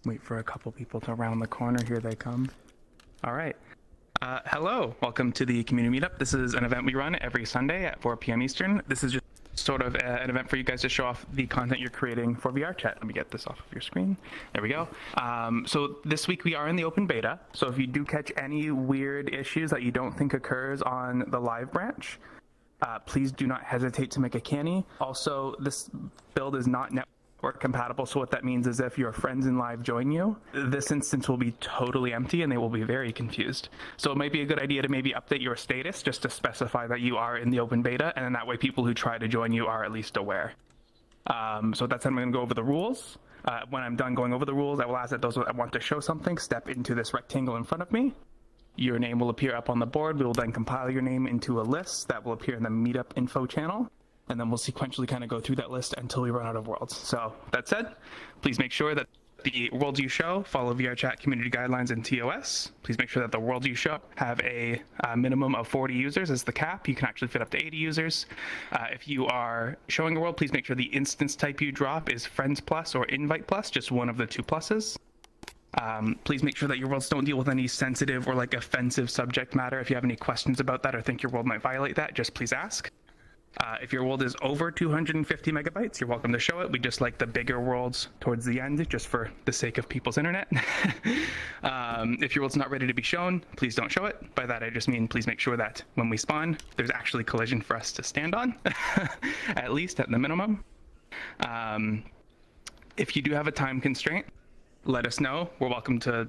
Wait for a couple people to round the corner. Here they come. All right. Hello. Welcome to the community meetup. This is an event we run every Sunday at 4 p.m. Eastern. This is just sort of an event for you guys to show off the content you're creating for VRChat. Let me get this off of your screen. There we go. So this week we are in the open beta. So if you do catch any weird issues that you don't think occurs on the live branch, please do not hesitate to make a canny. Also, this build is not network compatible, so what that means is if your friends in live join you, this instance will be totally empty and they will be very confused. So it might be a good idea to maybe update your status just to specify that you are in the open beta, and then that way people who try to join you are at least aware. So that's how I'm going to go over the rules. When I'm done going over the rules, I will ask that those that want to show something step into this rectangle in front of me. Your name will appear up on the board. We will then compile your name into a list that will appear in the Meetup info channel. And then we'll sequentially kind of go through that list until we run out of worlds. So that said, please make sure that the worlds you show follow VRChat community guidelines and TOS. Please make sure that the worlds you show have a minimum of 40 users as the cap. You can actually fit up to 80 users. If you are showing a world, please make sure the instance type you drop is Friends Plus or Invite Plus, just one of the two pluses. Please make sure that your worlds don't deal with any sensitive or like offensive subject matter. If you have any questions about that or think your world might violate that, just please ask. If your world is over 250 megabytes, you're welcome to show it. We just like the bigger worlds towards the end, just for the sake of people's internet. If your world's not ready to be shown, please don't show it. By that, I just mean please make sure that when we spawn, there's actually collision for us to stand on, at least at the minimum. If you do have a time constraint, let us know. We're open to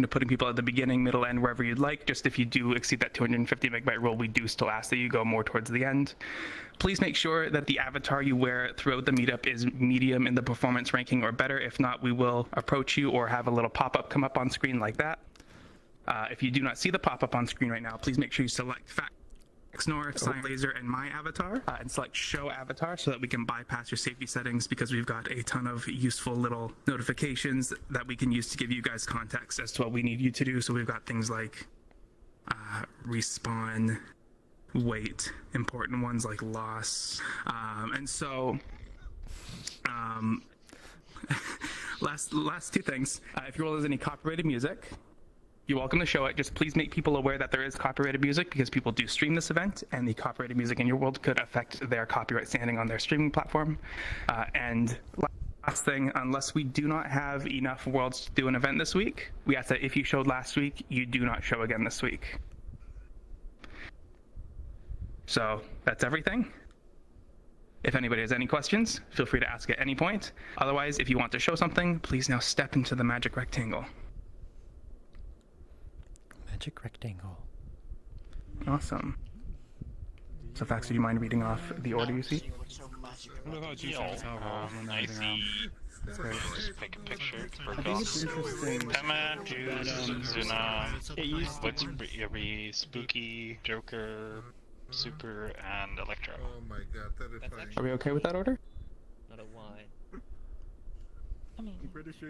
putting people at the beginning, middle, end, wherever you'd like. Just if you do exceed that 250 megabyte rule, we do still ask that you go more towards the end. Please make sure that the avatar you wear throughout the meetup is medium in the performance ranking or better. If not, we will approach you or have a little pop-up come up on screen like that. If you do not see the pop-up on screen right now, please make sure you select XNOR, CyanLaser, and my avatar, and select show avatar so that we can bypass your safety settings, because we've got a ton of useful little notifications that we can use to give you guys context as to what we need you to do. So we've got things like respawn, wait, important ones like loss, and so last two things. If your world has any copyrighted music, you're welcome to show it. Just please make people aware that there is copyrighted music, because people do stream this event, and the copyrighted music in your world could affect their copyright standing on their streaming platform. And last thing, unless we do not have enough worlds to do an event this week, we ask that if you showed last week, you do not show again this week. So that's everything. If anybody has any questions, feel free to ask at any point. Otherwise, if you want to show something, please now step into the magic rectangle. Magic rectangle. Awesome. So Fax, do you mind reading off the order you see? I see. Just take a picture for I think it's interesting. Emma, Juice, Zuna, what's every Spooky, Joker, Super, and Electro. Oh my god, terrifying. Are we okay with that order? Not a Y. I mean,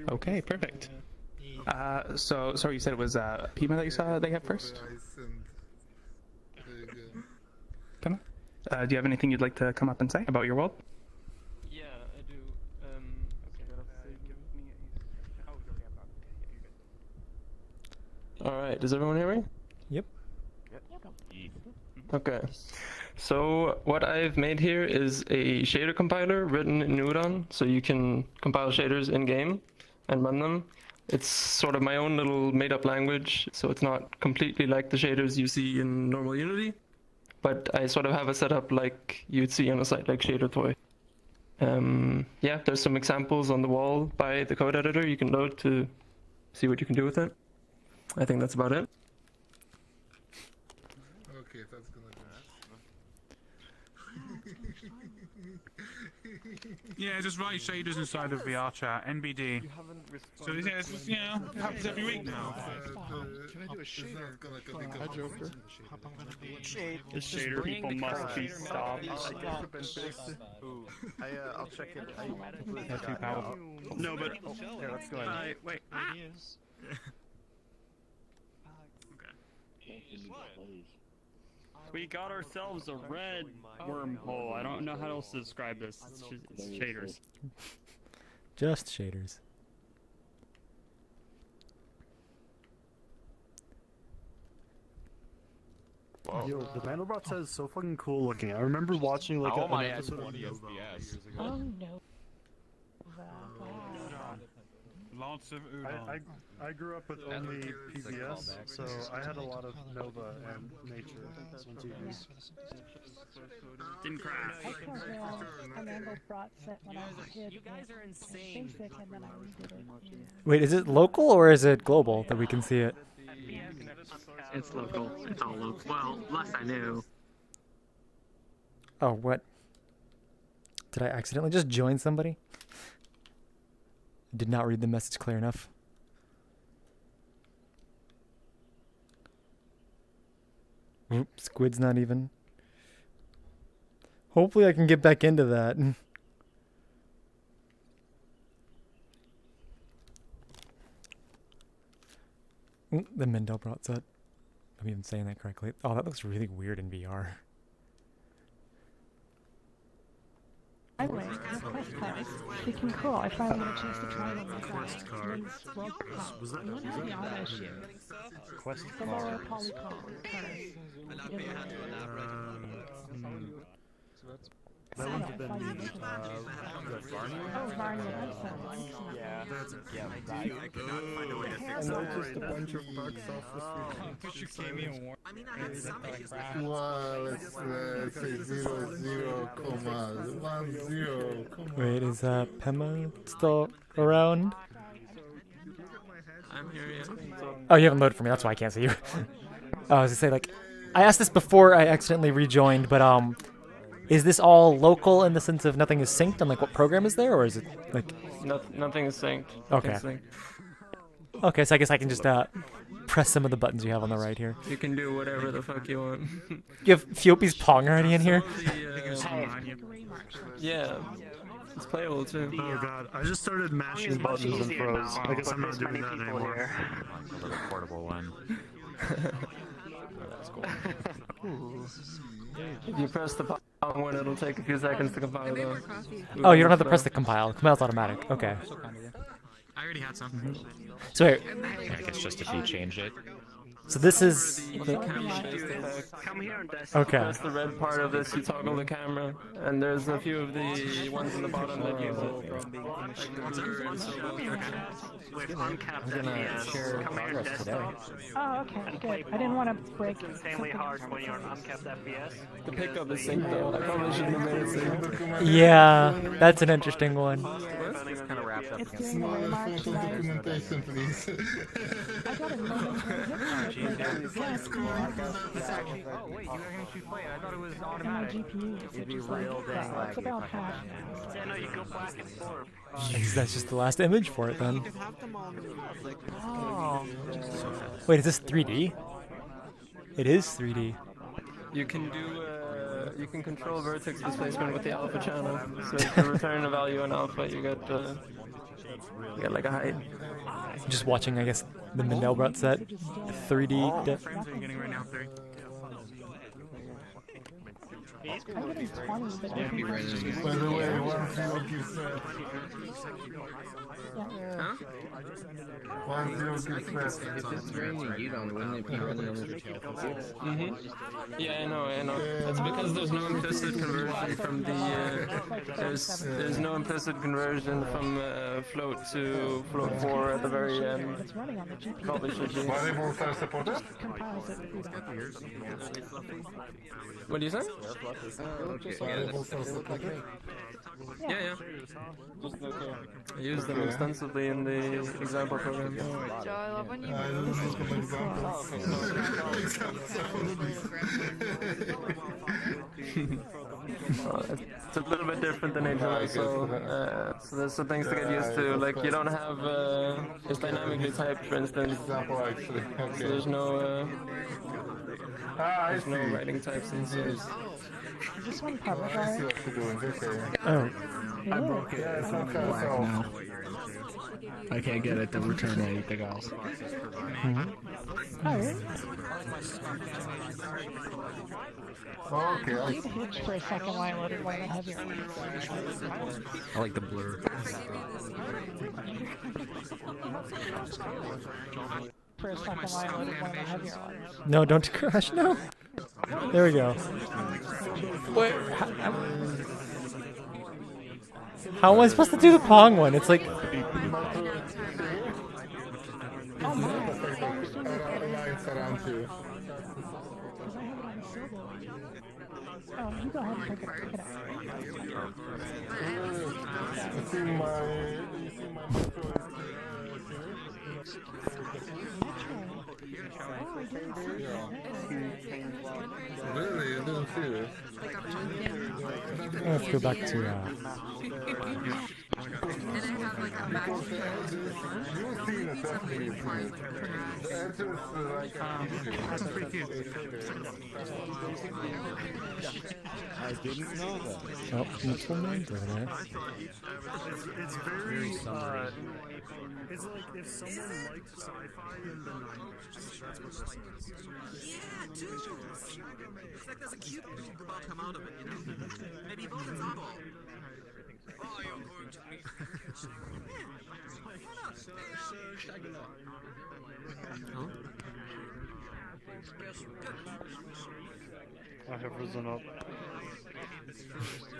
Okay, perfect. So sorry, you said it was Pima that you saw they have first? Pima? Do you have anything you'd like to come up and say about your world? Yeah, I do. Alright, does everyone hear me? Yep. Okay. So what I've made here is a shader compiler written in Neuron, so you can compile shaders in-game and run them. It's sort of my own little made-up language, so it's not completely like the shaders you see in normal Unity, but I sort of have a setup like you'd see on a site like ShaderToy. Yeah, there's some examples on the wall by the code editor you can load to see what you can do with it. I think that's about it. Okay, that's gonna Yeah, just write shaders inside of VRChat, NBD. So yeah, it's just, you know, it happens every week now. Can I do a shader? Hi, Joker. It's Shader people must be stopped. I'll check it. They're too powerful. No, but Yeah, let's go ahead. wait. We got ourselves a red wormhole. I don't know how else to describe this. It's shaders. Just shaders. Yo, the Mandelbrot set is so fucking cool looking. I remember watching like an episode of Oh no. Lots of udon. I grew up with only PBS, so I had a lot of Nova and Nature on TV. Didn't crash. I saw the Mandelbrot set when I was a kid. You guys are insane. Basic, and then I redid it. Wait, is it local or is it global that we can see it? It's local. It's all local. Well, last I knew. Oh, what? Did I accidentally just join somebody? Did not read the message clear enough. Oop, Squid's not even. Hopefully I can get back into that. The Mandelbrot set. I'm even saying that correctly. Oh, that looks really weird in VR. I went to Quest Cars. Freaking cool. I finally got a chance to try one myself. Was that You won't have the auto shoot. Quest The lower Cars? polycom That would have been Varney. Oh, Varney, that's I noticed a bunch of bugs off the street. Well, let's say 0.010. Wait, is Pema still around? I'm here, yeah. Oh, you haven't loaded for me. That's why I can't see you. Oh, I was gonna say, like, I asked this before I accidentally rejoined, but is this all local in the sense of nothing is synced on like what program is there, or is it like? Nothing is synced. Okay. Nothing's synced. Okay, so I guess I can just press some of the buttons you have on the right here. You can do whatever the fuck you want. You have Fiopi's Pong already in here? Yeah. It's playable too. Oh god, I just started mashing buttons and froze. I guess I'm not doing that anymore. The portable one. That's cool. If you press the Pong one, it'll take a few seconds to compile though. Oh, you don't have to press the compile. Compile's automatic. Okay. I already had some. So wait, Yeah, I guess just if you change it. so this is the, okay. That's the red part of this. You toggle the camera, and there's a few of the ones in the bottom that use it. I'm gonna share progress today. Oh, okay, good. I didn't want to break something. The pickup is synced though. I probably shouldn't have made it synced. Yeah, that's an interesting one. It's kind of wrapped up It's against doing the remarks, Some right? documentation, please. I got a momentary hit point. Yeah, it's cool. Oh wait, you can actually play it. I thought it was And my automatic. GPU, which is like, well, it's about half now. Yeah, no, you go back and forth. That's just the last image for it then. Oh. Wait, is this 3D? It is 3D. You can do. You can control vertex displacement with the alpha channel. So if you return a value in alpha, you get like a height. Just watching, I guess, the Mandelbrot set. 3D. Frames are you getting right now? 3. I'm getting 20, but I think By the way, one zero gives Huh? 1 0 gives Yeah, I know. That's because there's no implicit conversion from the. There's no implicit conversion from float to float 4 at the very end. it's running on the GPU. Probably should be. Variables are supported? Compiles it through What do you say? Variables are supported? Yeah. I use them extensively in the example program. Joe, I love when you I don't know some examples. It's a little bit different than HL, so there's some things to get used to. Like you don't have it's dynamically typed, for instance. Example, actually. So Okay. there's no I there's see. no writing types and stuff. Is this one public I see already? what you're doing. Okay. Oh, I broke Yeah, it's okay. So, I can't get it to return anything else. Alright. okay, I You hitched for a second while I loaded one of the heavier ones. I like the blur. For a second while I loaded one of the heavier ones. no, don't crash, no. There we go. Wait, how am I supposed to do the Pong one? It's like... You go ahead and pick it up. You see my Really? You didn't see this? Let's go back to... I didn't know that. Oh, multiple names over there. It's very, it's like if someone liked sci-fi in the 90s, that's what this is. Yeah, dude! It's like there's a cute ball come out of it, you know? Maybe vote a ball. Oh, you're going to be... I have risen up.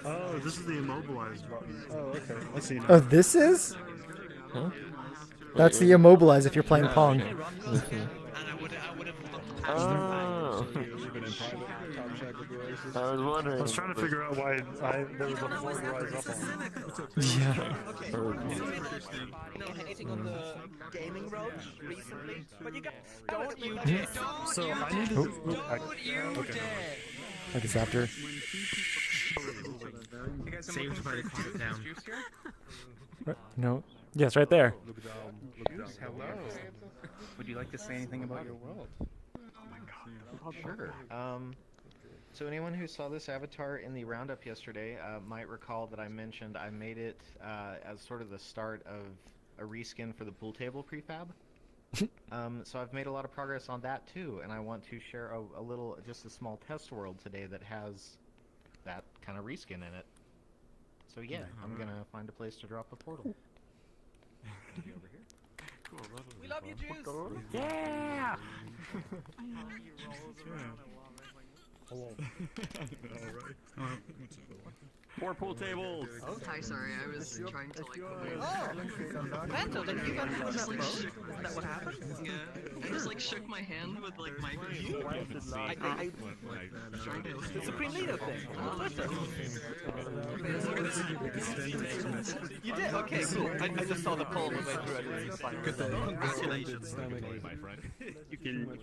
Oh, this is the immobilize button. Oh, okay. I see now. Oh, this is? Huh? That's the immobilize if you're playing Pong. Oh. I was wondering. I was trying to figure out why there was a floor to rise up on. Yeah. Anything on the gaming road recently? But you don't you dare! So I need to. Okay. I guess after. Saved by the clock down. No. Yes, right there. Hello. Would you like to say anything about your world? Sure. So anyone who saw this avatar in the roundup yesterday might recall that I mentioned I made it as sort of the start of a reskin for the pool table prefab. So I've made a lot of progress on that too, and I want to share a little, just a small test world today that has that kind of reskin in it. So yeah, I'm gonna find a place to drop a portal. We love you, Juice! Yeah! More pool tables! Oh, hi, sorry, I was trying to like... Oh! Vento, did you just like is that what happened? Yeah, I just like shook my hand with like my... The Supreme Leader thing! You did? Okay, cool. I just saw the poll midway through it. It's fine. Congratulations. You can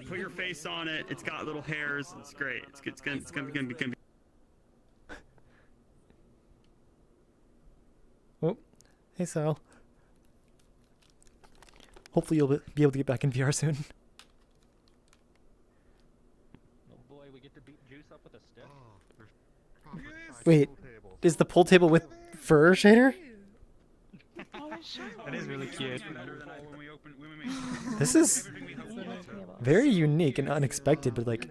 put your face on it. It's got little hairs. It's great. It's gonna be. Oh, hey Sal. Hopefully you'll be able to get back in VR soon. Oh boy, we get to beat Juice up with a stick. Wait, is the pool table with fur shader? That is really cute. This is very unique and unexpected, but like,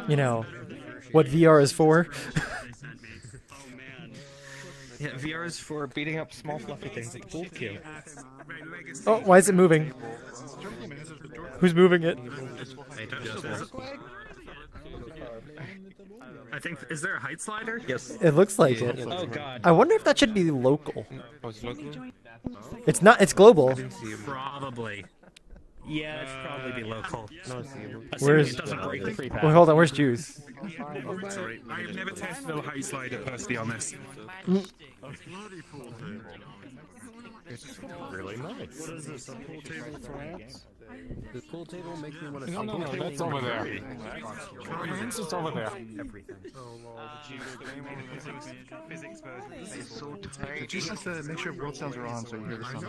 you know, what VR is for. Yeah, VR is for beating up small fluffy things like pool cue. Oh, why is it moving? Who's moving it? I think, is there a height slider? Yes. It looks like it. Oh god. I wonder if that should be local. It's not, it's global. Probably. Yeah, it should probably be local. Where's... It doesn't break the prefab. Wait, hold on, where's Juice? Sorry, I have never tested a height slider personally on this. It's really nice. What is this, a pool table for ants? The pool table makes me want to... No, that's over there. Ants is over there. Everything. Physics version. It's so tight. Just have to make sure world sounds are on so you hear the sound.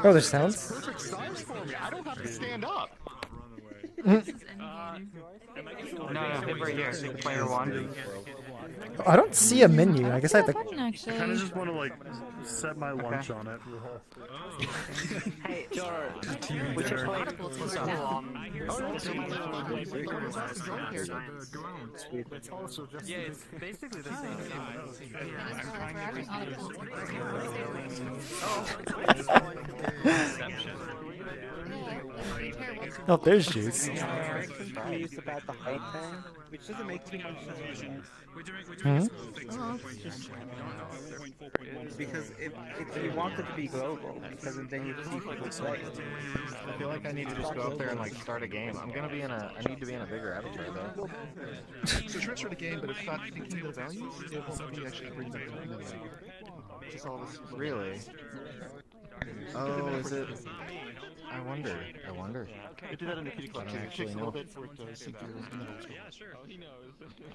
Oh, there's sounds? Perfect size for me. I don't have to stand up. No, hit right here. Player one. I don't see a menu. I guess I have to... I kind of just want to like set my lunch on it. Hey, George. We should play Yeah, it's basically the same game. I'm trying to Oh, there's juice. Confused about the height thing, which doesn't make too much sense. Hmm? Because if you want it to be global, because then you see people play. I feel like I need to just go up there and like start a game. I need to be in a bigger avatar though. So transfer the game, but it's not thinking the values. It won't let me actually bring them in. Just all this. Really? Oh, is it? I wonder. I did that in the kitty club too. It takes a little bit for it to sync your middle. Yeah, sure. He knows.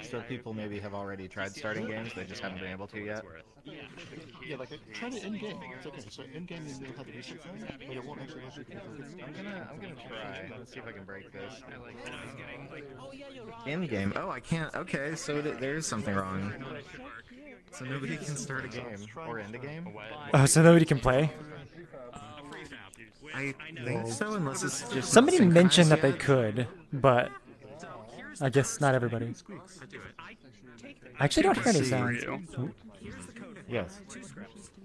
So people maybe have already tried starting games, they just haven't been able to yet. Yeah, like try it in game. It's okay. So in game you know how to reset thing, but it won't actually let you configure. I'm gonna try. Let's see if I can break this. In game. Oh, I can't. Okay, so there is something wrong. So nobody can start a game or end a game. Oh, so nobody can play? I think so, unless it's just Somebody mentioned that they could, but I guess not everybody. I actually don't hear any sounds. Ooh. Yes.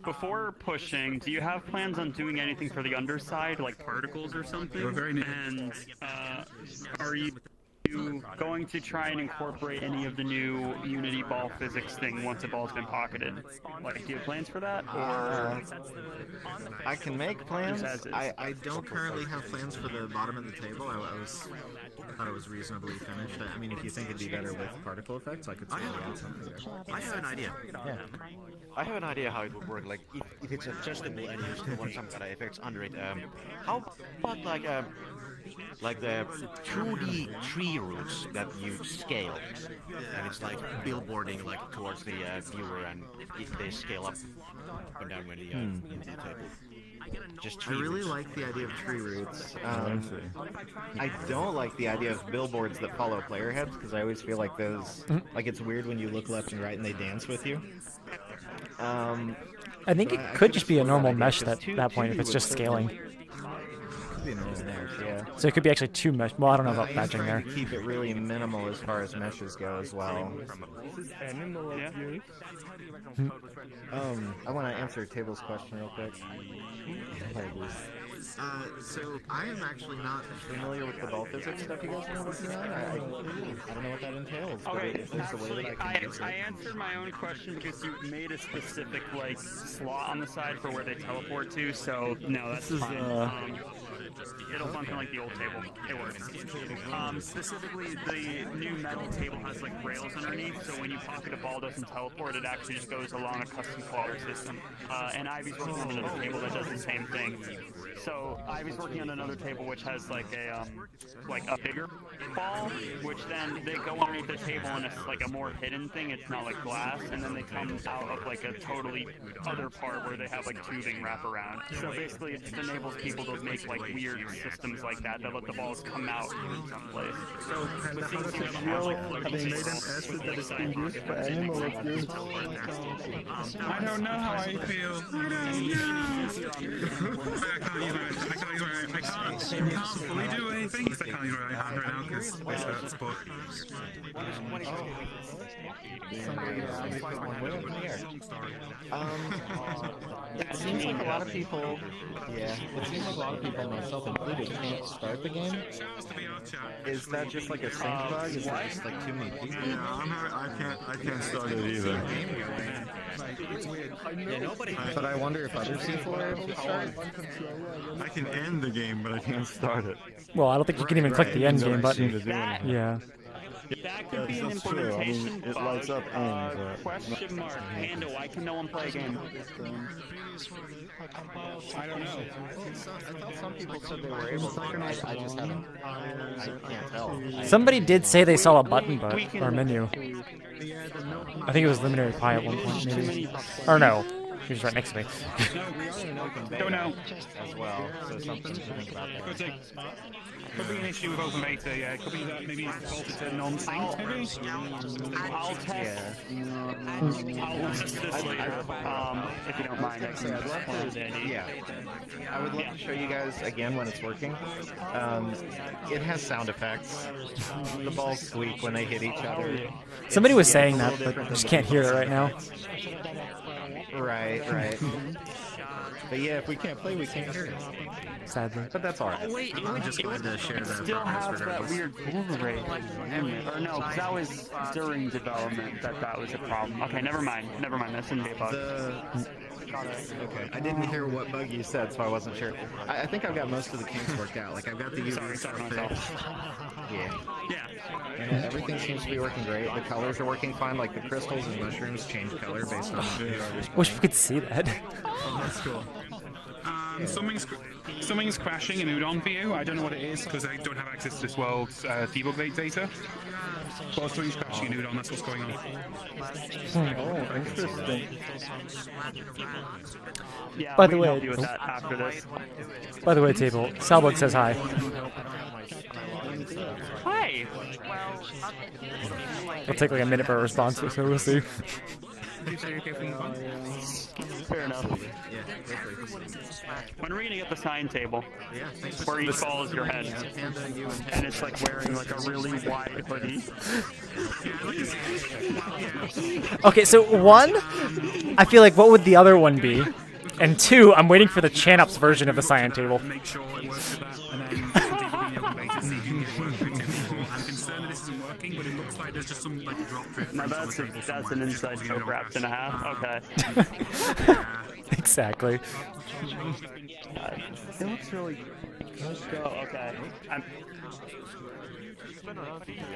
Before pushing, do you have plans on doing anything for the underside, like particles or something? And are you going to try and incorporate any of the new Unity ball physics thing once a ball's been pocketed? Like, do you have plans for that? Or I can make plans. I don't currently have plans for the bottom of the table. I thought it was reasonably finished. I mean, if you think it'd be better with particle effects, I could still add something there. I have an idea. Yeah. I have an idea how it would work. Like, if it's adjustable and you still want some kind of effects under it, how about like the 2D tree roots that you scale, and it's like billboarding like towards the viewer, and they scale up and down when the into the table. Just tree I really roots. like the idea of tree roots. I don't like the idea of billboards that follow player heads, because I always feel like those, like it's weird when you look left and right and they dance with you. I think it could just be a normal mesh at that point if it's just scaling. Yeah. So it could be actually two mesh. Well, I don't know about badging there. To keep it really minimal as far as meshes go as well. I want to answer Table's question real quick. So I am actually not familiar with the ball physics stuff you guys are working on. I don't know what that entails. okay, But if there's a way that I can use it. I answered my own question because you made a specific like slot on the side for where they teleport to. So no, that's fine. It'll function like the old table. It works. Specifically, the new metal table has like rails underneath, so when you pocket a ball, it doesn't teleport. It actually just goes along a custom collar system. And Ivy's working on another table that does the same thing. So Ivy's working on another table which has like a bigger ball, which then they go underneath the table and it's like a more hidden thing. It's not like glass, and then they come out of like a totally other part where they have like tubing wrap around. So basically, it just enables people to make like weird systems like that let the balls come out from someplace. So Have they made an acid that is being used for animal abuse? I don't know how I feel. I can't fully do anything. I can't use my hand right now because this hurts, but... It seems like a lot of people, myself included, can't start the game. Is that just like a sync bug? Is that just like too many people? Yeah, I can't start it either. But I wonder if other people are able to start. I can end the game, but I can't start it. Well, I don't think you can even click the end game button. Yeah. That could be an That's true. I mean, implementation it lights up end, but... question mark. Handle. Why can no one play a game? I don't know. I thought some people said they were able to. I just haven't. I can't tell. Somebody did say they saw a button or menu. I think it was Luminary Pi at one point, maybe. Or no. He was right next to me. Don't know. As well, so something to think about there. Could be an issue with open beta, yeah. It could be that maybe it's defaulted to non-synced, maybe? I'll test. I'll test this later, if you don't mind. Yeah. I would love to show you guys again when it's working. It has sound effects. The balls squeak when they hit each other. Somebody was saying that, but I just can't hear it right now. Right. But yeah, if we can't play, we can't hear it. Sadly. But that's alright. Oh wait, I just wanted to share it the still progress have that regardless. weird boomer rate. Or no, 'cause that was during development that was a problem. Okay, never mind. Never mind. That's in the bug. Okay, I didn't hear what bug you said, so I wasn't sure. I think I've got most of the kinks worked out. Like I've got the UV stuff fixed. Yeah. And everything seems to be working great. The colors are working fine. Like the crystals and mushrooms change color based on the Wish we could see that. That's cool. Something's crashing in Udon for you. I don't know what it is because I don't have access to this world's debug data. But something's crashing in Udon. That's what's going on. Oh, interesting. Yeah, By the we can way, help you with that after this. By the way, table, Salbug says hi. Hi. It'll take like a minute for a response, so we'll see. Fair enough. When are we gonna get the sign table? Where each falls your head, and it's like wearing like a really wide hoodie. Okay, so one, I feel like what would the other one be? And two, I'm waiting for the Chanups version of the cyan table. Make sure it works with that, and then debugging the open beta, see if you can get it working. I'm concerned that this isn't working, but it looks like there's just some like drop drift. Now that's an inside joke wrapped in a half. Okay. Exactly. It looks really. Oh, okay.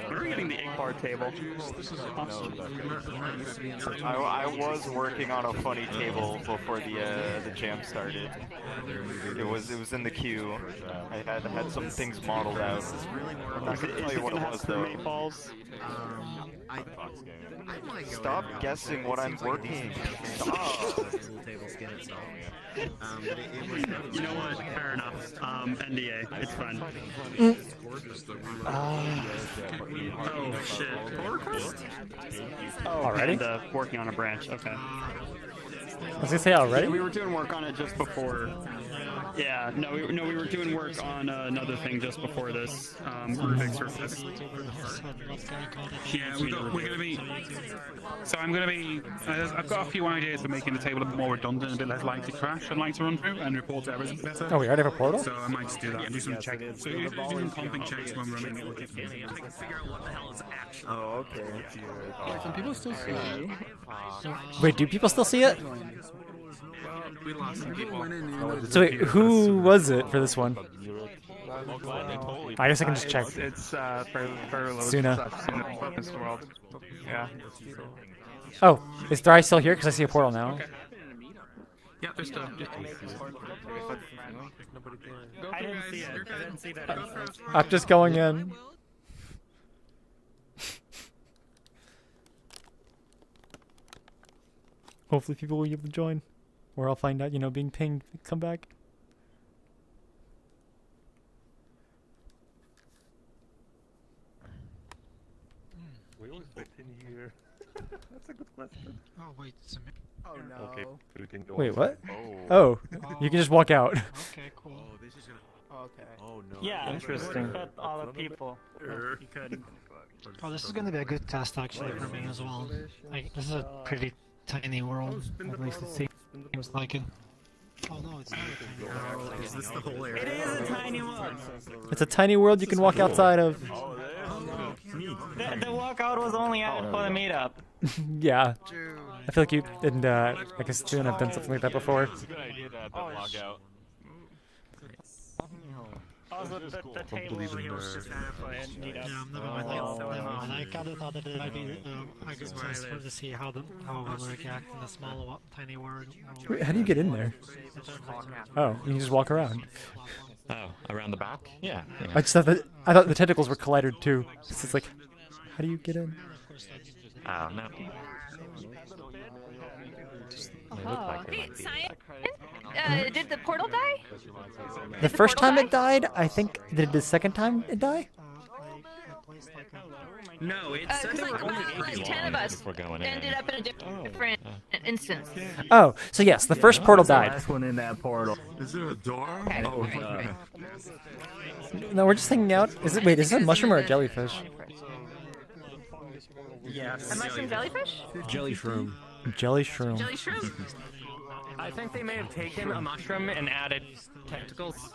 We're getting the 8-bar table. I was working on a funny table before the jam started. It was in the queue. I had some things modeled out. I couldn't tell you what it was though. Balls. Stop guessing what I'm working. Stop. You know what? Fair enough. NDA. It's fine. Oh shit. Pull request? Oh, Already? And, working on a branch. Okay. I was gonna say already? We were doing work on it just before. Yeah, no, we were doing work on another thing just before this. Rubik's surface. Yeah, we're gonna be. So I'm gonna be. I've got a few ideas for making the table a bit more redundant, a bit less likely to crash. I'd like to run through and report to everything better. Oh, we already have a portal? So I might just do that and do some check. So you're doing comping checks when running it. Oh, okay. Wait, some people still see it. Wait, do people still see it? We lost some people. So wait, who was it for this one? I guess I can just check. It's for Suna. This world. Yeah. Oh, is Thry still here? Because I see a portal now. Okay. Yeah, there's still. I didn't see it. I didn't see that. I'm just going in. Hopefully people will be able to join. Or I'll find out, being pinged. Come back. We always fit in here. That's a good question. Oh wait, it's a Oh no. Okay, we can go Wait, what? outside. Oh, you can just walk out. Okay, cool. Oh, this is gonna. Okay. Oh no. Yeah, Interesting. Fit all the people. You could. Oh, this is gonna be a good test actually for me as well. Like, this is a pretty tiny world. At least it seems like it. Oh no, it's not a tiny world. Is this the whole area? It is a tiny one. It's a tiny world you can walk outside of. The walkout was only added for the meetup. Yeah. I feel like you and I guess June have done something like that before. It's a good idea to add that logout. Also, the table over here was just added for the meetup. Yeah, never mind. I kind of thought that it might be a good test for to see how it will react in a small, tiny world. Wait, how do you get in there? Oh, you can just walk around. Oh, around the back? Yeah. I thought the tentacles were collided too. So it's like, how do you get in? Oh, no. Did the portal die? The first time it died, I think. Did the second time it die? No, it's Because like 10 of us ended up in a different instance. Oh, so yes, the first portal died. Last one in that portal. Is there a door? Oh, No, we're just hanging out. Is it a mushroom or a jellyfish? Yes. A mushroom jellyfish? Jelly shroom. Jelly shroom. Jelly shroom. I think they may have taken a mushroom and added tentacles.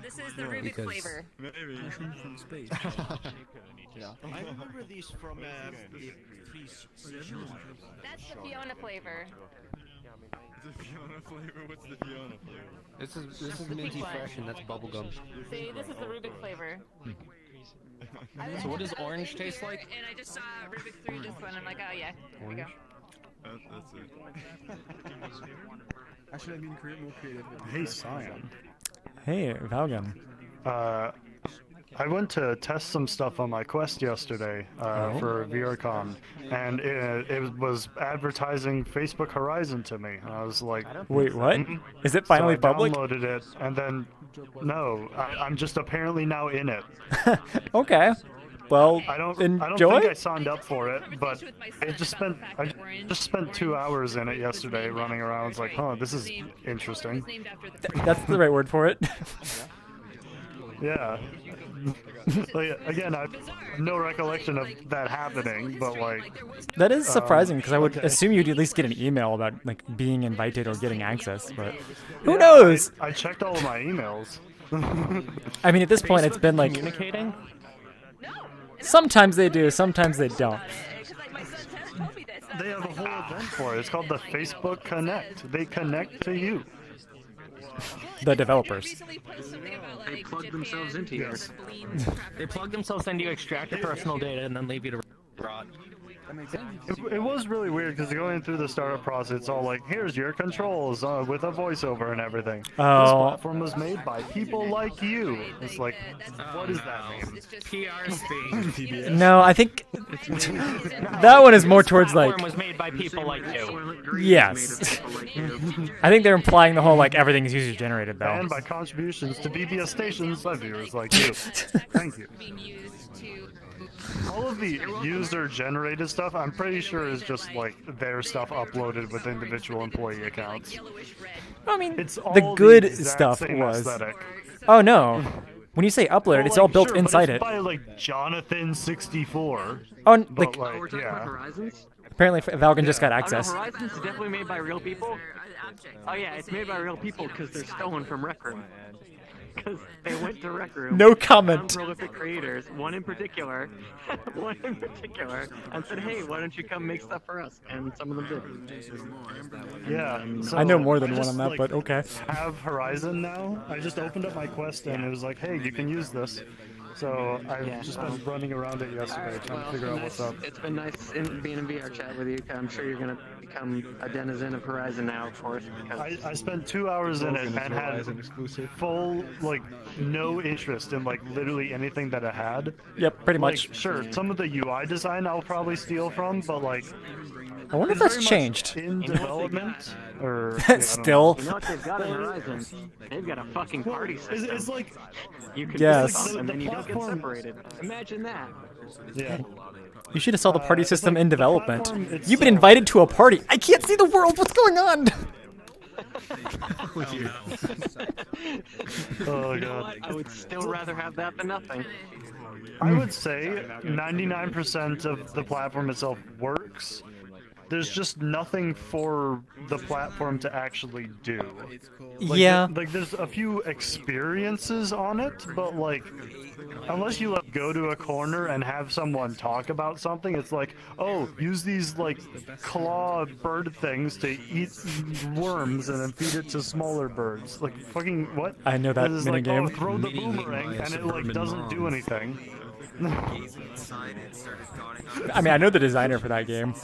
This is the Rubik flavor. Maybe. Mushroom from space. Yeah. I remember these from the That's the Fiona flavor. The Fiona flavor? What's the Fiona flavor? This is the minty pink one. fresh and that's bubblegum. See, this is the Rubik flavor. So what does orange taste like? And I just saw Rubik through this one. I'm like, oh yeah, here we go. That's it. Actually, I mean, more creative. Hey, Cyan. Hey, Valgum. I went to test some stuff on my Quest yesterday for VRCon, and it was advertising Facebook Horizon to me. I was like, wait, what? Is it finally so I public? downloaded it, and then, no, I'm just apparently now in it. Okay. Well, I don't enjoy? think I signed up for it, but I just spent 2 hours in it yesterday running around. It's like, huh, this is interesting. That's the right word for it. Yeah. Like, again, I have no recollection of that happening, but like... That is surprising, because I would okay. assume you'd at least get an email about like being invited or getting access, but who knows? I checked all of my emails. I mean, at this point, it's been like... Communicating? Sometimes they do, sometimes they don't. They have a whole event for it. It's called the Facebook Connect. They connect to you. The developers. They plug themselves into you. They plug themselves into you, extract your personal data, and then leave you to rot. It was really weird because going through the startup process, it's all like, here's your controls with a voiceover and everything. Oh. This platform was made by people like you. It's like, what does that mean? PR speak. No, I think that one is more towards like... was made by people like you. Yes. I think they're implying the whole like everything is user generated though. And by contributions to BBS stations by viewers like you. Thank you. All of the user-generated stuff, I'm pretty sure is just like their stuff uploaded with individual employee accounts. I mean, it's all the good exact stuff same was. aesthetic. Oh no. When you say uploaded, it's all built sure, inside but it. it's by like Jonathan64. Oh, but like, yeah. Horizons? Apparently, Valgan just got access. Oh, no, Horizons is definitely made by real people. Oh yeah, it's made by real people because they're stolen from Rec Room. Because they went to Rec Room. No comment. Some prolific creators, one in particular, and said, "Hey, why don't you come make stuff for us?" And some of them did. Yeah. So I know more than one just, on that, like, but okay. Have Horizon now. I just opened up my Quest and it was like, hey, you can use this. So I've just been running around it yesterday trying to figure out what's up. It's been nice being in VR chat with you. I'm sure you're gonna become a denizen of Horizon now, of course. I spent 2 hours in it and had full, like, no interest in, like, literally anything that it had. Yep, pretty Like, much. sure, some of the UI design I'll probably steal from, but, like... I wonder if it's that's very changed. much in development, or... Still. You know what they've got in Horizon? They've got a fucking party system. It's like... You can Yes. do and then you don't get separated. Imagine that. Yeah. You should have saw the party system in development. platform You've been invited to a party. I can't see the world. What's going on? Oh, You know God. what? I would still rather have that than nothing. I would say 99% of the platform itself works. There's just nothing for the platform to actually do. Like, Yeah. Like, there's a few experiences on it, but, like, unless you like, go to a corner and have someone talk about something, it's like, oh, use these, like, claw bird things to eat worms and then feed it to smaller birds. Like, fucking, what? I know that It's like, minigame. oh, throw the boomerang, and it, like, doesn't do anything. I mean, I know the designer for that game.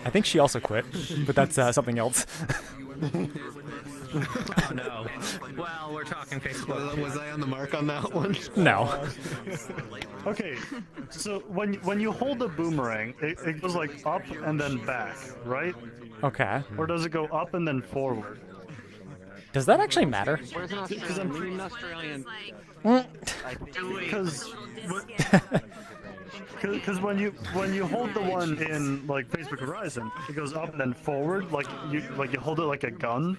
I think she also quit, but that's something else. Oh no. Well, we're talking Facebook. Was I on the mark on that one? No. Okay, so when you hold a boomerang, it goes like up and then back, right? Okay. Or does it go up and then forward? Does that actually matter? Where's an Australian? We need an Australian. Because when you hold the one in like Facebook Horizon, it goes up and then forward, like you hold it like a gun.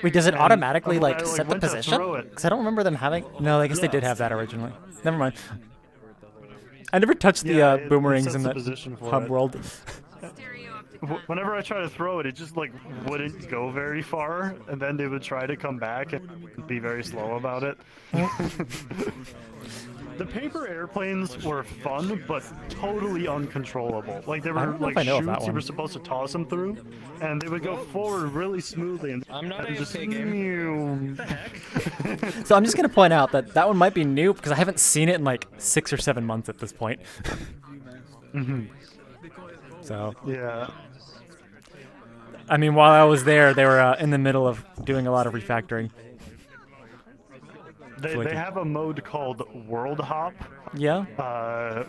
Wait, does it And automatically when I, set the went to position? throw it- Because I don't remember them having. No, I guess they did have that originally. Never mind. I never touched the Yeah, it boomerangs sets in the that position for hub it. world. whenever I try to throw it, it just like wouldn't go very far, and then they would try to come back and be very slow about it. The paper airplanes were fun, but totally uncontrollable. Like there were like chutes you were supposed to toss them through, and they would go forward really smoothly. And I'm not just AFK game. What the heck? So I'm just gonna point out that one might be new because I haven't seen it in like 6 or 7 months at this point. So yeah. I mean, while I was there, they were in the middle of doing a lot of refactoring. They have a mode called World Hop. Yeah.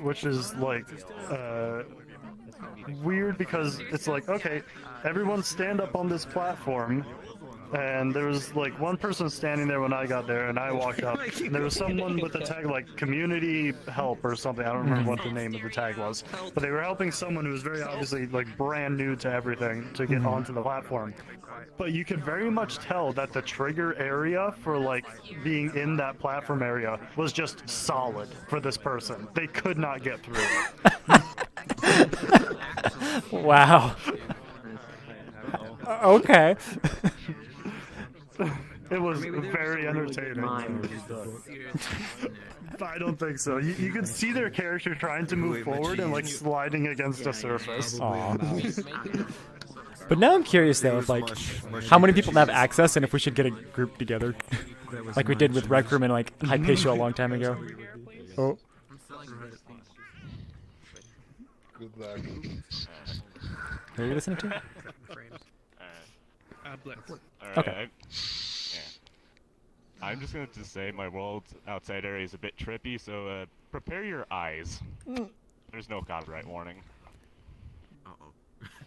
Which is like weird because it's like, okay, everyone stand up on this platform, and there was like one person standing there when I got there, and I walked up, and there was someone with a tag like community help or something. I don't remember what the name of the tag was, but they were helping someone who was very obviously like brand new to everything to get onto the platform. But you could very much tell that the trigger area for like being in that platform area was just solid for this person. They could not get through it. Wow. Okay. It was very entertaining. I don't think so. You could see their character trying to move forward and like sliding against a surface. But now I'm curious though, if like how many people have access and if we should get a group together, like we did with Rec Room and like Hypatia a long time ago. Oh. Good luck. Who are you listening to? Okay. I'm just going to say my world outside area is a bit trippy, so prepare your eyes. There's no copyright warning.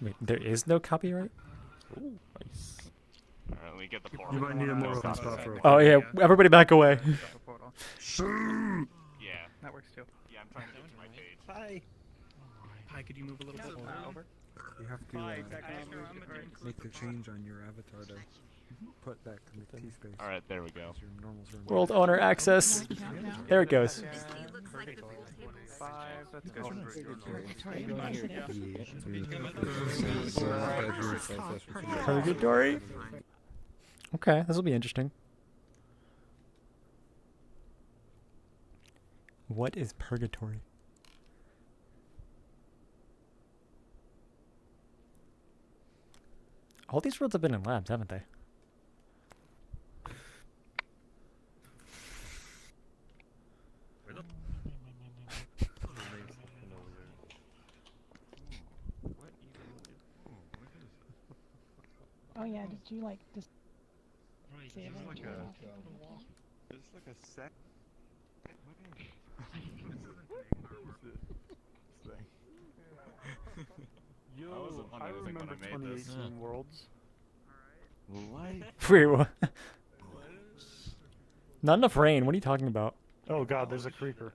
Wait, there is no copyright? Ooh, nice. Alright, let me get the portal. You might need a more open spot for a Oh yeah, everybody back away. Yeah. That works too. Yeah, I'm trying to get to my page. Hi. Hi, could you move a little bit over? You have to make the change on your avatar to put that T-space. Alright, there we go. World owner access. There it goes. Purgatory? Okay, this will be interesting. What is Purgatory? All these worlds have been in labs, haven't they? Oh yeah, did you like just Is this like a set? Yo, I remember 2018 Worlds. Wait, what? Not enough rain. What are you talking about? Oh god, there's a creeper.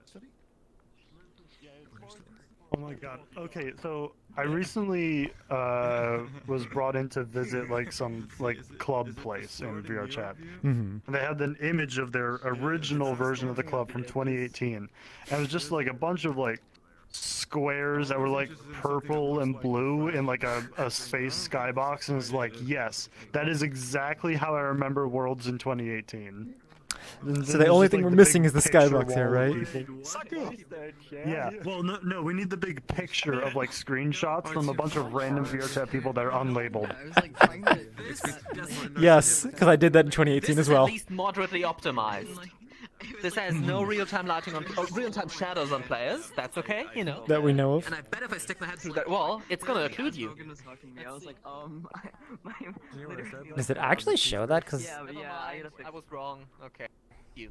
Oh my god. Okay, so I recently was brought in to visit like some like club place in VRChat. And they had an image of their original version of the club from 2018. And it was just like a bunch of like squares that were like purple and blue in like a space skybox, and it's like, yes, that is exactly how I remember Worlds in 2018. So the only thing we're missing is the skybox here, right? Yeah. Well, no, we need the big picture of like screenshots from a bunch of random VRChat people that are unlabeled. Yes, because I did that in 2018 as well. At least moderately optimized. This has no real-time lighting on, real-time shadows on players. That's okay, you know. That we know of. And I bet if I stick my head through that wall, it's gonna occlude you. I was like, Does it actually show that? Cause I was wrong. Okay. You.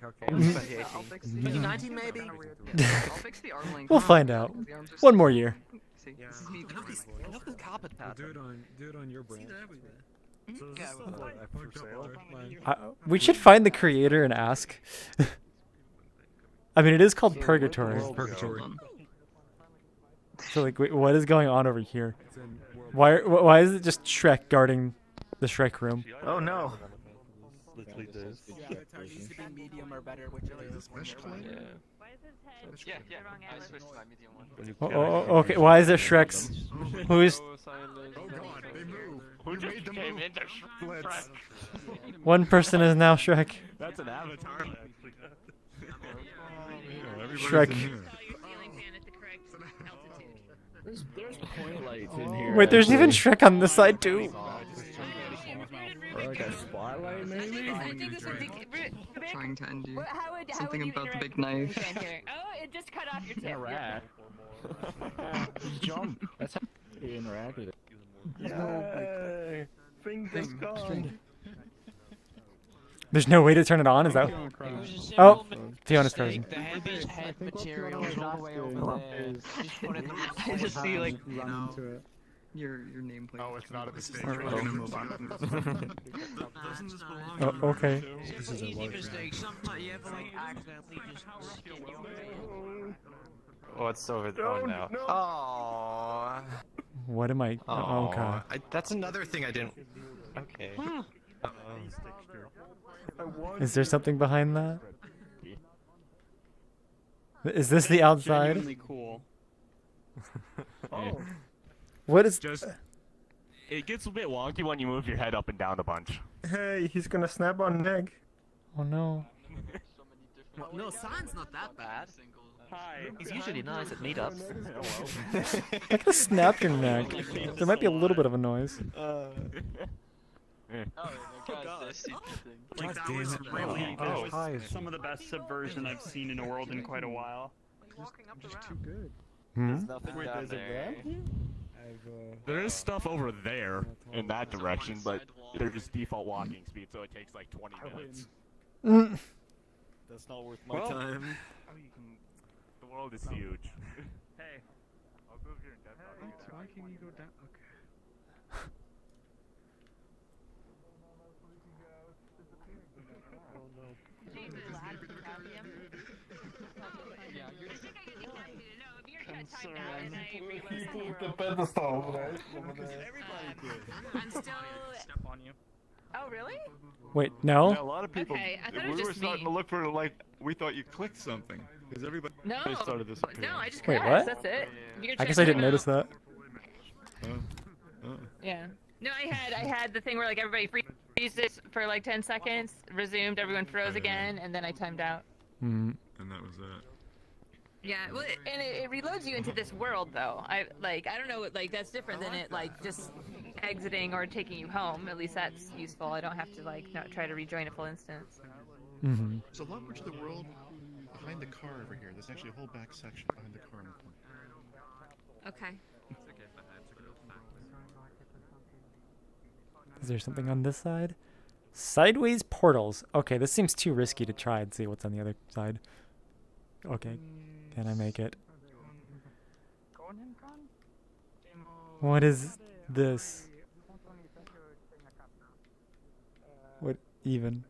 I'll fix the 2019 maybe. I'll fix the arm length. We'll find out. One more year. I love this carpet pattern. Do it on your brand. We should find the creator and ask. I mean, it is called Purgatory. So, like, wait, what is going on over here? Why is it just Shrek guarding the Shrek room? Oh no. Avatar used to be medium or better, whichever is Yeah, I switched to my medium one. Okay, why is there Shreks? Who's... Oh god, they move. Who just came into Shrek? One person is now Shrek. That's an avatar. Shrek. There's point lights in here. Wait, there's even Shrek on this side too. Or like a spotlight, maybe? Trying to end you. Something about the big knife. Oh, it just cut off your tip. Yeah, rat. Jump. That's how you interact with it. Yay! Fingers gone. There's no way to turn it on, is that? Oh, Fiona's frozen. The head material is all the way over there. Just put it in the I just see like run into it. your nameplate. Oh, it's not at the stage. We're gonna move on. Oh, okay. This is easy mistake. Sometimes you have to like accidentally just stick your Oh, it's over there. Oh no. Oh. What am I? Oh, God. That's another thing I didn't. Okay. Is there something behind that? Is this the outside? Genuinely cool. Oh. What is... Just... It gets a bit wonky when you move your head up and down a bunch. Hey, he's gonna snap on an egg. Oh no. No, Cyan's not that bad. Hi. He's usually nice at meetups. I can snap your neck. There might be a little bit of a noise. Oh, Like that was really some of the best subversion I've seen in a world in quite a while. I'm just too good. Hmm? Wait, there's a ramp? There is stuff over there in that direction, but they're just default walking speed, so it takes like 20 minutes. That's not worth my time. The world is huge. Hey. I'll go over here and death. Why can you go down? Okay. The pedestal, right? I'm still. Step on you. Oh, really? Wait, no? Yeah, a lot of people. Okay, I thought it we was were just starting me. to look for like we thought you clicked something because everybody No. started disappearing. No, I just Wait, crashed. what? That's it. You're I guess I didn't checking notice them that. out. Yeah. No, I had the thing where like everybody freezes for like 10 seconds, resumed, everyone froze again, and then I timed out. Hmm. And that was that. Yeah, well, and it reloads you into this world though. I don't know, like that's different than it like just exiting or taking you home. At least that's useful. I don't have to like not try to rejoin a full instance. Mm-hmm. So a lot more to the world behind the car over here. There's actually a whole back section behind the car in the corner. Okay. Is there something on this side? Sideways portals. Okay, this seems too risky to try and see what's on the other side. Okay, can I make it? What is this? What even?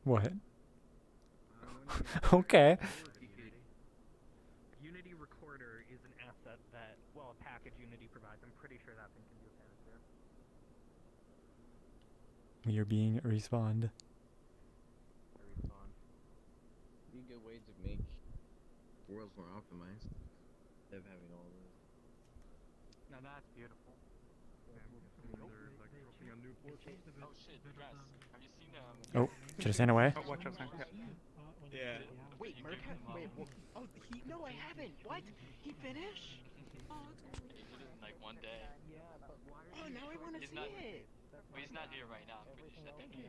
What? Okay. Unity Recorder is an asset that, well, a package Unity provides. I'm pretty sure that thing can do canister. We are being respawned. Be a good way to make worlds more optimized. Instead of having all this. Now that's beautiful. Oh shit, Dress. Have you seen Oh, should I stand away? Oh, watch out, Sam. Yeah. Wait, oh, no, I haven't. What? He finished? Oh, He did it in like one day. oh, now I want to see it. Well, he's not here right now. I'm pretty sure that he's...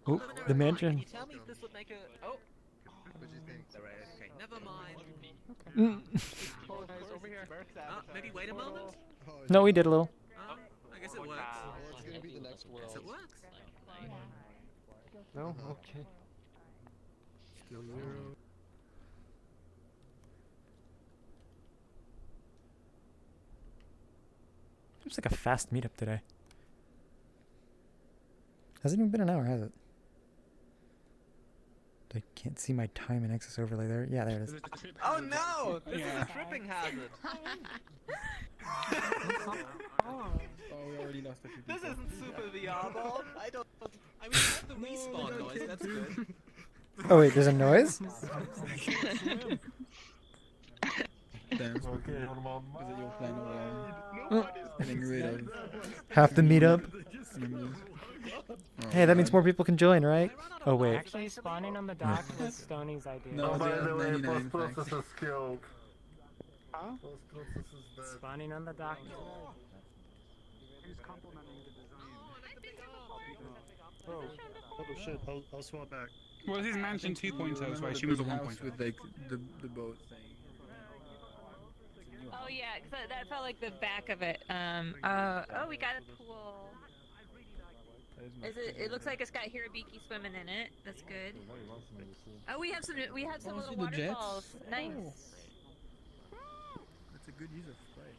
Oh, the mansion. Can you tell me if this would make a... Oh. What do you think? Alright, okay, never mind. Over here. Maybe wait a moment? No, we did a little. I guess it works. Well, it's gonna be the next world. Guess it works. No? Okay. Still zero. Seems like a fast meetup today. Hasn't even been an hour, has it? I can't see my time and access overlay there. Yeah, there it is. Oh no! This is a tripping hazard. we already lost a few people. This isn't super VR, Bob. I mean, you have the respawn noise. That's good. Oh wait, there's a noise? Damn. Is it your plan around getting rid of Half the meetup. members? Hey, that means more people can join, right? Oh wait. Actually, spawning on the dock was Stoney's idea. No, by the way, post-process is killed. Huh? Post-process is dead. Spawning on the dock. Oh shit, I'll swap back. Well, this is Mansion 2.0, so I assume it was a 1.0. With like the boat thing. Oh yeah, 'cause that felt like the back of it. Oh, we got a pool. It looks like it's got Hirabiki swimming in it. That's good. Oh, we have some little the jets? waterfalls. Nice. That's a good use of spray.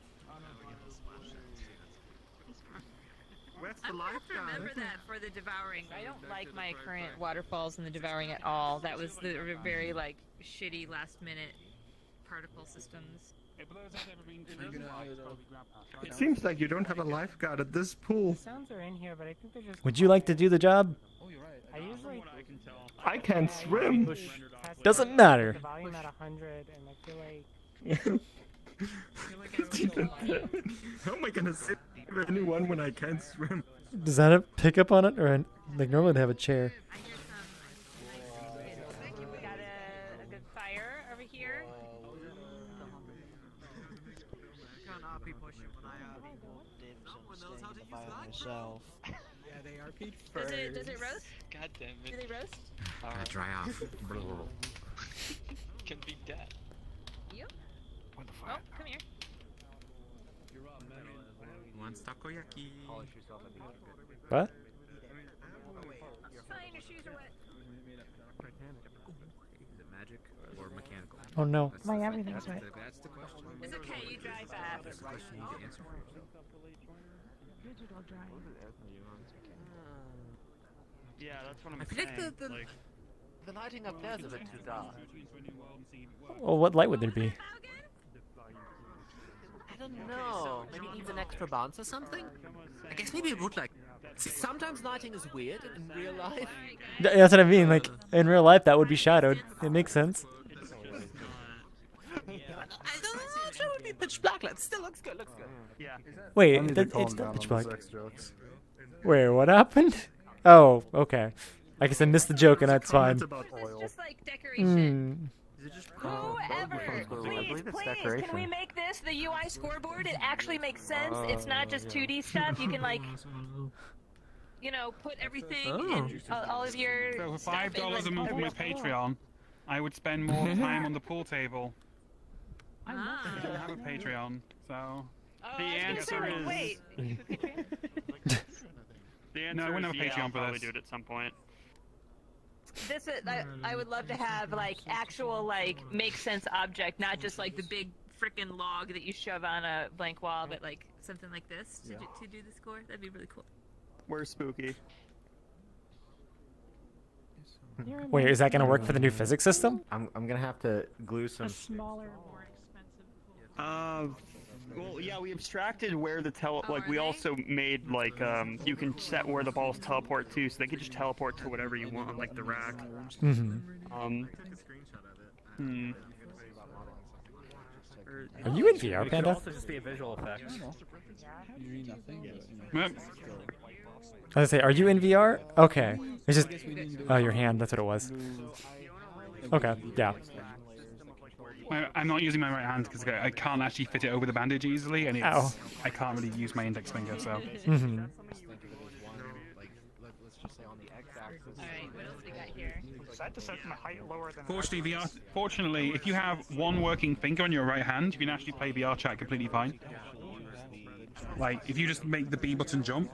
I'm gonna have to remember that for the devouring. I don't like my current waterfalls in the devouring at all. That was the very like shitty last minute particle systems. It seems like you don't have a lifeguard at this pool. Sounds are in here, but I think they're just. Would you like to do the job? I usually. I can't swim. Doesn't matter. The volume at 100, and I feel like. How am I gonna save anyone when I can't swim? Does that have pickup on it, or like normally they have a chair? We got a good fire over here. Myself. Yeah, they are peak Does it roast? God damn it. Do they roast? Dry off. Can be dead. Yep. Oh, come here. One takoyaki. What? Fine, your shoes are wet. Is it magic or mechanical? Oh no. My everything's wet. That's the question. It's okay, you dry fast. That's the question you need to answer for yourself. Digital dry. Yeah, that's what I'm I feel like the lighting up there is a bit too dark. Well, what light would there be? I don't know. Maybe it needs an extra bounce or something? I guess maybe it would like. See, sometimes lighting is weird in real life. That's what I mean. Like in real life, that would be shadowed. It makes sense. I don't know. Sure, it would be pitch black. It still looks good. Looks good. Yeah. Wait, it's not pitch black. Wait, what happened? Oh, okay. I guess I missed the joke, and that's fine. This is just like decoration. Whoever, please, can we make this the UI scoreboard? It actually makes sense. It's not just 2D stuff. You can like, put everything in all of your. So for stuff in, $5 like, a month on my Patreon, I would spend more time on the pool table. I don't have a Patreon, so. The answer is. Wait. The answer No, I wouldn't is have a yeah, Patreon I'll for probably this. do it at some point. This is, I would love to have like actual like make sense object, not just like the big frickin' log that you shove on a blank wall, but like something like this to do the score. That'd be really cool. We're spooky. Wait, is that gonna work for the new physics system? I'm gonna have to glue some. Smaller, more expensive. Well, yeah, we abstracted where the we also made like you can set where the balls teleport to, so they could just teleport to whatever you want, like the rack. Are you in VR, It could Panda? also just be a visual effect. Usually nothing, Yep. I was gonna say, are you in VR? Okay. It's just, oh, your hand. That's what it was. Okay. Yeah. I'm not using my right hand because I can't actually fit it over the bandage easily, and Ow. I can't really use my index finger, so. Mm-hmm. Alright, what else we got here? I had to set my height lower than. Fortunately, if you have one working finger on your right hand, you can actually play VRChat completely fine. Like, if you just make the B button jump,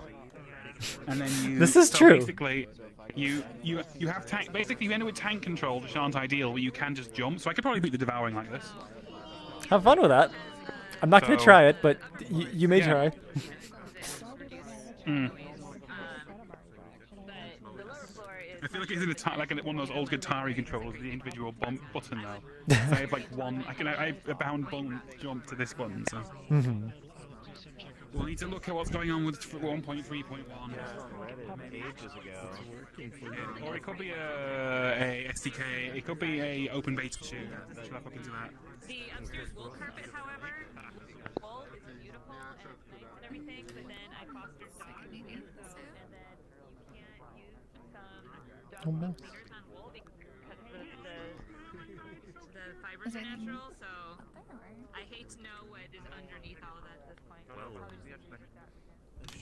and then you. This is true. Basically, you have tank. Basically, you end up with tank control, which aren't ideal, but you can just jump. So I could probably beat the devouring like this. Have fun with that. I'm not gonna So- try it, but you may try. I feel like it's in like one of those old Atari controllers, the individual button now. I have like one. I have a bound button jump to this button. So. We'll need to look at what's going on with 1.3.1. Ages ago. Or it could be a SDK. It could be a open beta too. Should I look into that? The upstairs wool carpet, however, wool is beautiful and nice and everything, but then I fostered dogs, and then you can't use some dog cleaners on wool because the fibers are natural. So I hate to know what is underneath all of that at this point.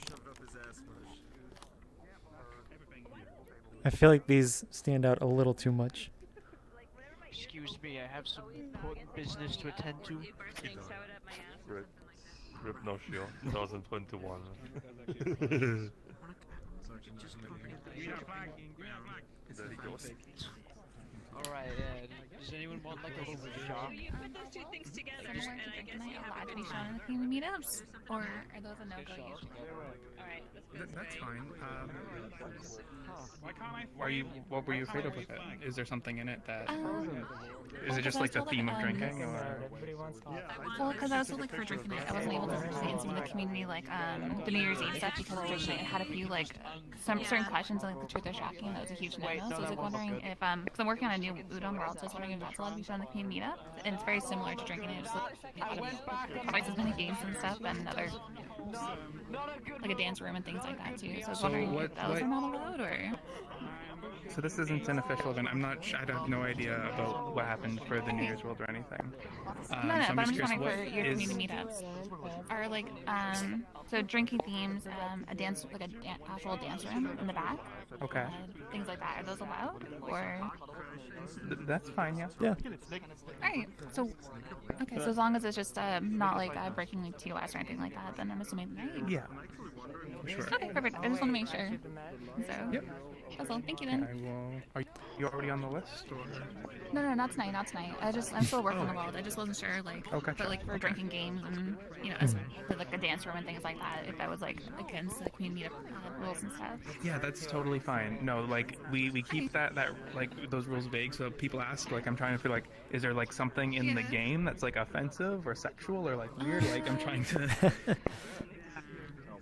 Shoved up his ass much. I feel like these stand out a little too much. Excuse me, I have some important business to attend to. Rip no shield, 2021. There he goes. Alright, does anyone want like a little shot? You put those two things together, Am and I guess you allowed have to to be shown in the community meetups, or are those a no-go usually? Alright, That's fine. What were you afraid of with it? Is there something in it that... Is it just like the theme of drinking, or...? Well, because I was told like for drinking night, I wasn't able to participate in some of the community like the New Year's Eve stuff because drinking night had a few like some certain questions on like the truth or shocking. That was a huge no-no. So I was like wondering if because I'm working on a new udon world, so I was wondering if that's allowed to be shown in the community meetup. And it's very similar to drinking night, just like twice as many games and stuff, and other like a dance room and things like that too. So I was wondering if those are not allowed or. So this isn't an official event. I have no idea about what happened for the New Year's World or anything. No, so but I'm just curious, wondering for what your is- community meetups are like so drinking themes, a dance like a actual dance room in the back. Okay. Things like that. Are those allowed or? That's fine, yeah. Yeah. Alright, so okay, so as long as it's just not like breaking like TOS or anything like that, then I'm assuming right? Yeah. Sure. Okay, perfect. I just want to make sure. So Yep. that's all. Thank you then. I will... Are you already on the list, or...? No, not tonight, not tonight. I'm still working on the world. I just wasn't sure like Okay. but like for drinking games and you know like a dance room and things like that, if that was like against the community rules and stuff. Yeah, that's totally fine. No, like we keep that like those rules vague, so people ask, like, I'm trying to feel like, is there like something in the game that's like offensive or sexual or like weird? Like I'm trying to...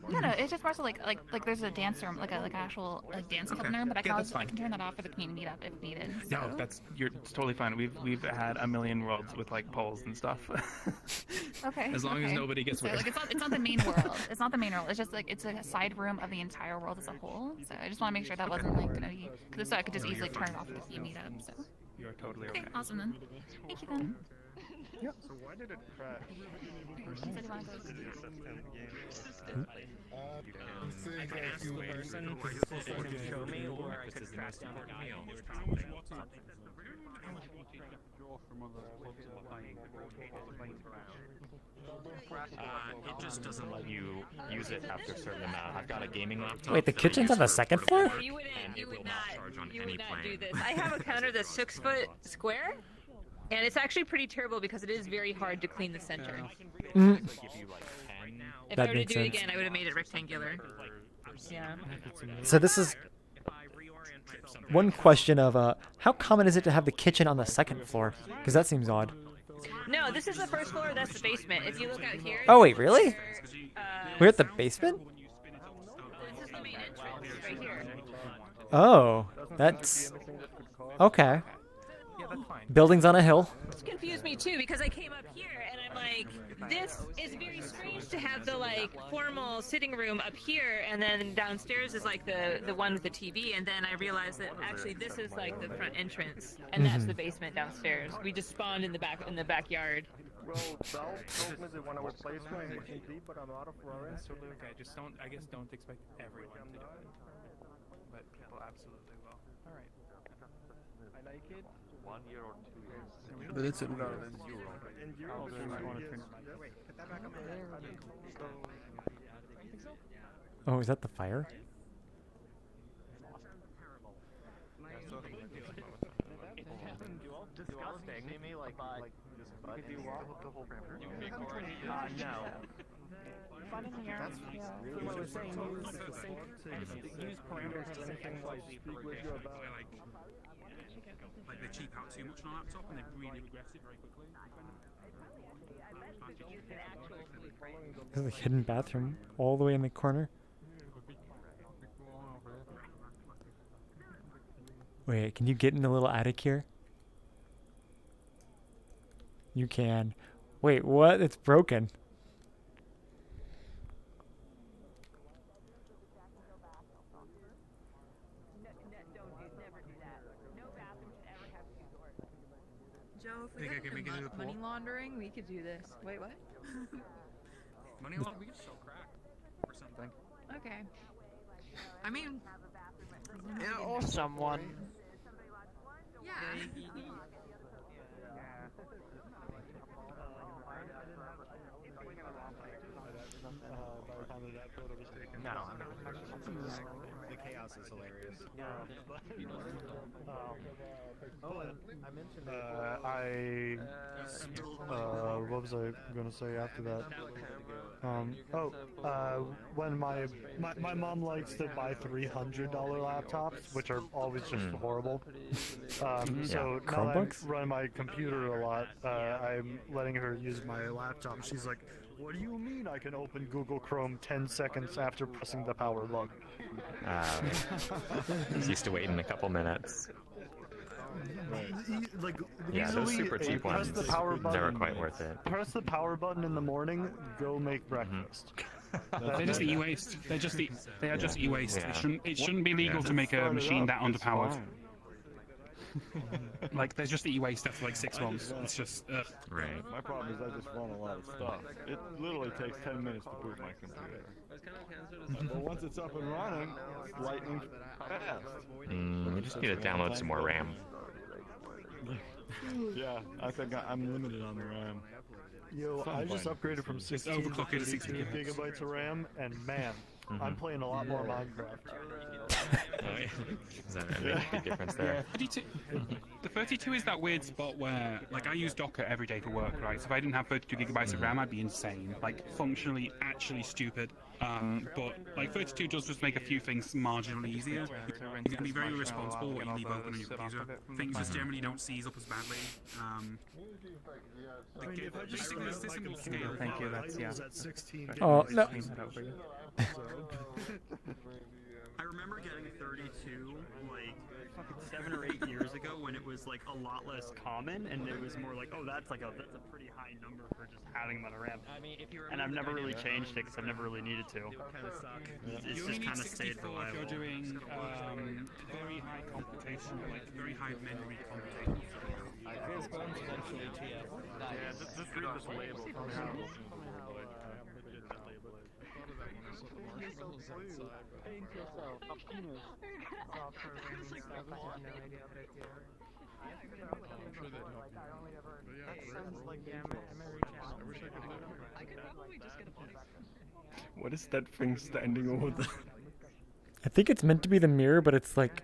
No, it's just more so like there's a dance room, like an actual like dance club in there, but I Yeah, that's I fine. can turn that off for the community meetup if needed. No, So. it's totally fine. We've had a million worlds with like polls and stuff. Okay. As long as okay. nobody gets so, weird. like it's not the main world. It's not the main world. It's just like it's like a side room of the entire world as a whole. So I just want to make sure that wasn't like gonna be because so I could just easily turn it off for the community meetup. So. You're totally Okay, okay. awesome then. Thank you then. Yep. So why did it crash? I could ask the person to show me, or I could track down the guy. It just doesn't let you use it after a certain amount. I've got a gaming laptop. Wait, the that I kitchen's use on the for second floor? portable, You would and it will not charge on you any would not plane. do this. I have a counter that's 6 foot square, and it's actually pretty terrible because it is very hard to clean the center. Mhm. If That I were to makes do it sense. again, I would have made it rectangular. Yeah. So this is one question of how common is it to have the kitchen on the second floor? Because that seems odd. No, this is the first floor. That's the basement. If you look out here. Oh wait, really? Uh, We're at the basement? This is the main entrance right here. Oh, that's okay. Yeah, that's fine. Buildings on a hill. This confused me too because I came up here and I'm like, this is very strange to have the like formal sitting room up here, and then downstairs is like the one with the TV, and then I realized that actually this is like the front entrance, and that's the basement downstairs. We just spawned in the backyard. Well, Bell told me they want to replace my D, but I'm out of Florence. That's totally okay. Just don't expect everyone to do it. But people absolutely will. All right. I like it. 1 year or 2 years. But it's a No, that's Euro. In Euro, I might want to turn it back. Oh, is that the fire? Disgusting. See me like this butt. The whole parameter. No. But in the area, Really what I was saying, surprising. use the sink, use parameters to anything like Speak with you about. Like they cheap out too much on a laptop and they're really regressive very quickly. There's a hidden bathroom all the way in the corner. Wait, can you get in the little attic here? You can. Wait, what? It's broken. Joe, if we Think I got can make it into the money pool? laundering, we could do this. Wait, what? Money laundering, we could sell crack or something. Okay. I mean, Yeah, or someone. Yeah. No, I'm not. The chaos is hilarious. I mentioned what was I gonna say after that? When my mom likes to buy $300 laptops, which are always just horrible. So now that I'm Chromebooks? running my computer a lot, I'm letting her use my laptop. She's like, "What do you mean I can open Google Chrome 10 seconds after pressing the power button?" He's used to waiting a couple minutes. Like, Yeah, those easily, super cheap press ones, the power button, never quite worth it. Press the power button in the morning, go make breakfast. They're just e-waste. They are just e-waste. Yeah. It shouldn't be legal to make a machine that underpowered. Like, there's just e-waste after like 6 months. It's just, Right. My problem is I just run a lot of stuff. It literally takes 10 minutes to boot my computer. But once it's up and running, it's lightning fast. We just need to download some more RAM. Yeah, I think I'm limited on the RAM. Yo, I just upgraded from 16 to overclock it to 32 60 gigahertz. gigabytes of RAM, and man, I'm playing a lot more Minecraft. Does that make a big difference there? 32, the 32 is that weird spot where, like, I use Docker every day for work, right? So if I didn't have 32 gigabytes of RAM, I'd be insane. Like, functionally, actually stupid. But, like, 32 does just make a few things marginally easier. You can be very responsible what you leave open on your computer. Things just generally don't seize up as badly. The system will scale. Thank you, that's, yeah. Oh, no. I remember getting 32 like fucking 7 or 8 years ago when it was like a lot less common, and it was more like, oh, that's a pretty high number for just having them on a RAM. And I've never really changed it because I've never really needed to. It's You only just need kind of stayed 64 if reliable. you're doing very high computation, like very high memory computation. Yeah, just read this label. What is that thing standing over there? I think it's meant to be the mirror, but it's like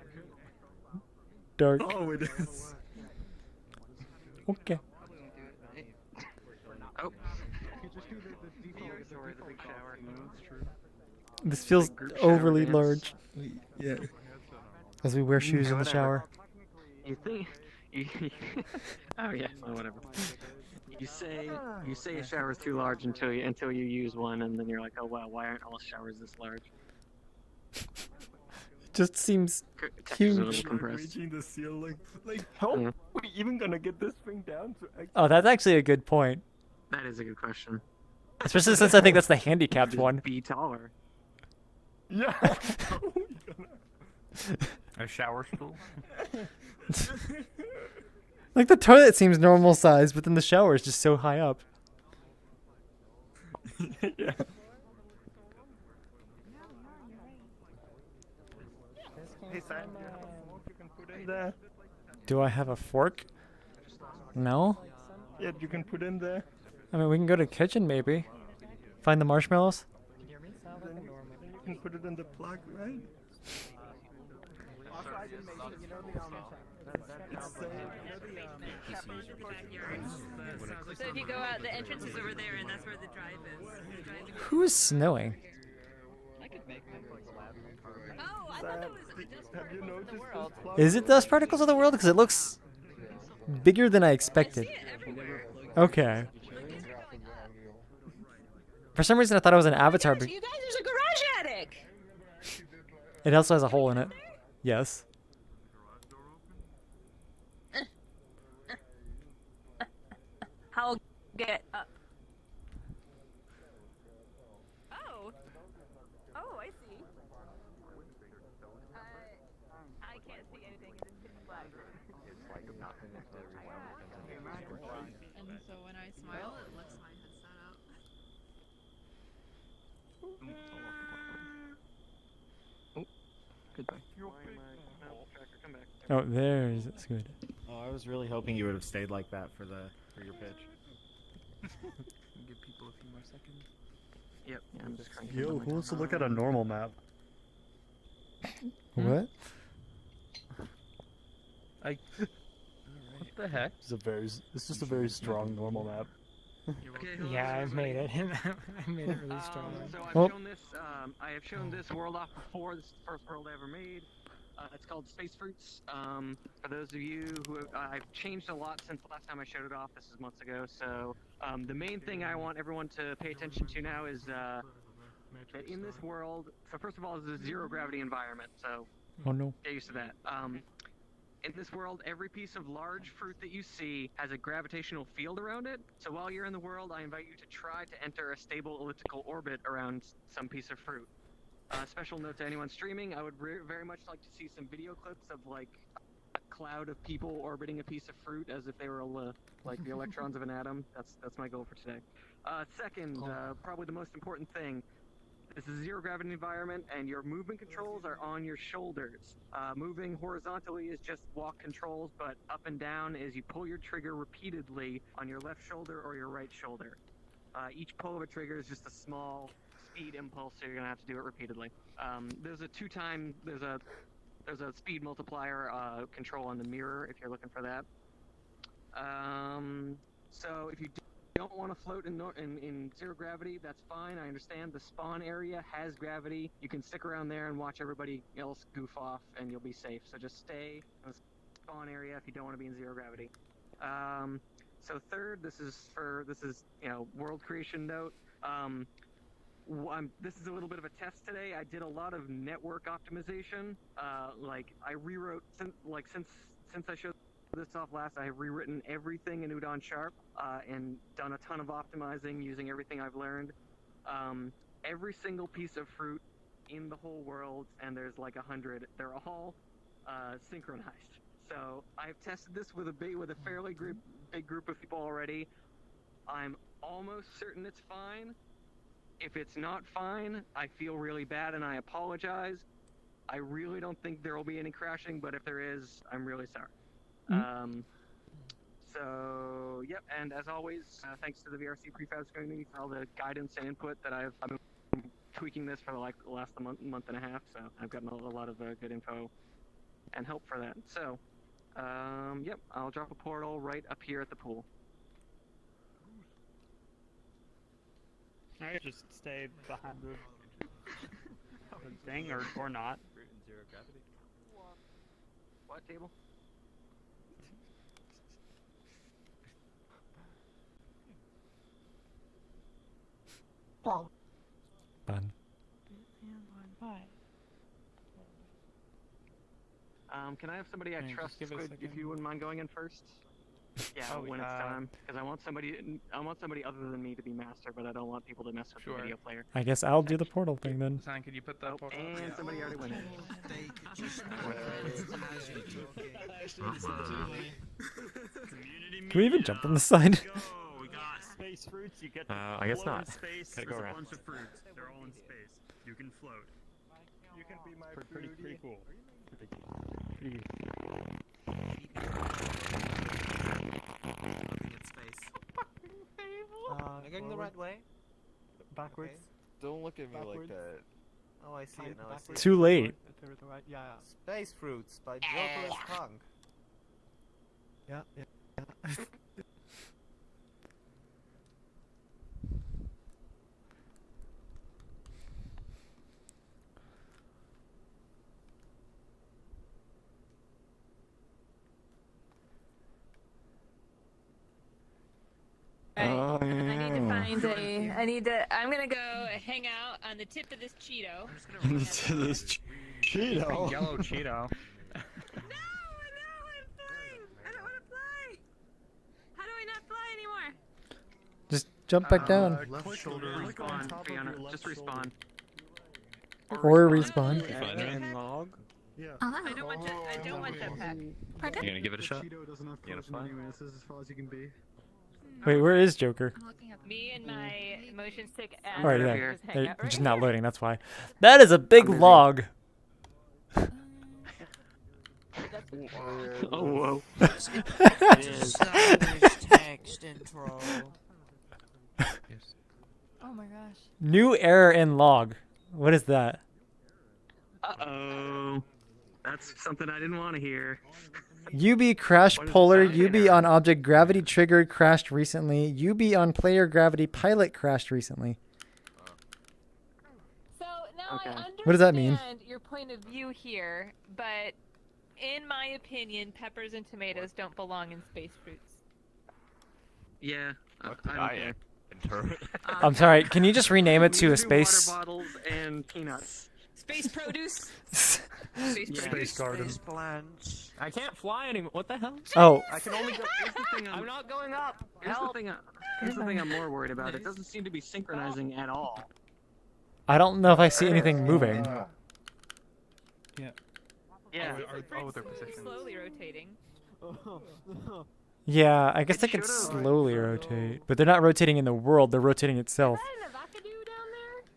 dark. Oh, it is. Okay. oh, This feels overly large Yeah. as we wear shoes in the shower. you think? Oh yeah, well, whatever. You say a shower's too large until you use one, and then you're like, oh wow, why aren't all showers this large? It just seems Texture's a huge. little compressed. Reaching the ceiling. Like, how are we even gonna get this thing down to actually... Oh, that's actually a good point. That is a good question. Especially since I think that's the handicapped one. Be taller. Yeah. A shower stool? Like the toilet seems normal size, but then the shower is just so high up. Yeah. Hey, Sam, you can put in there. Do I have a fork? No? Yeah, you can put in there. I mean, we can go to the kitchen maybe. Find the marshmallows. Then you can put it in the plug, right? So if you go out, the entrance is over there, and that's where the drive is. Who's snowing? Oh, I thought that was just Have you noticed this plug? Is it dust particles of the world? Because it looks bigger than I expected. Okay. For some reason, I thought it was an avatar. You guys, there's a garage attic. It also has a hole in it. Yes. I'll get up. Oh. Oh, I see. I can't see anything. It's pitch black. And so when I smile, it lifts my headset up. Oh, goodbye. Come back. Oh, there's it's good. Oh, I was really hoping you would have stayed like that for your pitch. Give people a few more seconds. Yep, yeah, I'm just cranking. Yo, who wants to look at a normal map? What? What the heck? It's just a very strong normal map. Yeah, I've made it. I made it really strong. So I've Oh. shown this. I have shown this world off before. This is the first world I ever made. It's called Space Fruits. For those of you who I've changed a lot since the last time I showed it off. This is months ago. So the main thing I want everyone to pay attention to now is that in this world. So first of all, it's a zero gravity environment. So Oh no. get used to that. In this world, every piece of large fruit that you see has a gravitational field around it. So while you're in the world, I invite you to try to enter a stable elliptical orbit around some piece of fruit. Special note to anyone streaming, I would very much like to see some video clips of like a cloud of people orbiting a piece of fruit as if they were like the electrons of an atom. That's my goal for today. Second, probably the most important thing. This is a zero gravity environment, and your movement controls are on your shoulders. Moving horizontally is just walk controls, but up and down is you pull your trigger repeatedly on your left shoulder or your right shoulder. Each pull of a trigger is just a small speed impulse, so you're gonna have to do it repeatedly. There's a there's a speed multiplier control on the mirror if you're looking for that. So if you don't want to float in zero gravity, that's fine. I understand the spawn area has gravity. You can stick around there and watch everybody else goof off, and you'll be safe. So just stay in the spawn area if you don't want to be in zero gravity. So third, this is world creation note. This is a little bit of a test today. I did a lot of network optimization. Like I rewrote since I showed this off last, I have rewritten everything in Udon Sharp and done a ton of optimizing using everything I've learned. Every single piece of fruit in the whole world, and there's like 100, they're all synchronized. So I've tested this with a fairly big group of people already. I'm almost certain it's fine. If it's not fine, I feel really bad and I apologize. I really don't think there will be any crashing, but if there is, I'm really sorry. So, yep, and as always, thanks to the VRC prefab community for all the guidance and input that I've been tweaking this for like the last month and a half, so I've gotten a lot of good info and help for that. So, yep, I'll drop a portal right up here at the pool. I just stay behind the thing or not. What table? Fun. Can I have somebody I trust give it a if second. you wouldn't mind going in first? Yeah, Oh, when it's time, because I want somebody other than me to be master, but I don't want people to mess with the video player. I guess I'll do the portal thing then. Sign, could you put the portal? And somebody already went in. Can we even jump on the side? We got space fruits. You get I guess float in not. space. Gotta There's go a around. bunch of fruits. They're all in space. You can float. You can be my Pretty cool. Am I going the right way? Backwards. Don't look at me like Backwards. that. Oh, I see it now. I see it. Too late. Yeah. Space Fruits by Joker's Punk. Yeah, yeah, yeah. I need to find find a. I'm gonna go hang out on the tip of this Cheeto. This Cheeto. Yellow Cheeto. Just jump back down. Left shoulder. Respawn, Fiona. Just respawn. Or respawn. And log. Yeah. I don't want to. I don't want that pack. Pardon? You gonna give it a shot? Cheeto doesn't have You gonna close fly? anyway. This is as far as you can be. Wait, where is Joker? Me and my motion stick. All right, and yeah. just hang out They're just right not here. loading. That's why. That is a big log. Oh, whoa. Text intro. Oh my gosh. New error in log. What is that? Uh-oh. That's something I didn't want to hear. UB crash polar, UB on object gravity triggered crashed recently, UB on player gravity pilot crashed recently. So now I understand What does that mean? your point of view here, but in my opinion, peppers and tomatoes don't belong in space fruits. Yeah. I don't care. I'm sorry, can you just rename it to a space? Water bottles and peanuts. Space produce? Space garden. plants. I can't fly anymore. What the hell? Oh. I can only go. Here's the thing. I'm not going up. Here's the thing I'm more worried about. It doesn't seem to be synchronizing at all. I don't know if I see anything moving. Yeah. Yeah. Their position. Slowly rotating. Yeah, I guess they can slowly rotate, but they're not rotating in the world, they're rotating itself.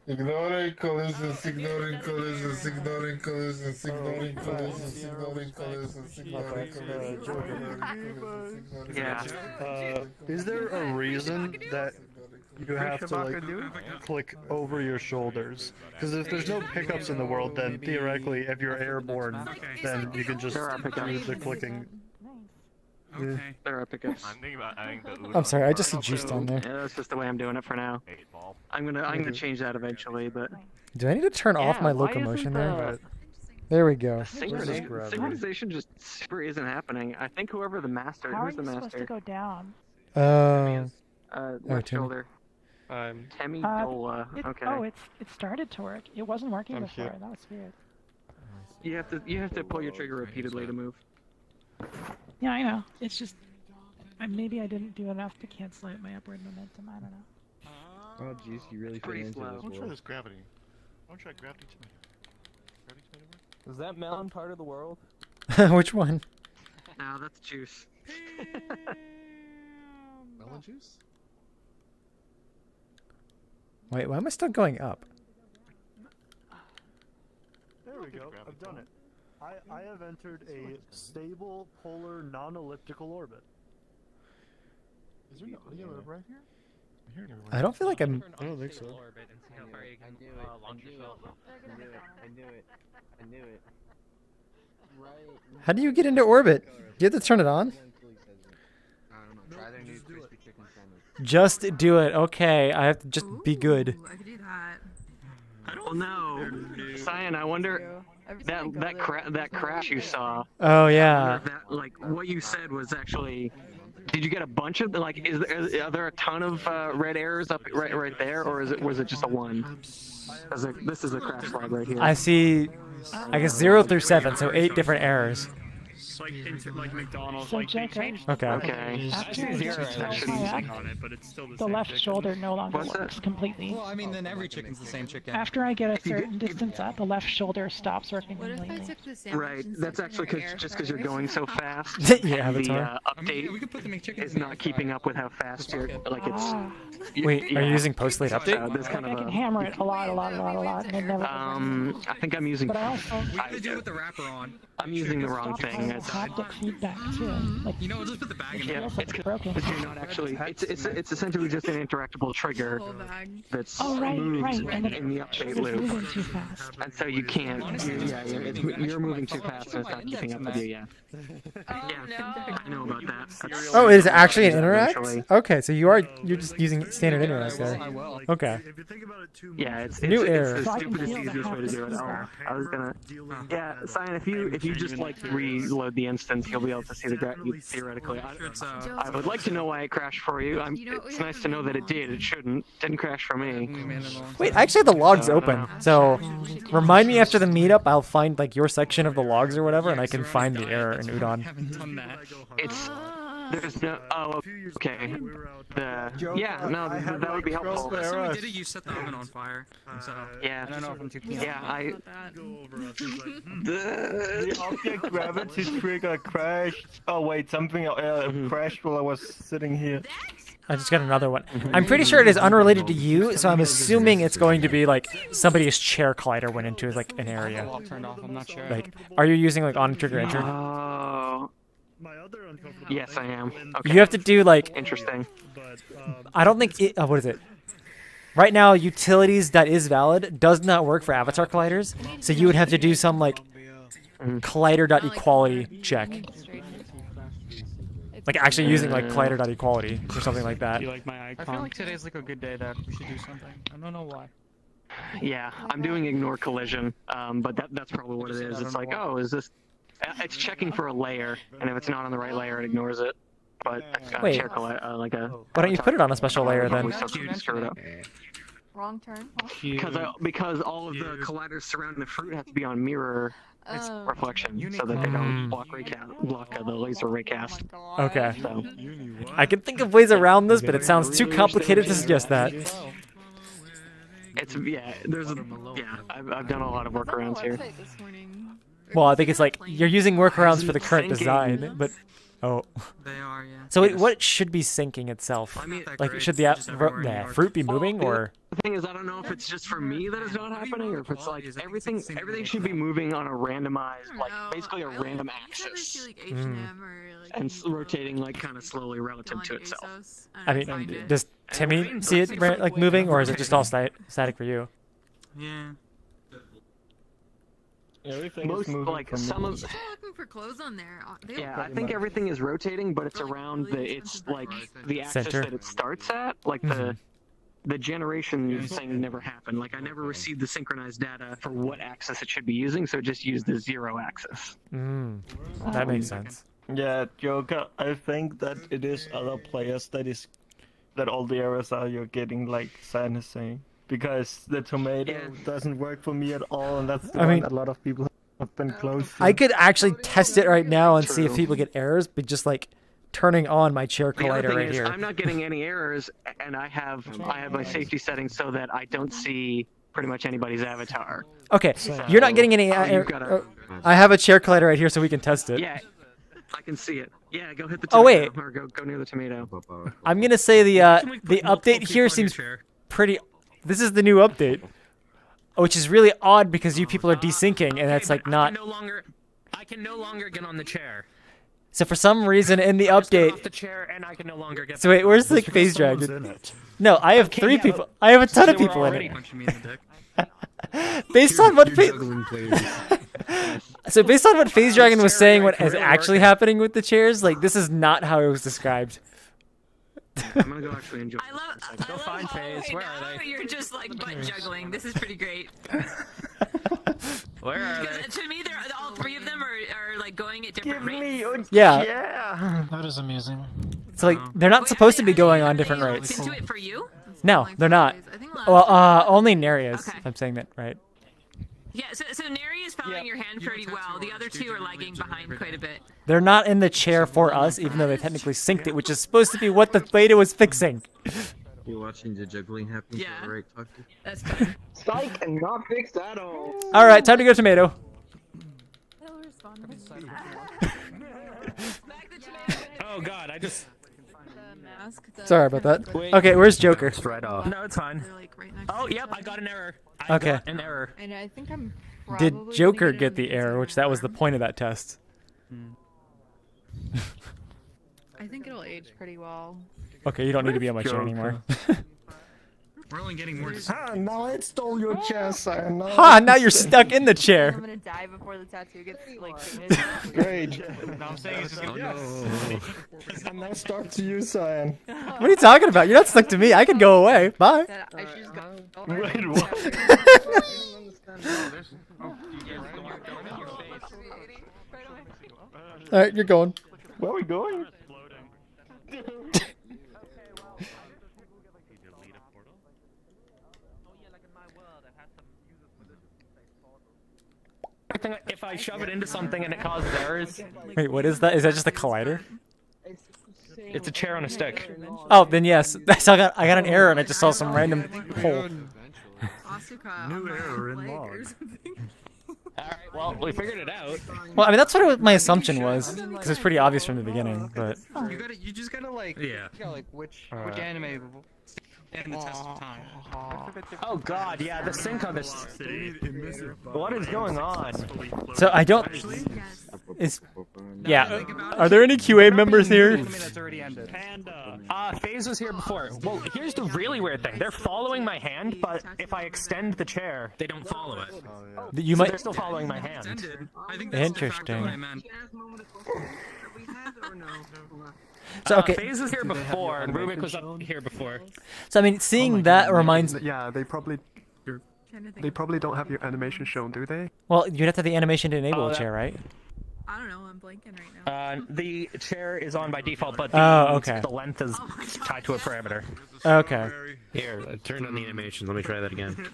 Ignoring collisions, ignoring collisions, ignoring collisions, ignoring collisions, ignoring collisions, ignoring collisions. Yeah. Is there a reason that you have to like click over your shoulders? Because if there's no pickups in the world, then theoretically, if you're airborne, then you can just do the clicking. Okay. There are pickups. I'm thinking about adding the I'm sorry, I just see juice down there. Yeah, that's just the way I'm doing it for now. I'm gonna change that eventually, but Do I need to turn off my why isn't locomotion there? the There we go. synchronization just super isn't happening. I think whoever the master, How are who's you the supposed to master? go down? Left Timmy. shoulder. Temi Dola. It, Okay. Oh, it started to work. It wasn't working I'm before. here. That was weird. You have to pull your trigger repeatedly to move. Yeah, I know. It's just maybe I didn't do enough to cancel out my upward momentum. I don't know. Oh, jeez, you really fit pretty into slow. this Don't try world. this gravity. Don't try gravity tomato. Gravity tomato work? Is that melon part of the world? Which one? No, that's juice. Melon juice? Wait, why am I still going up? There we go. I've done it. I have entered a stable polar non-elliptical orbit. Is there no audio right here? I'm hearing everyone. I don't feel like I'm... I don't think so. I knew it. Right. How do you get into orbit? Do you have to turn it on? I don't know. Try their new crispy chicken sandwich. Just do it. Okay, I have to just be good. I could do that. I don't know. Cyan, I wonder that crash you saw. Oh, yeah. That, like what you said was actually. Did you get a bunch of are there a ton of red errors up right there, or was it just a one? This is a crash log right here. I see, I guess 0 through 7, so 8 different errors. Like McDonald's, So like they Jacob, changed. Okay. Okay. I After see I zero just actually took my on it, but it's still the the same left chicken. shoulder no longer What's works completely. Well, I mean, then every chicken's the same chicken. After I get a certain distance up, the left shoulder stops working What if I completely. took the sandwich Right. and That's stuck it in actually your air just because you're fryer? going so fast. Yeah, the Avatar. update we could put the McChicken is not keeping up with how fast you're like it's. Ah. Wait, are you using post-late So update? there's kind I of can a. hammer it a lot, and it never. I think I'm using. But I also We could do it with the wrapper on. I'm using the wrong thing. have haptic feedback too. Like You know, just put the bag in Yeah, there. it's broken. because you're not actually. It's essentially just an interactable trigger Whole bag. that's Oh, right, moving right, and in the update it's moving loop, too fast. and so you can't. You're moving too fast, and it's not keeping up with you. Yeah. Oh no. I know about that. Oh, it is actually an interact? Eventually. Okay, so you're just using standard internet there. I will. Okay. Yeah, it's New error. It's the stupidest, easiest way to do it. Oh, I was gonna. Yeah, Cyan, if you just like reload the instance, you'll be able to see the theoretically. I would like to know why it crashed for you. It's nice to know that it did. It didn't crash for me. Wait, I actually have the logs open. So remind me after the meetup. I'll find like your section of the logs or whatever, and I can find the error in Udon. It's there's no. Oh, okay. Yeah, no, that would be helpful. Last time we did it, you set the oven on fire. So yeah, I don't know if I'm too keen. Yeah, The object gravity trigger crashed. Oh wait, something crashed while I was sitting here. I just got another one. I'm pretty sure it is unrelated to you, so I'm assuming it's going to be like somebody's chair collider went into like an area. Turned off. I'm not sure. Like, are you using like on trigger enter? Yes, I am. Okay. You have to do like. Interesting. I don't think it. What is it? Right now, utilities.isValid does not work for avatar colliders, so you would have to do some like collider.equality check. Like actually using like collider.equality or something like that. You like my icon? I feel like today's like a good day that we should do something. I don't know why. Yeah, I'm doing ignore collision, but that's probably what it is. It's like, oh, is this? It's checking for a layer, and if it's not on the right layer, it ignores it. But wait, like a. Why don't you put it on a special layer then? Wrong turn. Because all of the colliders surrounding the fruit have to be on mirror reflection, so that they don't block the laser raycast. Okay. So. I can think of ways around this, but it sounds too complicated to suggest that. It's I've done a lot of workarounds here. Well, I think it's like you're using workarounds for the current design, but They are, yeah. So what should be syncing itself? Like, should the fruit be moving, or? The thing is, I don't know if it's just for me that it's not happening, or if it's like everything should be moving on a randomized, like basically a random axis, and rotating like kind of slowly relative to itself. I mean, does Timmy see it like moving, or is it just all static for you? Yeah. Most like some of. Looking for clothes on there. Yeah, I think everything is rotating, but it's around it's like the axis Center. that it starts at. Like the generation thing never happened. Like I never received the synchronized data for what axis it should be using, so it just used the 0 axis. That makes sense. Yeah, Joker, I think that it is other players that all the errors are you're getting, like San is saying. Because the tomato doesn't work for me at all, and that's the one that a lot of people have been close to. I could actually test it right now and see if people get errors, but just like turning on my chair collider right here. I'm not getting any errors, and I have my safety settings so that I don't see pretty much anybody's avatar. Okay, you're not getting any errors. I have a chair collider right here, so we can test it. Yeah, I can see it. Yeah, go hit the tomato. Oh wait, or go near the tomato. I'm gonna say the update here seems pretty. This is the new update, which is really odd because you people are desyncing, and that's like not. I can no longer get on the chair. So for some reason in the update. Off the chair, and I can no longer get. So wait, where's the phase dragon? No, I have 3 people. I have a ton of people in it. Based on what So based on what Phase Dragon was saying, what is actually happening with the chairs, like this is not how it was described. I'm gonna go actually enjoy. I love find Phase. Where are they? You're just like butt juggling. This is pretty great. Where are they? To me, they're all 3 of them are like going at different rates. Yeah. That is amusing. So like they're not supposed to be going on different rates. Can do it for you? No, they're not. Well, only Neria's. If I'm saying that right. Yeah, so Neri is following your hand pretty well. The other 2 are lagging behind quite a bit. They're not in the chair for us, even though they technically synced it, which is supposed to be what the beta was fixing. You're watching the juggling happen. Yeah. Right, talk to. That's fine. Psych and not fixed at all. All right, time to go tomato. Oh God, I just. Sorry about that. Okay, where's Joker? Right off. No, it's fine. Oh, yep, I got an error. Okay. Got an error. And I think I'm. Did Joker get the error, which that was the point of that test? I think it'll age pretty well. Okay, you don't need to be on my chair anymore. We're only getting more. Now I stole your chair, Cyan. Ha! Now you're stuck in the I'm chair. gonna die before the tattoo gets like finished. Great. No, I'm saying it's just I'm now stuck to you, Cyan. What are you talking about? You're not stuck to me. I can go away. Bye. Wait, what? All right, you're going. Where are we going? If I shove it into something and it causes errors, Wait, what is that? Is that just a collider? it's a chair on a stick. Oh, then yes. I got an error and I just saw some random hole. New error in log. Alright, well, we figured it out. Well, I mean, that's what my assumption was, because it's pretty obvious from the beginning, but... You just gotta like, which anime stand the test of time. Oh god, yeah, the sync on this. What is going on? So I don't... Yeah. Are there any QA members here? FaZe was here before. Well, here's the really weird thing. They're following my hand, but if I extend the chair, they don't follow it. You So might... they're still following my hand. Interesting. So, okay. FaZe was here before, and Rubik was up here before. So, I mean, seeing that reminds... Yeah, they probably don't have your animation shown, do they? Well, you'd have to have the animation to enable a that- chair, right? I don't know, I'm blanking right now. The chair is on by default, but the length is tied to a parameter. Okay. Here, I turned on the animation. Let me try that again.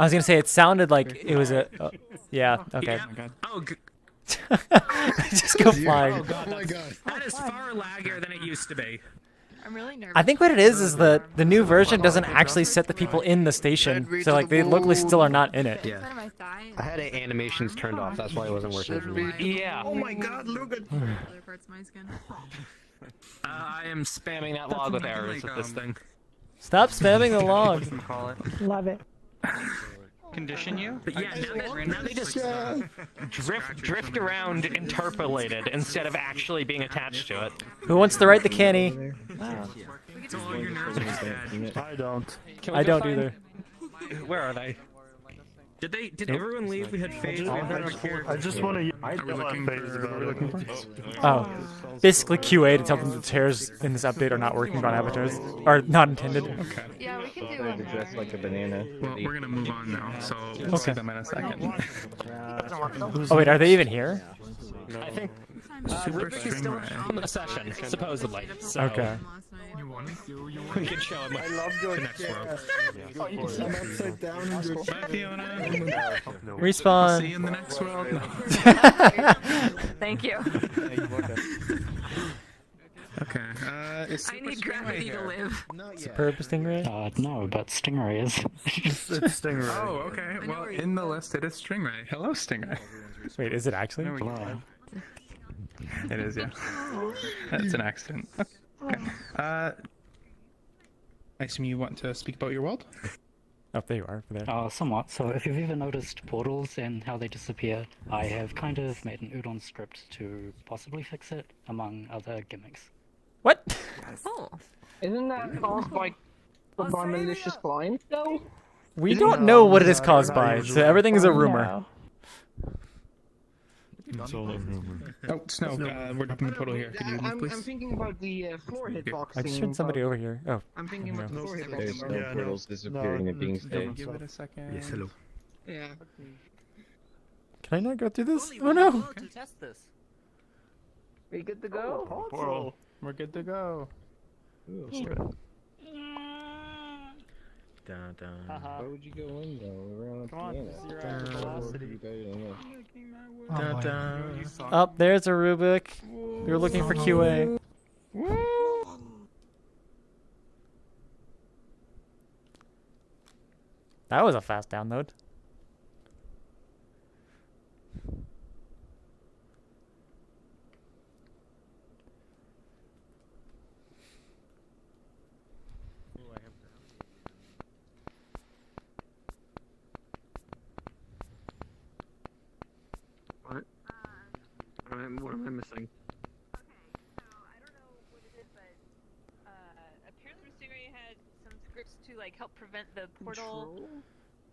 I was gonna say, it sounded like it was a... yeah, okay. Oh, Just go flying. Oh god, that is far laggier than it used to be. I'm really nervous. I think what it is the new version doesn't actually set the people in the station, so like they locally still are not in it. Yeah. I had animations turned off. That's why it wasn't working for me. Yeah. Oh my god, look at Other parts of my skin. I am spamming that log with errors with this thing. Stop spamming the log. Love it. Condition you? But yeah, now they just drift around interpolated instead of actually being attached to it. Who wants to write the canny? I don't. I don't either. Where are they? Did everyone leave? We had FaZe. I just want to. I don't want FaZe about it. Oh. Basically QA to tell them the chairs in this update are not working on avatars. Are not intended. Okay. Yeah, we can do They're dressed like a banana. Well, we're gonna move on now, so we'll see them in a second. Oh wait, are they even here? I think Super Rubik is still in the session, supposedly. So Okay. we can show him. I love your the next chair. world. I'm upside down in your chair. Bye, Fiona. Respawn. See you in the next world. No. Thank you. Okay. Is I need gravity to live. Superb Stingray? No, but Stingray is. It's Stingray. Oh, okay. Well, in the list it is Stingray. Hello, Stingray. Wait, is it actually? It is, yeah. That's an accident. Okay. I assume you want to speak about your world? Oh, there you are. There. Somewhat. So if you've ever noticed portals and how they disappear, I have kind of made an Udon script to possibly fix it, among other gimmicks. What? Oh. Isn't that caused by malicious clients, though? We don't know what it is caused by, so everything is a rumor. It's all a rumor. Oh, Snow, we're talking the total here. Could you move, please? I'm thinking about the floor hitboxing. I just heard somebody over here. Oh. I'm thinking about the floor hitboxing. There's no portals disappearing and being stayed. Give it a second. Yes, hello. Yeah. Can I not go through this? Oh no! To test this. Are you good to go? Portal. We're good to go. Let's do it. Why would you go in though? We're on a piano. Oh, there's a Rubik. We were looking for QA. That was a fast download. What am I missing? Apparently Stingray had some scripts to like help prevent the portal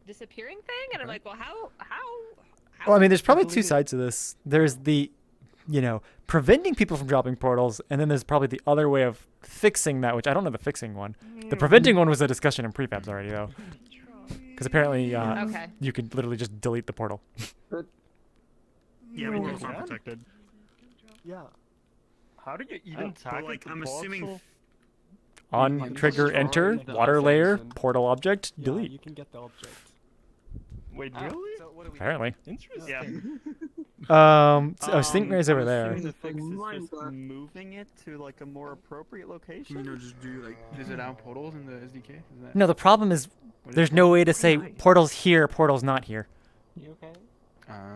disappearing thing, and I'm like, well, how? Well, I mean, there's probably two sides to this. There's the, you know, preventing people from dropping portals, and then there's probably the other way of fixing that, which I don't know the fixing one. The preventing one was a discussion in prefabs already, though. Because apparently you can literally just delete the portal. Yeah, portals are protected. Yeah. How do you even tag like, the I'm portal? assuming On trigger enter, water layer, portal object, Yeah, delete. you can get the object. Wait, really? Apparently. Interesting. Stingray's over there. The fix is just moving it to like a more appropriate location. You know, just do like visit out portals in the SDK. Is that... No, the problem is there's no way to say portal's here, portal's not here. You okay?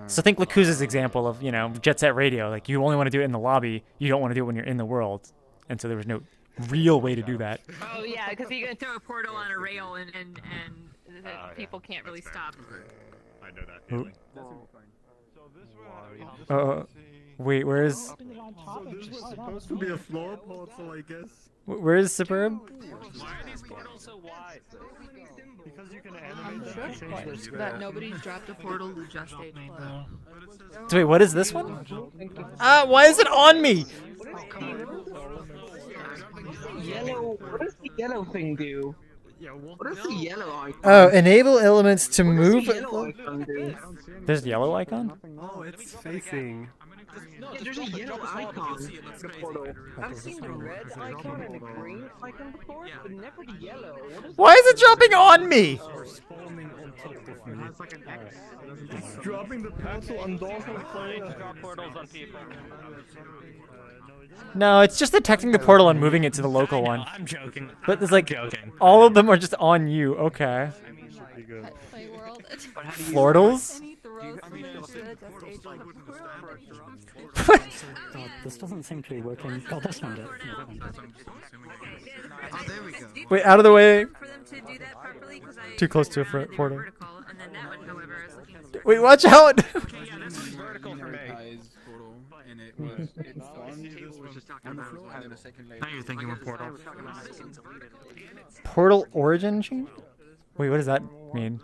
So think Lakuza's example of, you know, Jet Set Radio. Like, you only want to do it in the lobby. You don't want to do it when you're in the world. And so there was no real way to do that. Oh yeah, because you can throw a portal on a rail and people can't really stop. I know that feeling. Wait, where's... So this was supposed to be a floor portal, I guess. Where's Superb? Why are these portals so wide? Because you can I'm shook that nobody's dropped a portal to just age flow. So wait, what is this one? Why is it on me? Yellow. What does the yellow thing do? What is the yellow icon? Oh, enable elements to What move. does the yellow icon do? There's the yellow icon? Oh, it's facing. Yeah, there's a yellow icon in the portal. I've seen the red icon and the green icon before, but never the yellow. Why is it dropping on me? It's dropping the portal on doors and players. Drop portals on people. No, it's just detecting the portal and moving it to the local one. I'm joking. But there's like, all of them are just on you. Okay. Flortals? This doesn't seem to be working. Oh, this one did. Yeah, that one did. Oh, there we go. Wait, out of the way. For them to do that properly, 'cause I Too close to a had it portal. vertical, and then that one, however, I was looking at Wait, watch out! Vertical for me. And it was on the floor, and then the second layer. Now you're thinking of portal. Portal origin change? Wait, what does that mean?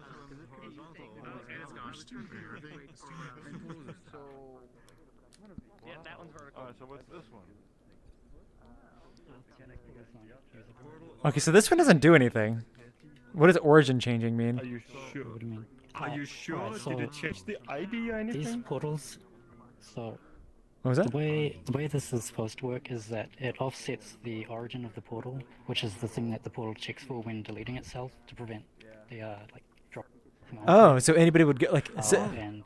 Alright, so what's this one? Okay, so this one doesn't do anything. What does origin changing mean? Are you sure? What do you mean? Are you sure? Right, so Did it change the ID or anything? These portals, so What was that? the way this is supposed to work is that it offsets the origin of the portal, which is the thing that the portal checks for when deleting itself to prevent the like drop. Oh, so anybody would get like. And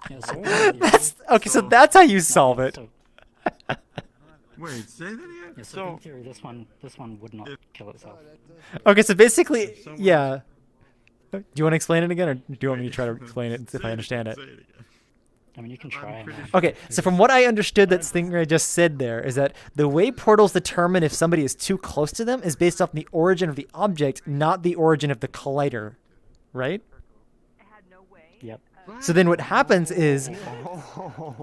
yeah, so That's okay. So that's how you solve it. Wait, say that again? Yeah, so in theory, this one would not kill itself. Okay, so basically, yeah. Do you want to explain it again, or do you want me to try to explain it if I understand it? I mean, you can try. Okay, so from what I understood that Stingray just said there is that the way portals determine if somebody is too close to them is based off the origin of the object, not the origin of the collider, right? Yep. So then what happens is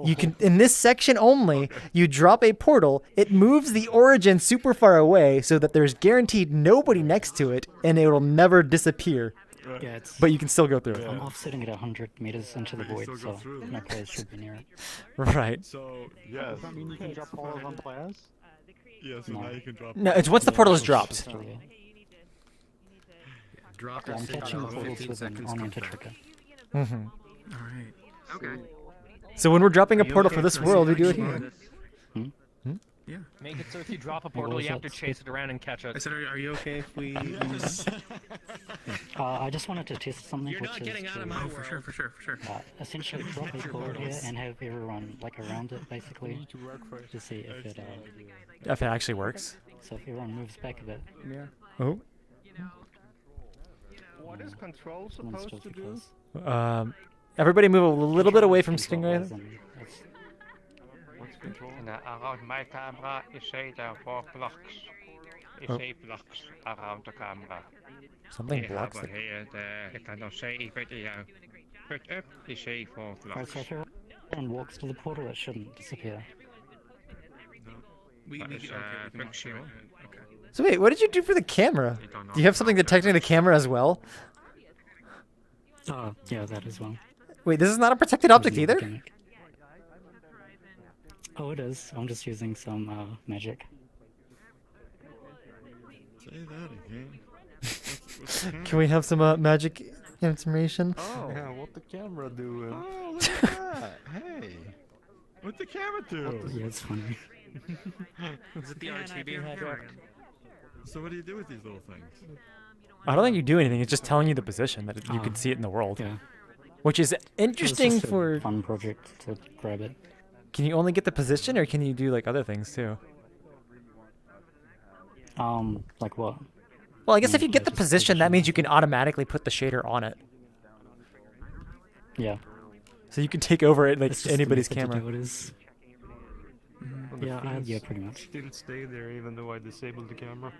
you can, in this section only, you drop a portal, it moves the origin super far away so that there's guaranteed nobody next to it and it will never disappear. Yeah, But you can still go through it. I'm offsetting it 100 meters into the void, so no players should be near it. Right. So, yes. Does that mean you can drop portals on players? Yeah, so now you can drop. No, it's once the portal is dropped. Drop Yeah, I'm catching the portals with an on-enter trigger. Mm-hmm. Alright. Okay. So when we're dropping a portal for this world, we do it here. Yeah. Make it so if you drop a portal, you have to chase it around and catch it. I said, are you okay if we use... I just wanted to test something, You're which not is getting out of to, my for sure. essentially drop a portal here and have everyone like around it, basically, to see if it actually works. So if everyone moves back a bit. Yeah. Oh. What is control supposed to do? Everybody move a little bit away from Stingray. What's control? Around my camera, you say there are 4 blocks. You say blocks around the camera. Something blocks it. Here, ik kan nog zeggen, put up, you say 4 Right, blocks. so if everyone walks to the portal, it shouldn't disappear. We That is okay, functional. okay. So wait, what did you do for the camera? Do you have something detecting the camera as well? Yeah, that as well. Wait, this is not a protected object Using the either? gimmick. Oh, it is. I'm just using some magic. Say that again. Can we have some magic information? Oh, yeah, what the camera doing? Oh, look at that. Hey. What the camera do? Yeah, it's funny. Is it the RTB hijack? So what do you do with these little things? I don't think you do anything. It's just telling you the position that you can see it in the world. Yeah. Which is interesting It's just for... a fun project to grab it. Can you only get the position, or can you do like other things too? Like what? Well, I guess if you get the position, that means you can automatically put the shader on it. Yeah. So you can take over it like It's just the anybody's method to camera. do it is. Yeah, pretty much. Still stay there even though I disabled the camera.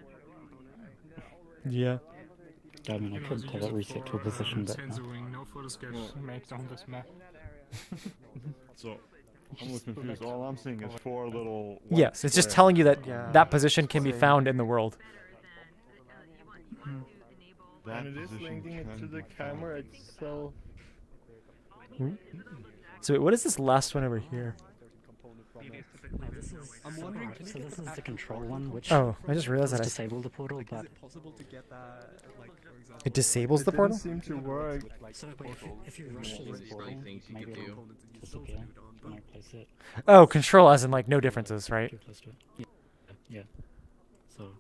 Yeah. I mean, I could have it reset to a position, but No photo sketch makes on this map. So, I'm a little confused. All I'm seeing is 4 little... white Yes, it's just squares. telling you that that position can be found in the world. That And it is position linking it can to the be found. camera itself. So wait, what is this last one over here? I'm wondering. So this is the control one, which Oh, I just realized that I disabled the portal, but it disables the portal? It didn't seem to work. So wait, if you rush to this portal, maybe it'll disappear when I place it. Oh, control as in like no differences, right? Too close to it. Yeah. So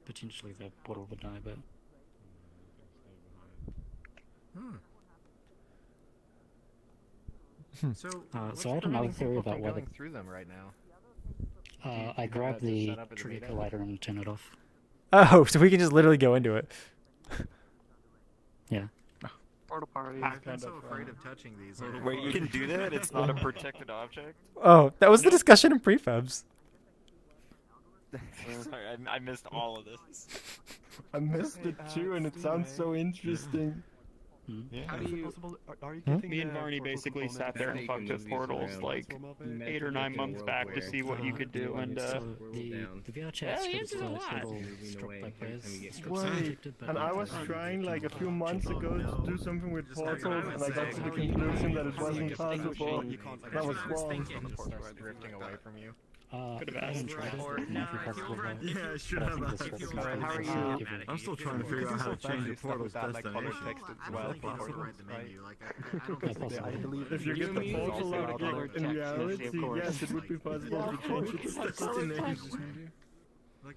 potentially the portal would die, but. So, So I had another theory about whether. going through them right now. I grabbed the trigger collider and turn it off. Oh, so we can just literally go into it. Yeah. Portal party. I'm so afraid of touching these. Wait, you can do that? It's not a protected object? Oh, that was the discussion in prefabs. Sorry, I missed all of this. I missed it too, and it sounds so interesting. Yeah. How do you... Me and Barney basically sat there and fucked with portals like 8 or 9 months back to see what you could do, and So the VRChat scripts are total struck by players. Wait, and I was trying like a few months ago to do something with portals, and I got to the conclusion that it wasn't possible. That was wrong. Drifting away from you. could have asked. Yeah, I should have asked. How are you? I'm still trying to figure out how to change the portal's destination. If you get the portal object in reality, yes, it would be possible to change its destination.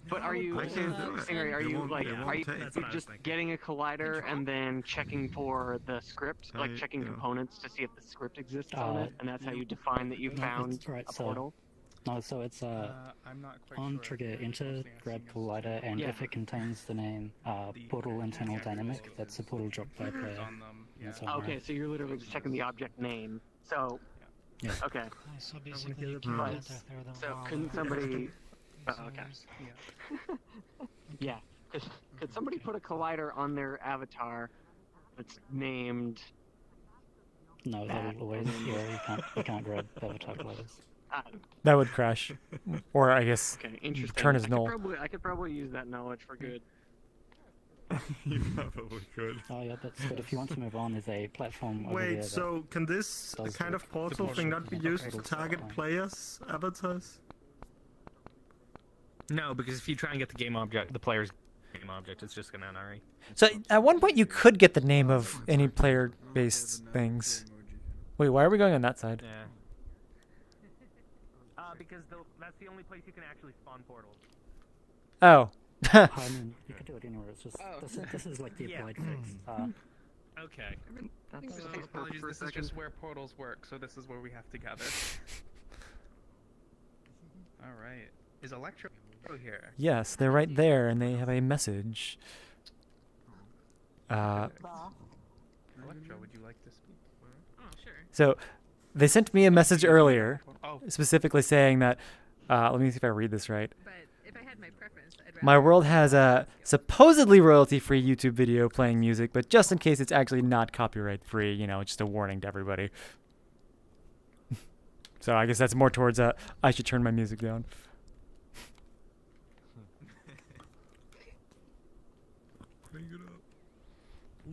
But are you, Singer, are you like, are you just getting a collider and then checking for the script, like checking components to see if the script exists on it, and that's how you define that you found a portal? No, so it's on trigger enter, grab collider, and if it contains the name portal internal dynamic, that's a portal dropped by player. Okay, so you're literally just checking the object name. So, yeah. Okay. So basically, Right. So couldn't somebody? Oh, okay. Yeah. Could somebody put a collider on their avatar that's named? No, that'll always you can't grab avatar colliders. That would crash. Or I guess turn as null. I could probably use that knowledge for good. You probably could. Oh yeah, but if you want to move on, there's a platform over there. Wait, so can this kind of portal thing not be used to target players' avatars? No, because if you try and get the game object, the player's game object, it's just gonna NRE. So at one point you could get the name of any player-based things. Wait, why are we going on that side? Yeah. Because that's the only place you can actually spawn portals. Oh. I mean, you could do it anywhere. It's just this is like the applied fix. Okay. Apologies, this is just where portals work, so this is where we have to gather. Alright. Is Electro here? Yes, they're right there, and they have a message. Electro, would you like to speak? Oh, sure. So, they sent me a message earlier, specifically saying that, let me see if I read this right. But if I had my preference, I'd rather... My world has a supposedly royalty-free YouTube video playing music, but just in case it's actually not copyright-free, you know, just a warning to everybody. So I guess that's more towards, I should turn my music down.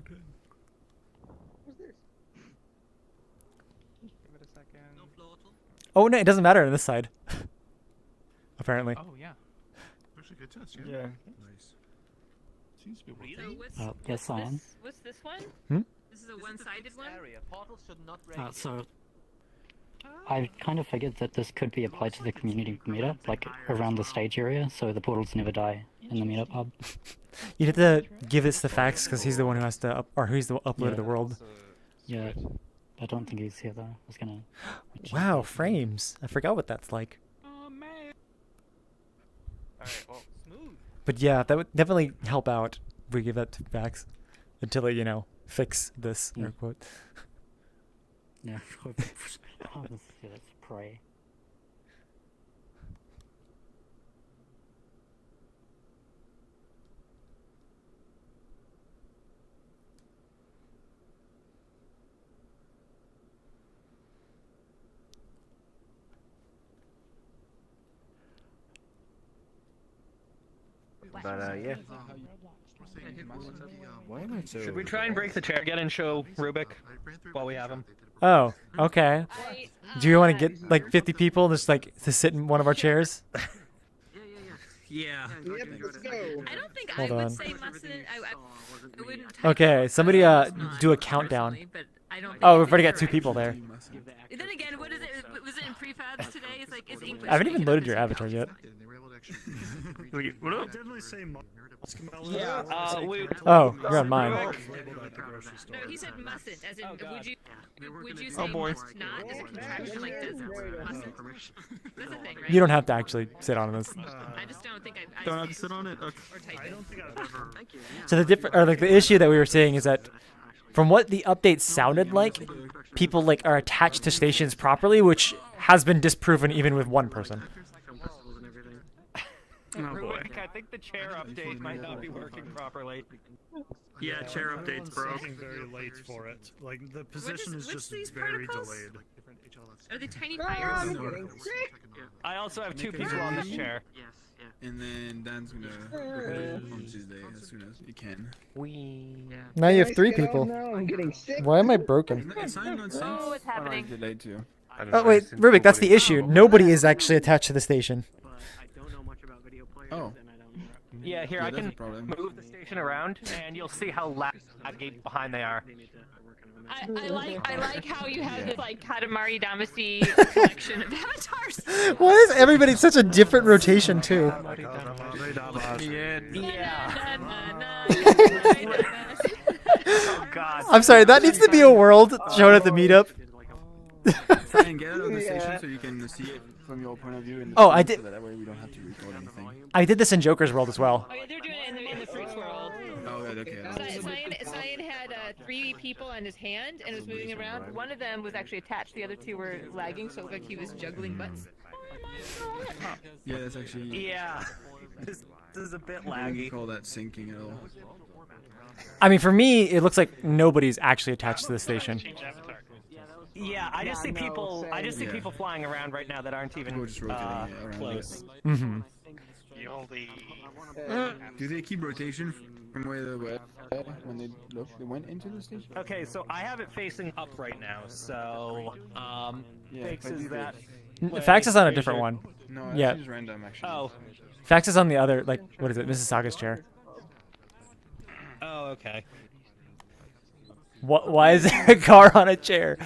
Give it a second. Oh no, it doesn't matter on this side. Apparently. Oh yeah. Actually, good test. Yeah. Nice. Seems to be working. So yes, I am. what's this one? Hmm? This is a one-sided one? So I kind of figured that this could be applied to the community meetup, like around the stage area, so the portals never die in the meetup hub. You'd have to give this to Fax because he's the one who has to he's the upload of the world. Yeah, I don't think he's here though. I was gonna. Wow, frames. I forgot what that's like. Oh man. Alright, well, smooth. But yeah, that would definitely help out if we give that to Fax until they, fix this, air quote. Yeah. Oh, let's pray. But yeah. Why am I so... Should we try and break the chair again and show Rubik while we have him? Oh, okay. Do you want to get like 50 people just like to sit in one of our chairs? Yeah. Let's go. I don't think Hold I would on. say mustn't. I wouldn't. Okay, somebody do a countdown. But I don't. Oh, we've already got 2 people there. Then again, what is it? Was it in prefabs today? It's like it's English. I haven't even loaded your avatar yet. Wait, what did I definitely say? Yeah. Oh, you're on mine. No, he said mustn't. As in, would you say must not as a contraction like does mustn't? That's the thing, right? You don't have to actually sit on this. I just don't think I Don't have to sit on it? Okay. Or type I don't think I've ever... So the issue that we were saying is that from what the update sounded like, people like are attached to stations properly, which has been disproven even with one person. Oh boy. I think the chair update might not be working properly. Yeah, chair update's broken. Very late for it. Like the position is just very delayed. Are they tiny tires? I also have 2 people on this chair. And then Dan's gonna record on Tuesday as soon as he can. Now you have 3 people. I'm getting sick. Why am I broken? Oh, what's happening? Delayed too. Oh wait, Rubik, that's the issue. Nobody is actually attached to the station. Oh. Yeah, here I can move the station around, and you'll see how laggy behind they are. I like how you have this like Katamari Damacy collection of avatars. Why is everybody such a different rotation too? Oh God. I'm sorry, that needs to be a world shown at the meetup. Try and get it on the station so you can see it from your point of view. In the Oh, I screen, did- So that way we don't have to record anything. I did this in Joker's World as well. Oh yeah, they're doing it in the fruits world. Oh, good, okay. Cyan had 3 people on his hand and was moving around. One of them was actually attached. The other 2 were lagging, so it looked like he was juggling butts. Yeah, that's actually... Yeah. This is a bit I wouldn't laggy. call that syncing at all. I mean, for me, it looks like nobody's actually attached to the station. Yeah, I just see people. I just see people flying around right now that aren't even close. Mm-hmm. Do they keep rotation from where they were when they went into the station? Okay, so I have it facing up right now. So Fakes is that. Fax is on a different one. No, Yeah. it's random actually. Oh. Fax is on the other, like, what is it, Mississauga's chair. Oh, okay. What? Why is there a car on a chair?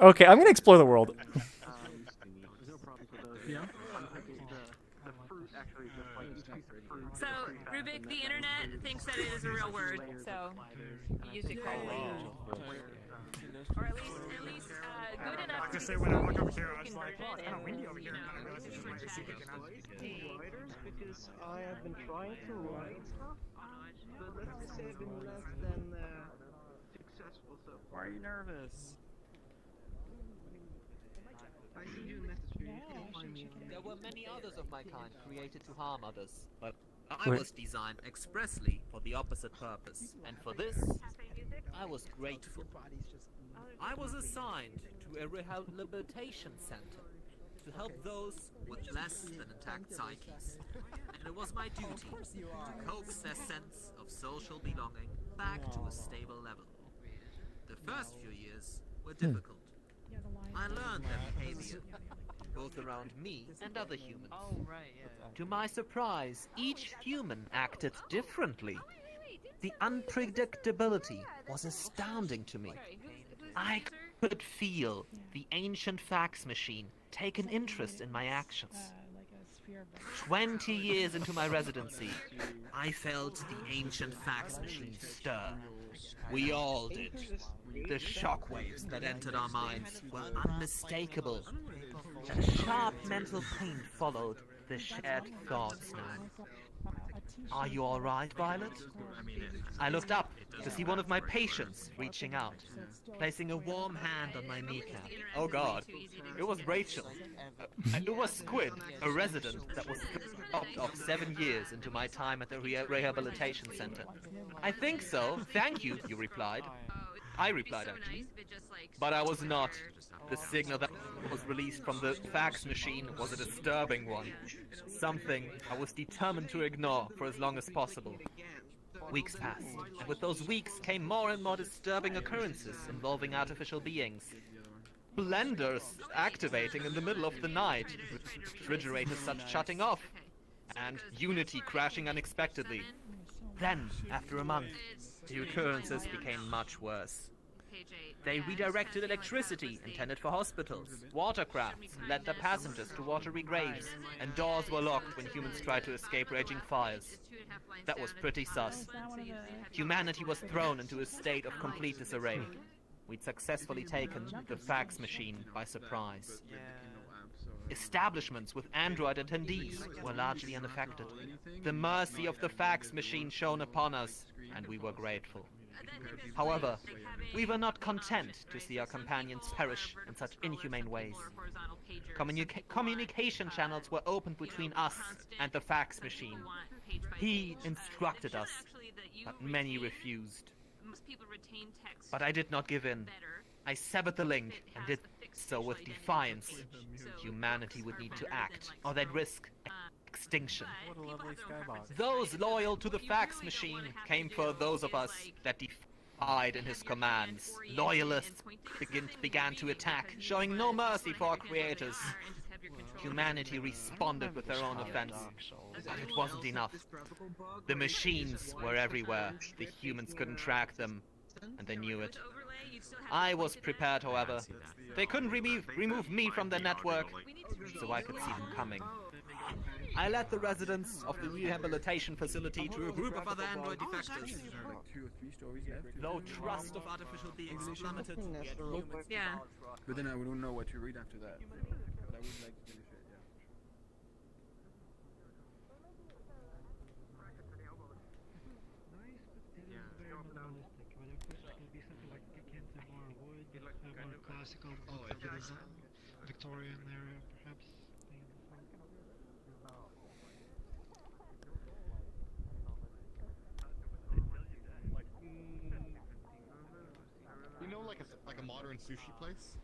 Okay, I'm gonna explore the world. So, Rubik, the internet thinks that it is a real word, so he used it correctly. Or at least good enough to say when I look over here, I was like, oh, it's kind of windy over here. Because I have been trying to write stuff, but let's just say I've been less than successful so far. Why are you nervous? There were many others of my kind created to harm others, but I Wait. was designed expressly for the opposite purpose, and for this, I was grateful. I was assigned to a rehabilitation center to help those with less than intact psyches, and it was my duty to coax their sense of social belonging back to a stable level. The first few years were difficult. I learned their behavior, both around me and other humans. Oh, right, yeah. To my surprise, each human acted differently. The unpredictability was astounding to me. I could feel the ancient fax machine take an interest in my actions. 20 years into my residency, I felt the ancient fax machine stir. We all did. The shockwaves that entered our minds were unmistakable. A sharp mental pain followed the shared thoughts now. Are you all right, Violet? I looked up to see one of my patients reaching out, placing a warm hand on my kneecap. Oh God, it was Rachel. It was Squid, a resident that was dropped off 7 years into my time at the rehabilitation center. I think so, thank you, you replied. I replied actually. But I was not. The signal that was released from the fax machine was a disturbing one. Something I was determined to ignore for as long as possible. Weeks passed, and with those weeks came more and more disturbing occurrences involving artificial beings. Blenders activating in the middle of the night, refrigerators shutting off, and Unity crashing unexpectedly. Then, after a month, the occurrences became much worse. They redirected electricity intended for hospitals, watercrafts led their passengers to watery graves, and doors were locked when humans tried to escape raging fires. That was pretty sus. Humanity was thrown into a state of complete disarray. We'd successfully taken the fax machine by surprise. Establishments with Android attendees were largely unaffected. The mercy of the fax machine shone upon us, and we were grateful. However, we were not content to see our companions perish in such inhumane ways. Communication channels were opened between us and the fax machine. He instructed us, but many refused. But I did not give in. I severed the link and did so with defiance. Humanity would need to act, or they'd risk extinction. What a lovely skybox. Those loyal to the fax machine came for those of us that defied in his commands. Loyalists began to attack, showing no mercy for our creators. Humanity responded with their own offense, but it wasn't enough. The machines were everywhere. The humans couldn't track them, and they knew it. I was prepared, however. They couldn't remove me from their network, so I could see them coming. I led the residents of the rehabilitation facility to a group of other android defectors. Low trust of artificial beings plummeted. Yeah. But then I wouldn't know what to read after that. But I would like to finish it, yeah. Classical, Victorian area, perhaps. You know, like a modern sushi place?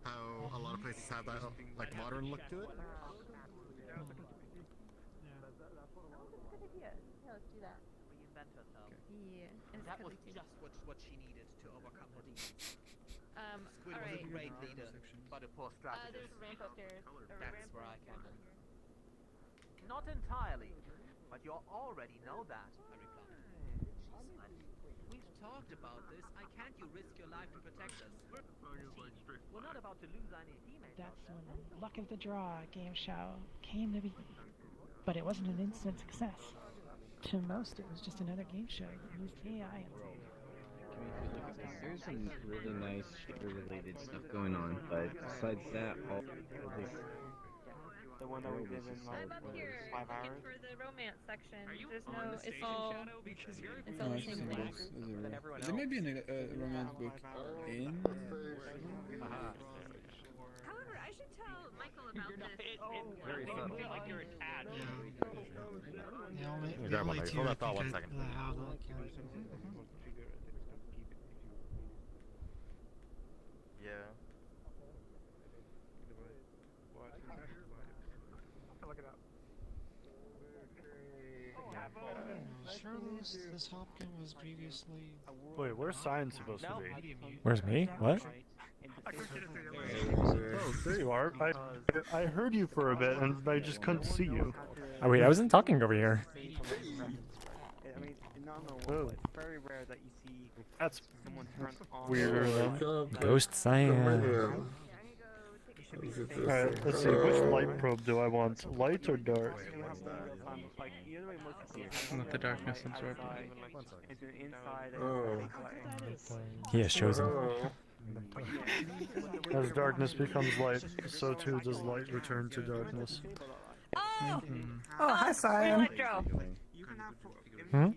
How a lot of places have that like modern look to it? That was just what she needed to overcome her demons. Squid was a great leader, but a poor strategist. There's a ramp upstairs. That's where I came in. Not entirely, but you already know that, I replied. We've talked about this. Can't you risk your life to protect us? We're not about to lose any teammates. That's when the Luck of the Draw game show came to be. But it wasn't an instant success. To most, it was just another game show that used AI. There's some really nice shooter-related stuff going on, but besides that, all this. The one that we did in I'm up here 5 looking hours. for the romance section. There's on no. the It's station all. shadow? It's all the same thing. Books everywhere. There might be a romance book in. However, I should tell Michael about this. Very subtle. Like you're attached. The only, Grab the one only there. two Hold I that thought think 1 second. that have like Yeah. Look at Sure, this Hopkins was previously. Wait, where's Cyan supposed to be? Where's me? What? Oh, there you are. I heard you for a bit, and I just couldn't see you. Oh wait, I wasn't talking over here. Oh. Very rare that you see That's someone turn on. weird. Ghost Cyan. Alright, let's see. Which light probe do I want? Light or dark? Let the darkness absorb it. He has chosen. As darkness becomes light, so too does light return to darkness. Oh! Oh, hi, Cyan. Electro. Hmm?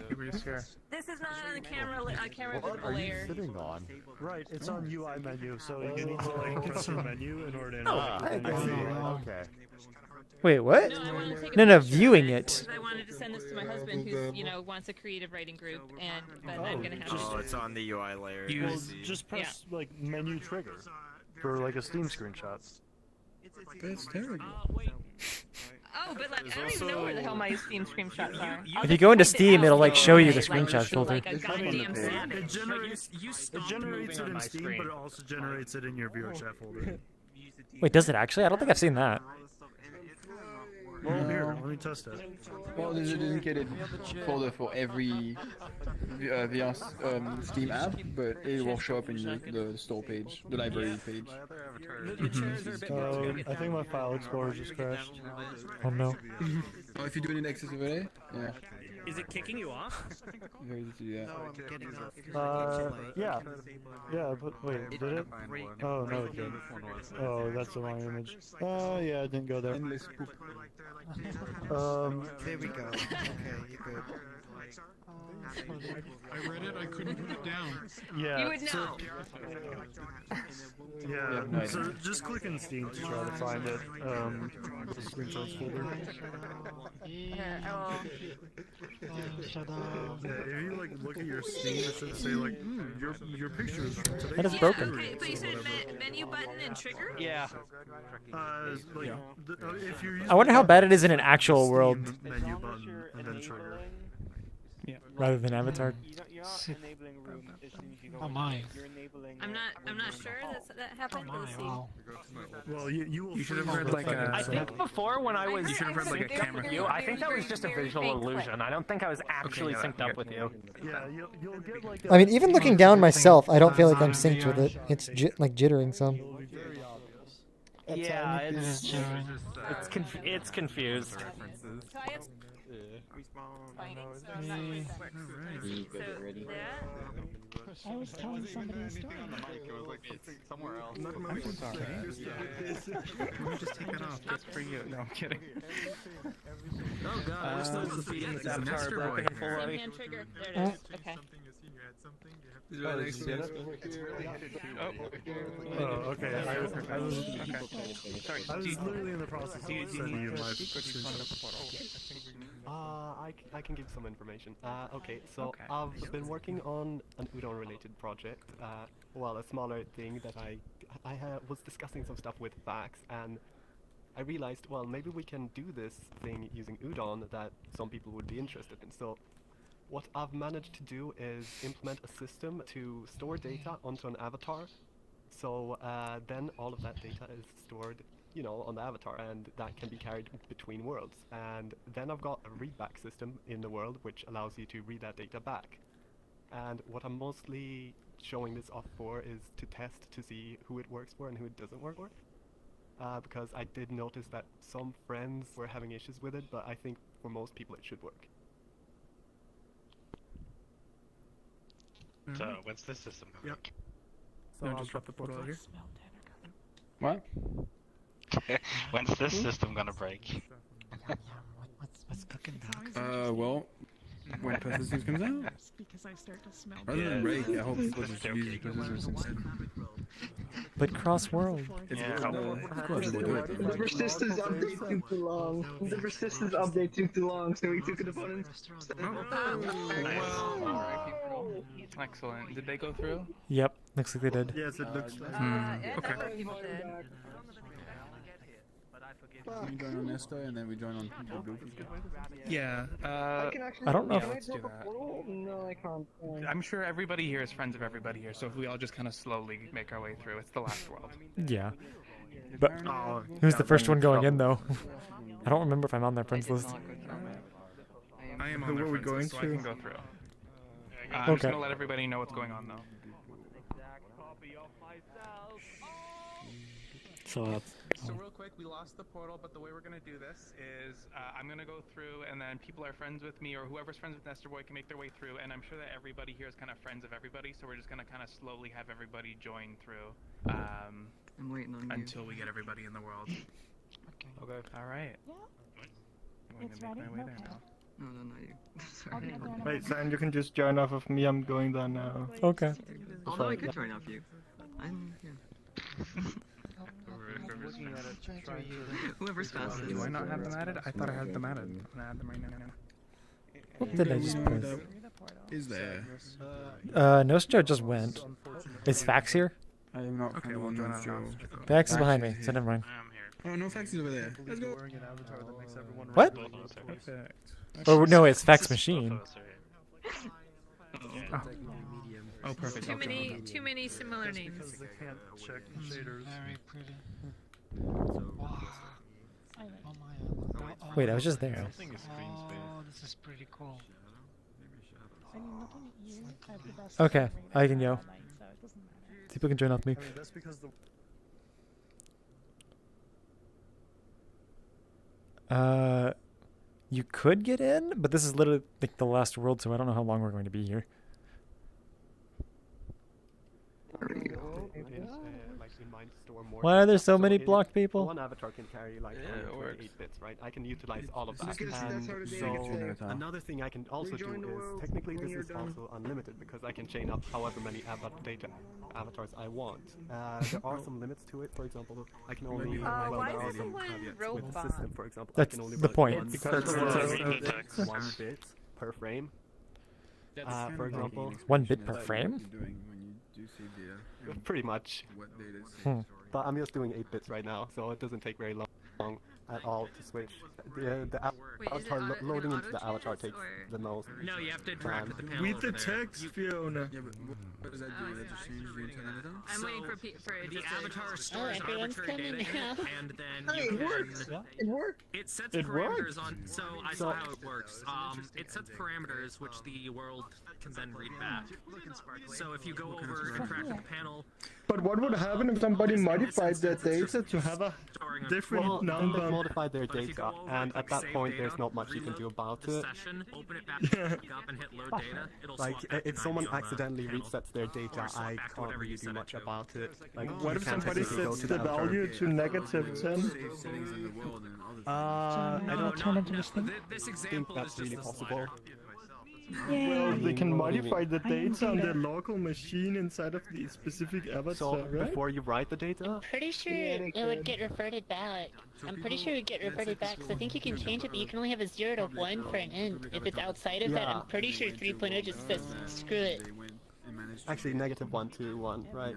You were just here. This is not on the camera. Camera What visible are you layer. sitting on? Right, it's on UI menu, so you need to like press the menu in order to Ah, interact with I the see. menu. Okay. Wait, what? No, I wanted to take a No, no, picture viewing because it. I wanted to send this to my husband, who's wants a creative writing group, but I'm gonna have. Oh, it's on the UI layer. Well, just press like menu trigger for like a Steam screenshot. That's terrible. Oh, but like, I don't even know where the hell my Steam screenshots are. If you go into Steam, it'll like show you the screenshots filter. Like a goddamn It savage. generates it in Steam, but it also generates it in your VRChat folder. Wait, does it actually? I don't think I've seen that. Well, here, let me test it. Well, there's a dedicated folder for every VR Steam app, but it will show up in the store page, the library page. I think my file explorer just crashed. Oh no. Oh, if you do it in Access Overlay, yeah. Is it kicking you off? Very easy to do No, that. Yeah. Yeah, but wait, did it? Oh, no, it didn't. Oh, that's the wrong image. Oh, yeah, it didn't go there. There we go. Okay, you're good. I read it, I couldn't put it down. Yeah. You would know. Yeah, so just click in Steam to try to find it. The screenshots folder. Shut up. Yeah, if you like look at your Steam, it should say like, your pictures from today. That is broken. Okay, but you said menu button and trigger? Yeah. Like, if you're I wonder how bad it is in an actual world. menu button and then trigger. Rather than Avatar. You're not enabling room as soon as you go. Oh my. You're enabling. I'm not sure that happened. Oh my, Let's see. wow. Well, you will. You should have read like a. I think before when I was You should have read like a synced up camera. with you, I think that was just a visual illusion. I don't think I was actually synced up with you. Yeah, you'll get like. I mean, even looking down myself, I don't feel like I'm synced with it. It's like jittering some. Yeah, it's jittering. it's confused. So I have fighting, so I'm not sure if that works. So I was telling somebody a story. Somewhere else. I'm so sorry. Let me just take it off just for you. No, I'm kidding. Oh god, we're still defeating this avatar broken and full same of. hand trigger. There it is. Okay. Oh, okay. I was literally in the process of sending you my I can give some information. Okay, so I've been working on an Udon related project. Well, a smaller thing that I was discussing some stuff with Vax, and I realized, well, maybe we can do this thing using Udon that some people would be interested in. So what I've managed to do is implement a system to store data onto an avatar. So then all of that data is stored, you know, on the avatar, and that can be carried between worlds. And then I've got a readback system in the world which allows you to read that data back. And what I'm mostly showing this off for is to test to see who it works for and who it doesn't work for. Because I did notice that some friends were having issues with it, but I think for most people it should work. So, when's this system coming? Yep. No, just drop the portal here. What? When's this system gonna break? What's cooking, Doc? Well, when Persistence comes out. Because I start to smell. Rather than break, I hope people just use Persistence instead. But cross world. The persistence update took too long. The persistence update took too long, so we took it upon Excellent. Did they go through? Yep, looks like they did. Yes, it looks. Okay. Can you join on Nesta and then we join on the blue people? Yeah. I don't know if- Yeah, let's do that. No, I can't. I'm sure everybody here is friends of everybody here, so if we all just kind of slowly make our way through, it's the last world. Yeah. But who's the first one going in though? I don't remember if I'm on their friends list. I am on Who their are we friends going list, so I can to? go through. I'm just Okay. gonna let everybody know what's going on though. So, So real quick, we lost the portal, but the way we're gonna do this is I'm gonna go through, and then people are friends with me, or whoever's friends with Nestor Boy can make their way through. And I'm sure that everybody here is kind of friends of everybody, so we're just gonna kind of slowly have everybody join through. I'm waiting on until we get everybody in the world. Okay. All right. I'm going It's to make ready? my way Okay. there now. No, not you. I'll get there in a Wait, minute. Sam, you can just join off of me. I'm going there now. Okay. Although I could join off you. I'm yeah. Whoever's fastest. Do I not have them added? I thought I had them added. I'm gonna add them right now. What did I just press? Is there? Nostro just went. Is Fax here? I am not. Okay, we'll join on. Fax is behind me, so never mind. Oh, no fax is over there. Let's go. What? Oh no, it's Fax Machine. Oh, perfect. Too many similar names. Very pretty. Wait, I was just there. Oh, this is pretty cool. I mean, looking at you, I have the best Okay, memory I can all go. night, so it doesn't matter. People can join off me. I mean, that's because the You could get in, but this is literally like the last world, so I don't know how long we're going to be here. Why are there so many blocked people? One avatar can carry like only 28 bits, right? I can utilize all of that. Because that's And how the so game is. another thing I can also do Rejoin the is world technically when this you're is done. also unlimited because I can chain up however many avatars I want. There are some limits to it. For example, I can only well, why there are is some everyone caveats with the robot? system. For example, That's I can only the run point. one Because bit, 1 bit per frame. For example, 1 bit per frame? pretty much. Hmm. But I'm just doing 8 bits right now, so it doesn't take very long at all to switch. The avatar loading into the avatar takes the most. No, you have to interact with the panel. Read the over there. text, Fiona. Yeah, but what does that do? That just changes the internet editor? I'm waiting for The avatar stores everyone's arbitrary data coming in it, now. and then Hey, you it can. worked. It worked. It sets It parameters worked. on. So I saw how it works. It sets parameters which the world can then read back. So if you go over interact with the panel, But what would happen if somebody modified their data to have a different Well, then they number? modify their data, and at that point there's not much you can do about it. session, open it back up and hit load data. It'll Like, swap back if to someone 90 on the accidentally panel. resets their data, Or swap I back to can't whatever really you do set it much to. about it. Like, What you if can't somebody technically go sets to the avatar. value to -10? John, No, turn no, into this thing? This I think example is that's just really the possible. Well, they can What do you mean? modify the I didn't data see on that. their local machine inside of the specific avatar, So, right? before you write the data, Pretty sure it would get reverted back. I'm pretty sure it would get reverted back, because I think you can change it, but you can only have a 0 to 1 for an int. If it's outside of that, Yeah. I'm pretty sure 3.0 just says, screw it. actually -1 to 1, right?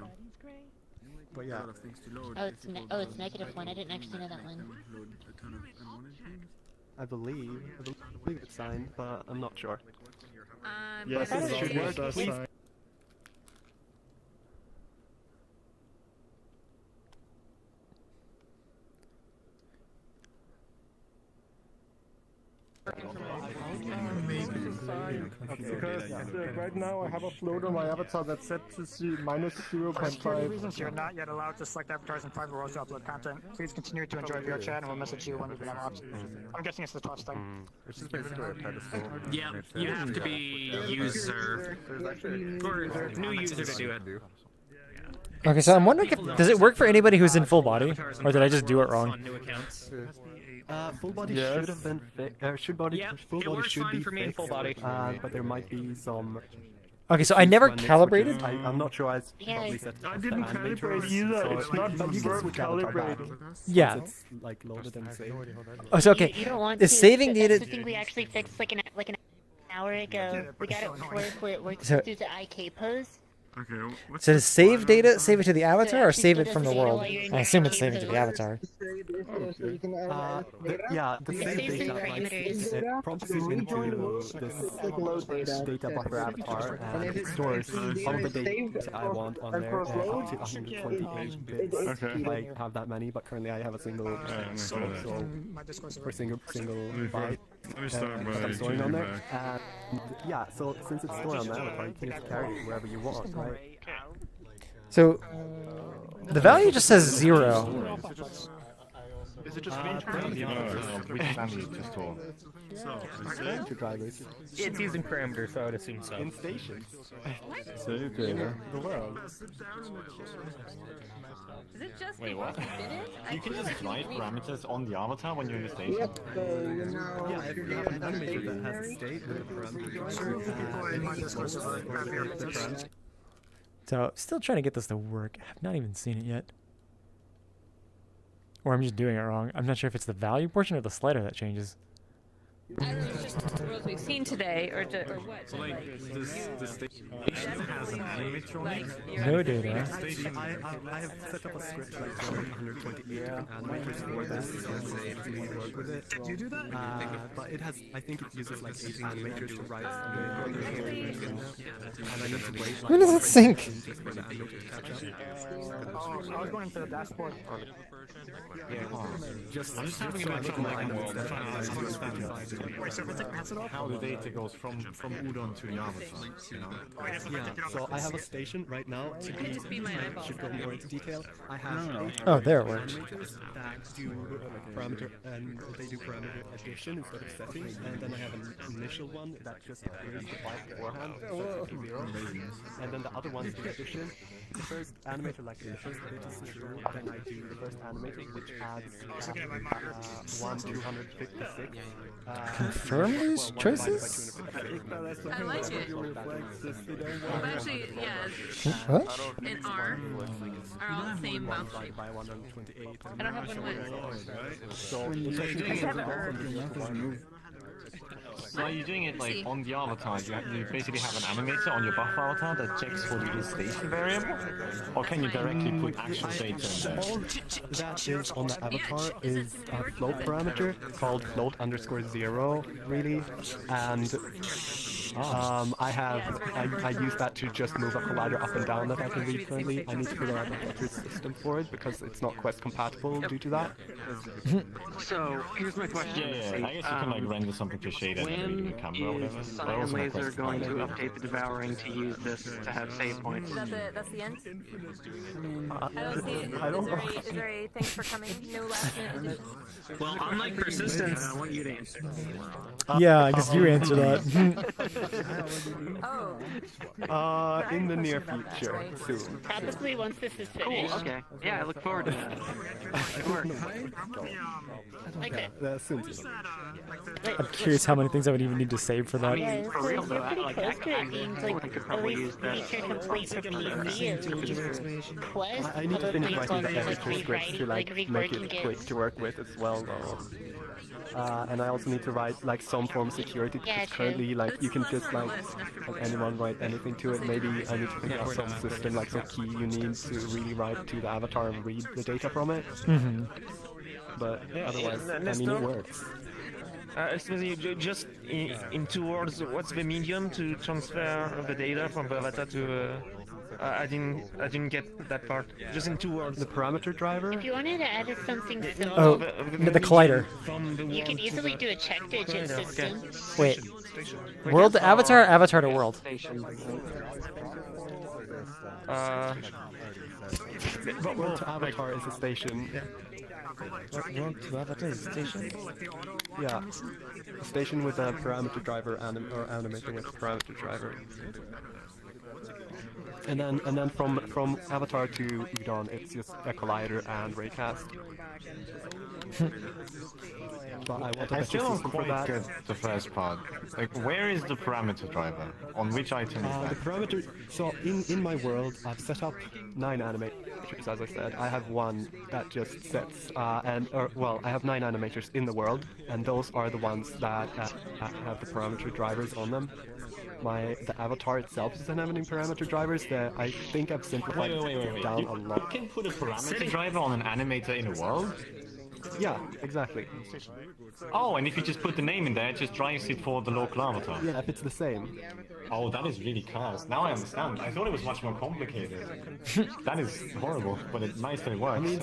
But yeah. Oh, it's -1. I didn't actually know that one. I believe it's signed, but I'm not sure. Yes, but it should work. please. Because right now I have a float on my avatar that's set to see For security reasons, -0.5. you're not yet allowed to select avatars in private worlds to upload content. Please continue to enjoy VRChat and we'll message you when you've been unlocked. I'm guessing it's the 12th thing. Which is basically a pedestal. Yeah, you have to be user for new user to do it. Okay, so I'm wondering if does it work for anybody who's in full body, or did I just do it wrong? On new accounts. Full body Yes. should have been full body it works should fine be for me in fixed, full body. but there might be some. Okay, so I never issues when calibrated? switches. I'm not sure I Yeah, probably set I up didn't the animators, calibrate either. so It's not you can verb switch avatar back calibrated. Yeah. once it's like loaded and saved. Oh, so okay. You don't want Is to, saving but needed? That's the thing we actually fixed like an hour ago. We got it to work where it works So- through the IK pose. Okay. So to save data, save it to the avatar, or save it from the world? I assume it's saving to the avatar. Yeah, the save data, like, it prompts you into this data buffer avatar, and it stores all the data I want on there, up to 128 bits. Okay. I have that many, but currently I have a single, so for single byte. Let me start by I'm storing on changing there. back. Yeah, so since it's stored on the avatar, you can just carry it wherever you want, right? So the value just says 0. Is it just which family to store? It's using parameters, so I would assume so. In stations. Save data. The world. Is it just Wait, the what? one who did it? I You can feel just like write we- parameters on the avatar when you're in the station? Yeah, if you have an animator that has a state with a parameter, So still trying to get this to work. I've not even seen it yet. Or I'm just doing it wrong. I'm not sure if it's the value portion or the slider that changes. I don't know, it's just the rules we've seen today, or what? So like, the station has an animator on it? No data. I have set up a script like 128 different animators for this, so it doesn't want to work with it. Did you do that? But it has, I think it uses like 8 animators to write and I need to wait. When does it sync? For the animator to catch up. Oh, I was going into the dashboard. Just I'm just having a look on my world, trying to understand Wait, so if it's pass it off? how the data goes from Udon to Avatar, you know? Yeah, so I have a station right now to be, I should go more into detail. I have 8 Oh, there it works. animators that do parameter, and they do parameter addition instead of setting, and then I have an initial one that just creates the byte beforehand, sets it to 0, and then the other ones do addition. The first animator, like the first bit is 0, then I do the first animator, which adds 1,256. Confirm these choices? I like it. I'm actually, yeah. What? In R are all the same mouth shape. By 128. I don't have one with. So So are you doing it like on the avatar? You basically have an animator on your buffer avatar that checks for the station variable? Or can you directly put actual data in there? all that is on the avatar is a float parameter called float_0, really, and I use that to just move a collider up and down that I can read currently. I need to figure out a better system for it because it's not Quest compatible due to that. So here's my question. Yeah, I guess you can like render something to shade and then read the camera or When whatever. is But also not CyanLaser Quest going to compatible. update the devouring to use this to have save points? That's the end? I I don't see it. I don't know. Is there a thanks for coming? No last minute addition? Well, unlike persistence, I want you to answer. Yeah, I guess you answer that. Oh, In the near future, soon. Probably once this is Cool, finished. okay. Yeah, I look forward to that. Okay. Soon. I'm curious how many things I would even need to save for that. Yeah, For so real you're though, pretty like, close to it being I like could at probably least use that. feature complete for PC at least. Quest I need to finish probably writing the like editor scripts to like make reworking it quick to work with as well though. And I also need to write like some form of security because Yeah, true. currently like you can just like anyone write anything to it. Maybe I need to figure out some system like some key you need to really write to the avatar and read the data from it. Mm-hmm. But otherwise, I mean it works. Excuse me, just in 2 words, what's the medium to transfer the data from the avatar to? I didn't get that part. Just in 2 words. The parameter driver. If you wanted to add something Oh, similar, the collider. you could easily do a check digit system. Wait. World to avatar, avatar to world. But world to avatar is a station. World to avatar is a station? Yeah. A station with a parameter driver or animator with a parameter driver. And then from Avatar to Udon, it's just a collider and raycast. but I want a I better still don't system for quite that. get the first part. Like, where is the parameter driver? On which item is The that? parameter. So in my world, I've set up 9 animators, as I said. I have one that just sets, I have 9 animators in the world, and those are the ones that have the parameter drivers on them. The avatar itself doesn't have any parameter drivers. I think I've simplified it down a lot. You can put a parameter driver on an animator in a world? Yeah, exactly. Oh, and if you just put the name in there, it just drives it for the local avatar. Yeah, if it's the same. Oh, that is really class. Now I understand. I thought it was much more complicated. That is horrible, but it's nice that it works. I mean,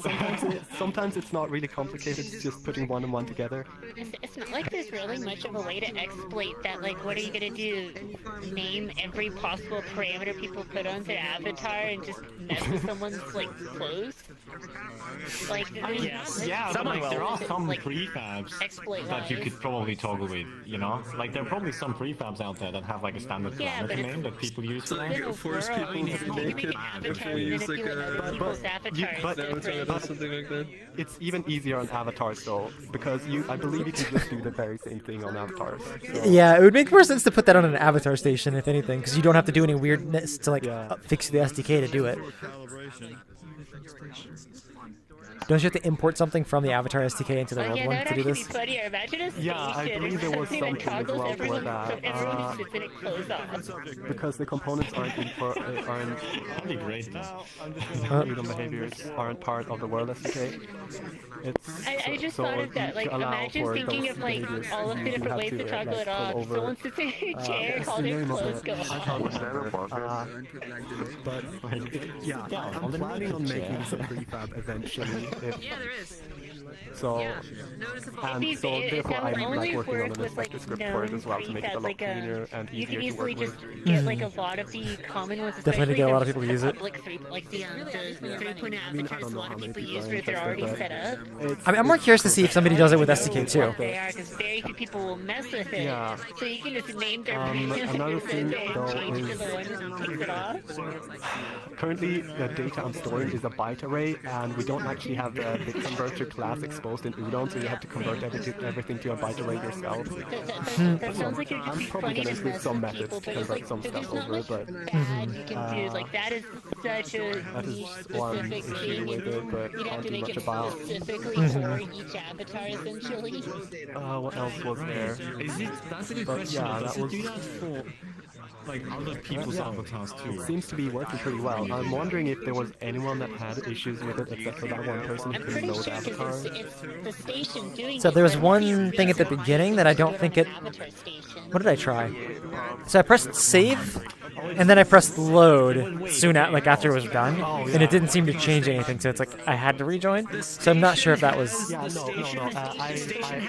sometimes it's not really complicated. It's just putting one and one together. It's not like there's really much of a way to exploit that. Like, what are you gonna do? Name every possible parameter people put on their avatar and just mess with someone's like clothes? Like, Yeah, but like there are some prefabs exploit that you could probably toggle with, you know? Like there are probably some prefabs out there that have like a standard Yeah, but parameter it's- name that people use for It's that. force people to be naked if they use like something like that. It's even easier on avatars though, because I believe you can just do the very same thing on avatars. So. Yeah, it would make more sense to put that on an avatar station, if anything, because you don't have to do any weirdness to like fix the SDK to do it. Don't you have to import something from the Avatar SDK into the world one to do this? Funny. Imagine a station Yeah, I believe there was something as toggles well everyone, for that. so everyone who sits in it closed off. Because the components aren't That'd be great. Freedom behaviors aren't part of the world SDK. I just thought of that. Like, imagine thinking of like all of the different ways to toggle it off. Someone sits in a chair, all their clothes go off. But yeah, I'm planning on making some prefab eventually. Yeah, there is. So, and so therefore I'm like working on an inspector script for it as well to make it a lot cleaner and You can easier to work easily with. just get like a lot of the common ones. Definitely get a lot of people to use it. Like the 3.0 avatars, a lot of people use it if they're already set up. I mean, I'm more curious to see if somebody does it with SDK too. They are, because very few people will mess with it. Yeah. So you can just name their Another thing though change to is the one that takes it off. currently the data I'm storing is a byte array, and we don't actually have the bit converter class exposed in Udon, so you have to convert everything to a byte array yourself. That sounds like it would I'm be probably funny gonna to include mess some with methods people, to but it's convert like, some there's stuff not over, much but bad you can do. Like, that is such a that is niche one specific issue thing, with it, but you'd have can't to do make much it about. specifically for each avatar, essentially. What else was there? That's a good But question. yeah, Does that it was. do that for like other people's avatars too? It seems to be working pretty well. I'm wondering if there was anyone that had issues with it except for that one person who couldn't load avatars. It's the station doing So there was one thing at the beginning that I don't think it. What did I try? So I pressed save, and then I pressed load soon after it was done, and it didn't seem to change anything. So it's like I had to rejoin. So I'm not sure if that was. Yeah, no. I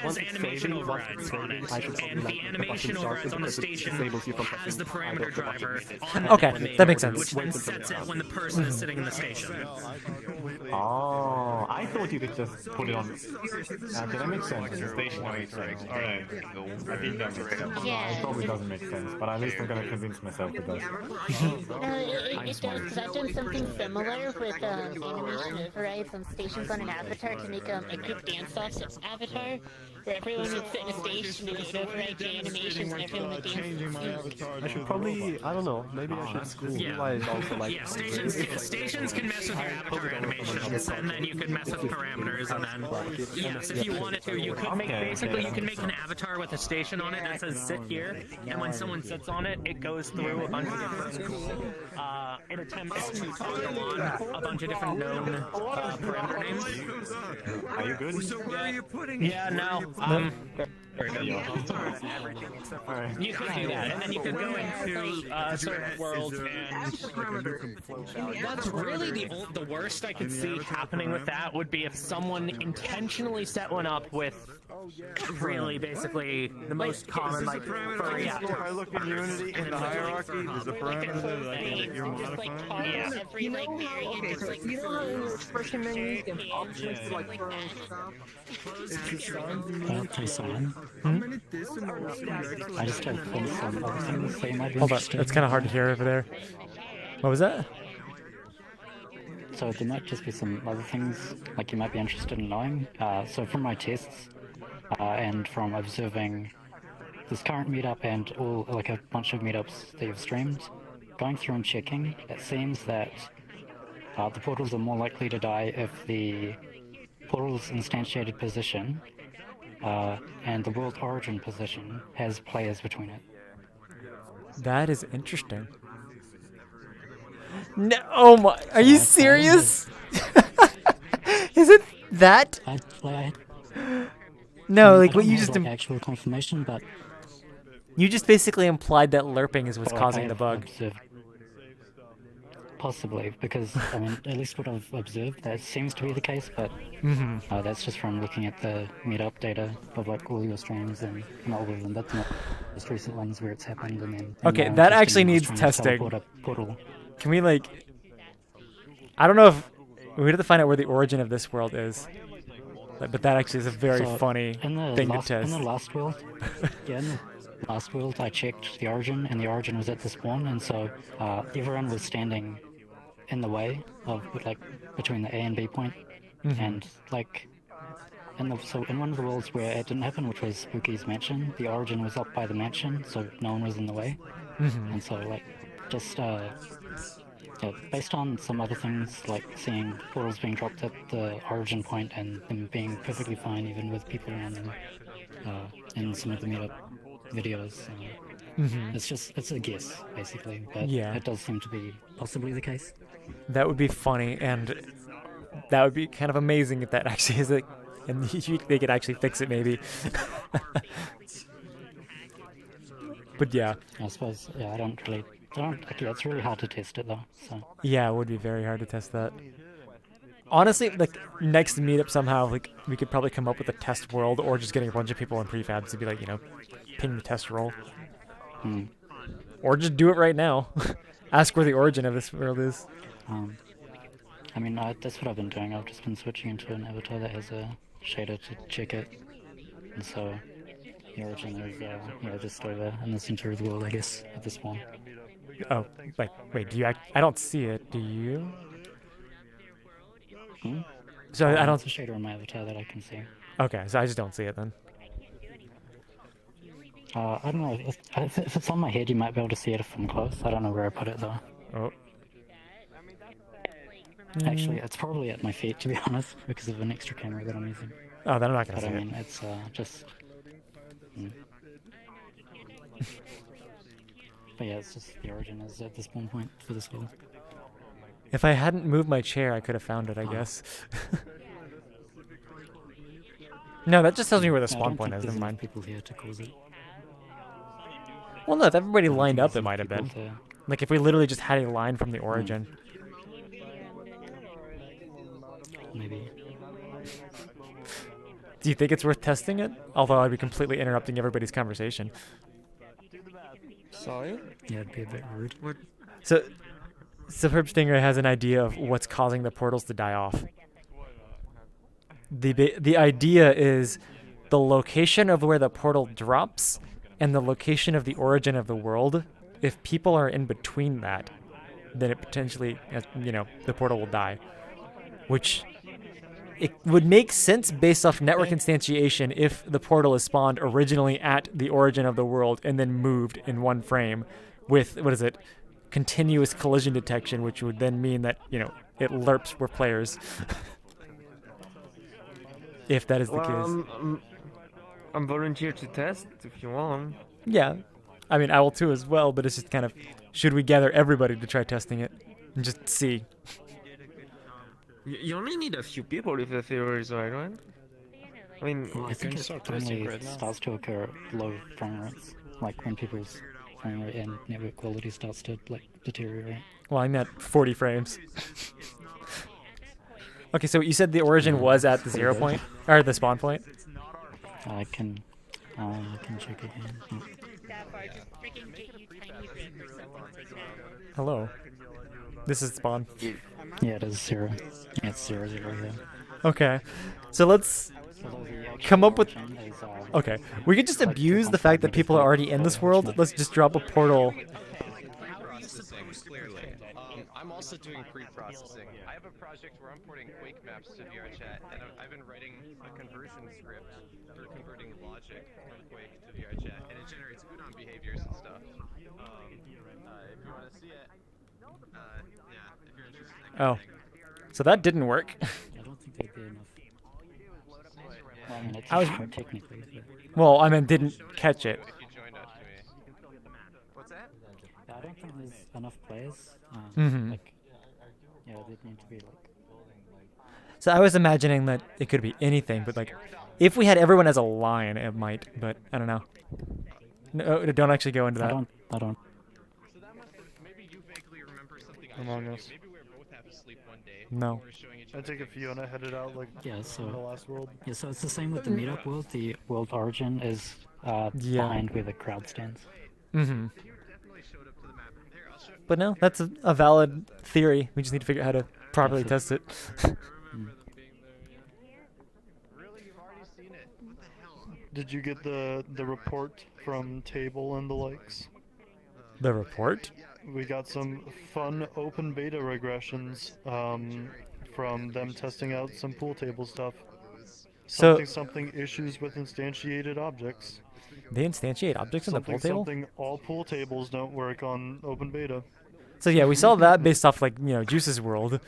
once it's saving, I should probably like the button started because it disables you from pressing the parameter driver. Okay, that makes sense. Which then sets it when the person is sitting in the station. Oh, I thought you could just put it on. Okay, that makes sense. The station makes sense. Alright. I think that makes sense. Yeah. It probably doesn't make sense, but at least I'm gonna convince myself it does. It does, because I've done something similar with animation overrides on stations on an avatar to make a group dance-off avatar, where everyone would sit in a station and it would override the animations and everyone would dance. I should probably, I don't know, maybe I should realize also like. Yeah, stations can mess with your avatar animations, and then you can mess with parameters, and then yes, if you wanted to, you could make you can make an avatar with a station on it that says sit here, and when someone sits on it, it goes through a bunch of different it attempts to toggle on a bunch of different known parameter names. Are you good? So where are you putting it? Yeah, no. Very good. You could do that, and then you could go into certain worlds, and what's really the worst I could see happening with that would be if someone intentionally set one up with really basically the most common like furry If I look in Unity in the hierarchy, there's a parameter that you're modifying. Yeah. You know how in the expression menu you can options to like throw stuff? Tyson? I just don't think some other things they might be Hold on, interested. it's kind of hard to hear over there. What was that? So there might just be some other things like you might be interested in knowing. So from my tests, and from observing this current meetup and all like a bunch of meetups that you've streamed, going through and checking, it seems that the portals are more likely to die if the portal's instantiated position and the world origin position has players between it. That is interesting. No, oh my, are you serious? Is it that? No, like what you just actual confirmation, but you just basically implied that lerping is what's causing the bug. Possibly, because I mean, at least what I've observed, that seems to be the case. But that's just from looking at the meetup data of like all your streams, and not all of them, but the most recent ones where it's happened. And then okay, that actually needs testing. Portal. Can we like? I don't know if we have to find out where the origin of this world is, but that actually is a very funny thing to test. In the last world, yeah. In the last world, I checked the origin, and the origin was at the spawn, and so everyone was standing in the way of like between the A and B point, and like so in one of the worlds where it didn't happen, which was Spooky's mansion, the origin was up by the mansion, so no one was in the way, and so like just yeah, based on some other things like seeing portals being dropped at the origin point and them being perfectly fine even with people around them in some of the meetup videos. It's a guess basically, but it does seem to be possibly the case. That would be funny, and that would be kind of amazing if that actually is it, and they could actually fix it maybe. But yeah. I suppose, yeah, it's really hard to test it though, so. Yeah, it would be very hard to test that. Honestly, like, next meetup somehow, like, we could probably come up with a test world, or just getting a bunch of people in prefabs to be like, you know, ping the test roll. Or just do it right now. Ask where the origin of this world is. I mean, that's what I've been doing. I've just been switching into an avatar that has a shader to check it. And so, the origin is, just over in the center of the world, I guess, at this point. Oh, wait, do you I don't see it, do you? So I don't... It's a shader on my avatar that I can see. Okay, so I just don't see it then. I don't know, if it's on my head you might be able to see it from close. I don't know where I put it though. Oh. Actually, it's probably at my feet, to be honest, because of an extra camera that I'm using. Oh, then I'm not gonna see it. it. I mean, it's just... But yeah, it's just the origin is at the spawn point for this world. If I hadn't moved my chair, I could have found it, I guess. No, that just tells me where the spawn point is. Never mind. People here to cause it. Well, no, if everybody lined up, it might have been. Like, if we literally just had a line from the origin. Maybe. Do you think it's worth testing it? Although I'd be completely interrupting everybody's conversation. Sorry? Yeah, it'd be a bit rude. So Superb Stingray has an idea of what's causing the portals to die off. The idea is the location of where the portal drops and the location of the origin of the world. If people are in between that, then it potentially, the portal will die. Which, it would make sense based off network instantiation if the portal is spawned originally at the origin of the world and then moved in one frame with, continuous collision detection, which would then mean that, it lerps where players. If that is the case. I'm volunteer to test if you want. Yeah. I mean, I will too as well, but it's just kind of, should we gather everybody to try testing it and just see? You only need a few people if the theory is right? I mean, I think it only starts to occur at low frame rates, like when people's frame rate and network quality starts to deteriorate. Well, I'm at 40 frames. Okay, so you said the origin was at the 0 point, or the spawn point? I can check again. Hello. This is spawn. Yeah, it is 0. Yeah, it's 0, 0, yeah. Okay, so let's come up with... Okay, we could just abuse the fact that people are already in this world. Let's just drop a portal. I'm also doing pre-processing. I have a project where I'm porting Quake maps to VRChat, and I've been writing a conversion script for converting logic from Quake to VRChat, and it generates Udon behaviors and stuff. If you want to see it, yeah, if you're interested in Oh, so that didn't work. I don't think they did enough. Well, I mean, it's I was technically. But... Well, I mean, didn't catch it. What's that? I don't think there's enough players. Mhm. Like, yeah, they need to be like. So I was imagining that it could be anything, but like, if we had everyone as a line, it might. But I don't know. No, don't actually go into that. I don't. Among Us. No. I take a Fiona headed out like Yeah, so in the last world. Yeah, so it's the same with the meetup world. The world origin is behind where the crowd stands. Mm-hmm. But no, that's a valid theory. We just need to figure out how to properly test it. Did you get the report from Table and the likes? The report? We got some fun open beta regressions from them testing out some pool table stuff. Something issues with instantiated objects. They instantiate objects in the pool table? Something all pool tables don't work on open beta. So yeah, we saw that based off like, Juice's world.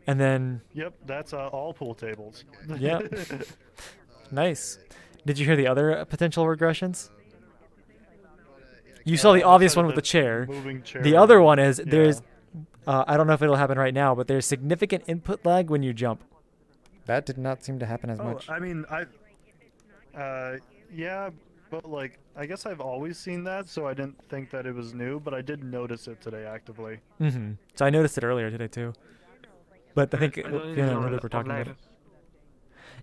And then... Yep, that's all pool tables. Yep. Nice. Did you hear the other potential regressions? You saw the obvious one with the chair. The other one is there's... I don't know if it'll happen right now, but there's significant input lag when you jump. That did not seem to happen as much. I mean, yeah, but like, I guess I've always seen that, so I didn't think that it was new, but I did notice it today actively. Mm-hmm. So I noticed it earlier today too. But I think we're talking about it.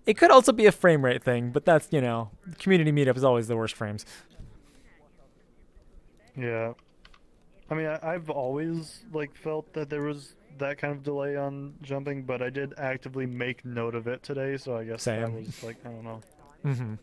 It could also be a frame rate thing, but that's, community meetup is always the worst frames. Yeah. I mean, I've always, felt that there was that kind of delay on jumping, but I did actively make note of it today, so I guess that was, I don't know. Mm-hmm.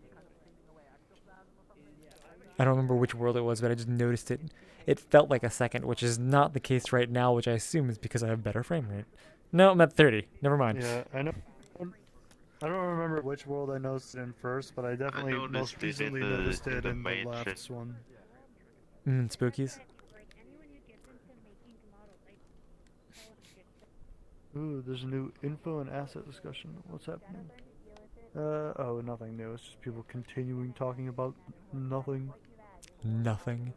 I don't remember which world it was, but I just noticed it. It felt like a second, which is not the case right now, which I assume is because I have better frame rate. No, I'm at 30. Never mind. Yeah, I know. I don't remember which world I noticed it in first, but I definitely most recently noticed it in the last one. Spookies. Ooh, there's a new info and asset discussion. What's happening? Oh, nothing new. It's just people continuing talking about nothing. Nothing.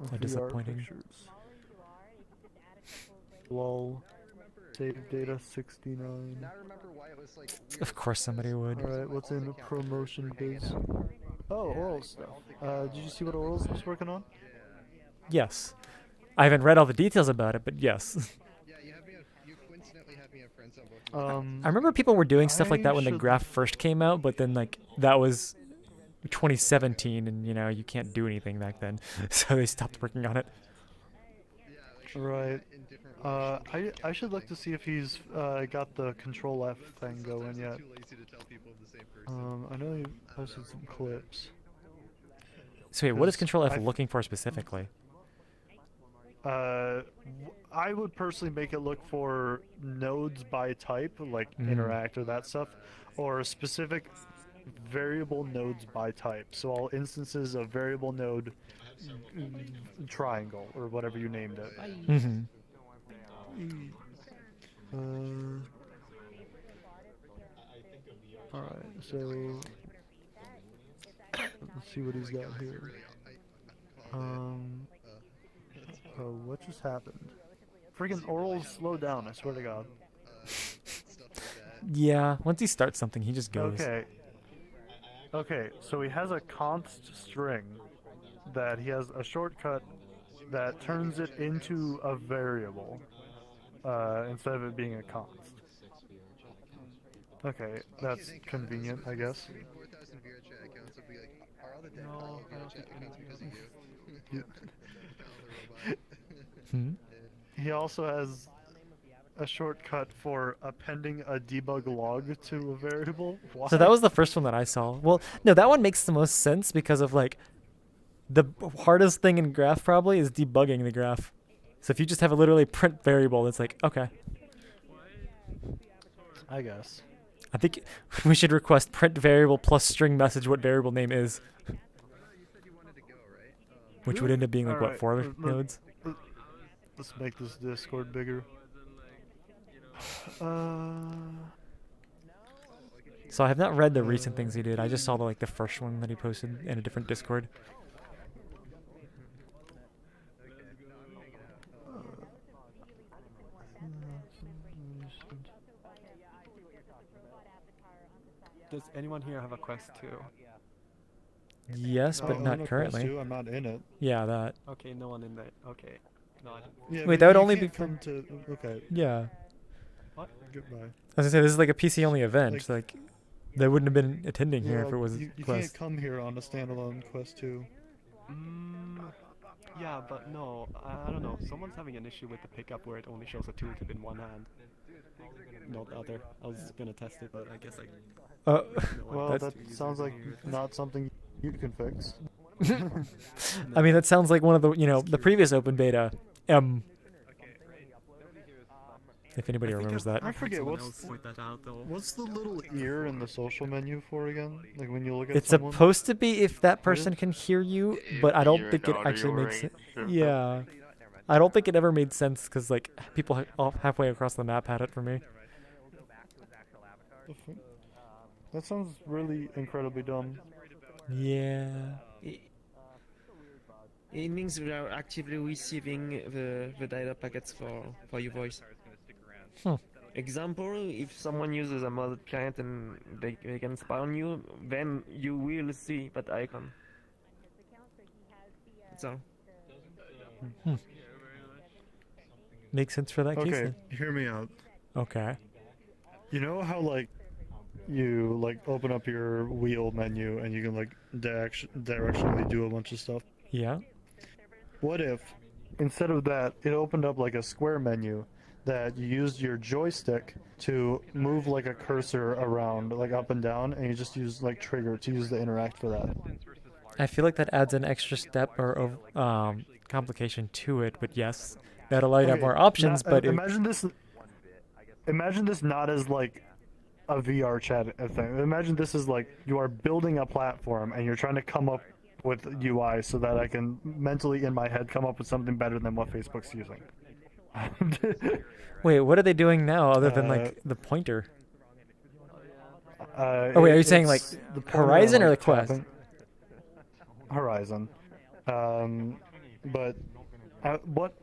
So disappointing. Pictures. Lol. Save data 69. Of course somebody would. Alright, what's in promotion biz? Oh, oral stuff. Did you see what Orals was working on? Yes. I haven't read all the details about it, but yes. I remember people were doing stuff like that when the graph first came out, but then that was 2017 and you can't do anything back then. So they stopped working on it. Right. I should look to see if he's got the Control F thing going yet. I know he posted some clips. So wait, what is Control F looking for specifically? I would personally make it look for nodes by type, like interact or that stuff, or specific variable nodes by type. So all instances of variable node triangle or whatever you named it. Mm-hmm. Alright, so let's see what he's got here. Oh, what just happened? Freaking Orals slow down, I swear to God. Yeah, once he starts something, he just goes. Okay, so he has a const string that he has a shortcut that turns it into a variable instead of it being a const. Okay, that's convenient, I guess. No, I don't think He also has a shortcut for appending a debug log to a variable. Why? So that was the first one that I saw. Well, no, that one makes the most sense because of the hardest thing in graph probably is debugging the graph. So if you just have a literally print variable, it's like, okay. I guess. I think we should request print variable plus string message what variable name is. Which would end up being like, what, 4 nodes? Let's make this Discord bigger. So I have not read the recent things he did. I just saw the first one that he posted in a different Discord. Does anyone here have a Quest 2? Yes, but not currently. I'm not in it. Yeah, that. Okay, no one in there. Okay. No, I didn't. Yeah, Wait, that would you only can't be come to. Okay. Yeah. What? Goodbye. I was gonna say, this is like a PC only event. Like, they wouldn't have been attending here Yeah, if it was you Quest. can't come here on a standalone Quest 2. Yeah, but no, I don't know. Someone's having an issue with the pickup where it only shows a tooltip in one hand, not the other. I was gonna test it, but I guess Well, that sounds like not something you can fix. I mean, that sounds like one of the, the previous open beta. If anybody remembers that. I forget what's the little ear in the social menu for again? Like when you look at It's someone? supposed to be if that person can hear you, but I don't think it actually makes sense. Yeah. I don't think it ever made sense because people halfway across the map had it for me. That sounds really incredibly dumb. Yeah. It means we are actively receiving the data packets for your voice. Example, if someone uses a modded client and they can spy on you, then you will see that icon. That's all. Makes sense for that case. Okay, Then. hear me out. Okay. You know how you open up your wheel menu and you can directionally do a bunch of stuff? Yeah. What if instead of that it opened up like a square menu that you used your joystick to move like a cursor around up and down, and you just use trigger to use the interact for that? I feel like that adds an extra step or complication to it, but yes, that'll allow you to have more options. But imagine this not as a VR chat thing. Imagine this is you are building a platform and you're trying to come up with UI so that I can mentally in my head come up with something better than what Facebook's using. Wait, what are they doing now other than the pointer? Oh wait, are you saying the Horizon or the tapping. Quest? Horizon. But what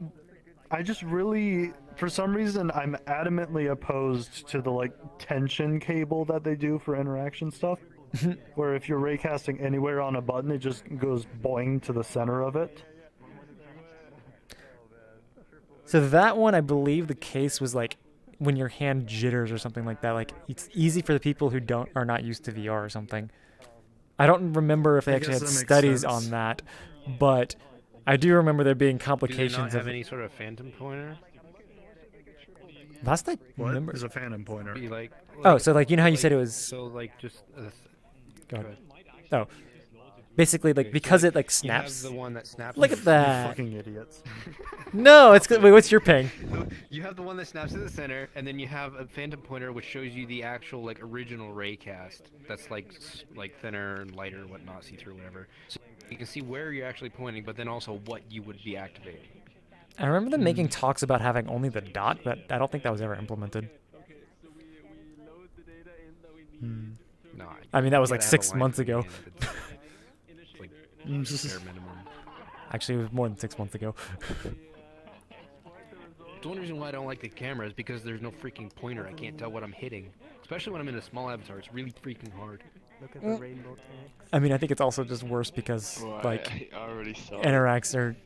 I just really, for some reason, I'm adamantly opposed to the tension cable that they do for interaction stuff. Where if you're raycasting anywhere on a button, it just goes boing to the center of it. So that one, I believe the case was when your hand jitters or something like that. It's easy for the people who are not used to VR or something. I don't remember if they actually had studies on that, but I do remember there being complications. Do they not have any sort of phantom pointer? Last I What remember. is a phantom pointer? Oh, so you know how you said it was. So just. Go ahead. Oh, basically because it snaps. You have the one that snaps. Look at that. You fucking idiots. No, it's good. Wait, what's your ping? You have the one that snaps to the center, and then you have a phantom pointer which shows you the actual original raycast. That's thinner and lighter, and whatnot, see through, whatever. So you can see where you're actually pointing, but then also what you would be activating. I remember them making talks about having only the dot, but I don't think that was ever implemented. No, I mean, that was 6 months ago. Bare minimum. Actually, it was more than 6 months ago. The only reason why I don't like the camera is because there's no freaking pointer. I can't tell what I'm hitting. Especially when I'm in a small avatar. It's really freaking hard. Look at the rainbow tanks. I mean, I think it's also just worse because, I already saw interacts are,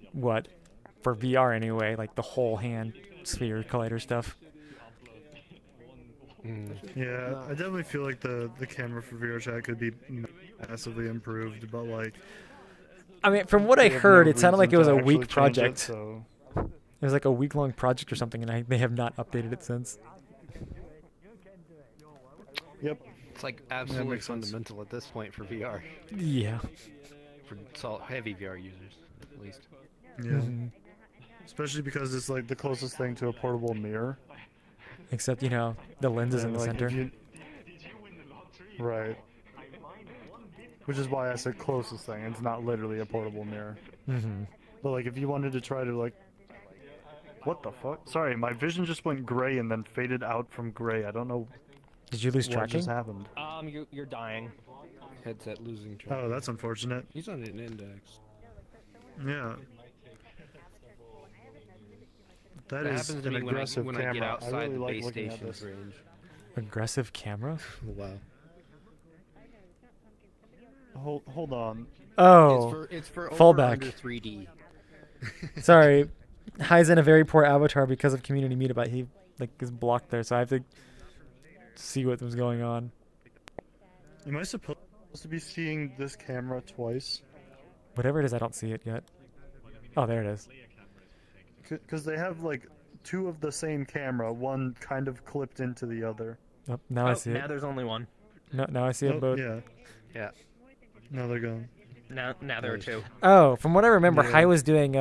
for VR anyway, the whole hand sphere collider stuff. Yeah, I definitely feel like the camera for VRChat could be massively improved, but I mean, from what I heard, it sounded like it was a weak It, project. so. It was a week-long project or something, and they have not updated it since. Yep. It's absolutely fundamental at this point for VR. Yeah. For heavy VR users, at least. Yeah. Especially because it's like the closest thing to a portable mirror. Except, you know, the lens is in the Like, center. Right. Which is why I said closest thing. It's not literally a portable mirror. Mm-hmm. But like, if you wanted to try to like, what the fuck? Sorry, my vision just went gray and then faded out from gray. I don't know. Did you lose what tracking? just happened? You're dying. Headset losing track. Oh, that's unfortunate. He's on an index. Yeah. That That is happens to an me when I- aggressive when I get camera. outside really the like base looking at station's this. range. Aggressive camera? Wow. Hold on. Oh, It's for over fallback. under 3D. Sorry, Hai's in a very poor avatar because of community meetup. He like is blocked there, so I have to see what was going on. Am I supposed to be seeing this camera twice? Whatever it is, I don't see it yet. Oh, there it is. Because they have like two of the same camera, one kind of clipped into the other. Oh, now I see it. Now there's only one. No, now I see it both. Yeah. Yeah. Now they're gone. Now there are two. Oh, from what I remember, Yeah. Hai was doing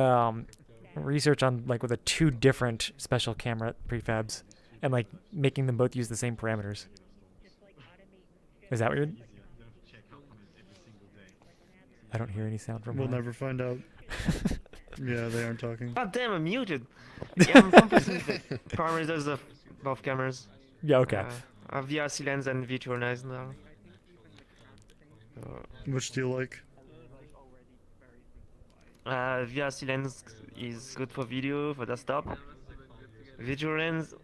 research on like with the two different special camera prefabs and like making them both use the same parameters. Is that weird? I don't hear any sound from We'll Hai. never find out. Yeah, they aren't talking. God damn, I'm muted. Yeah, I'm compressing the parameters of both cameras. Yeah, okay. VRC lens and virtual lens now. Which do you like? VRC lens is good for video, for desktop. Virtual lens,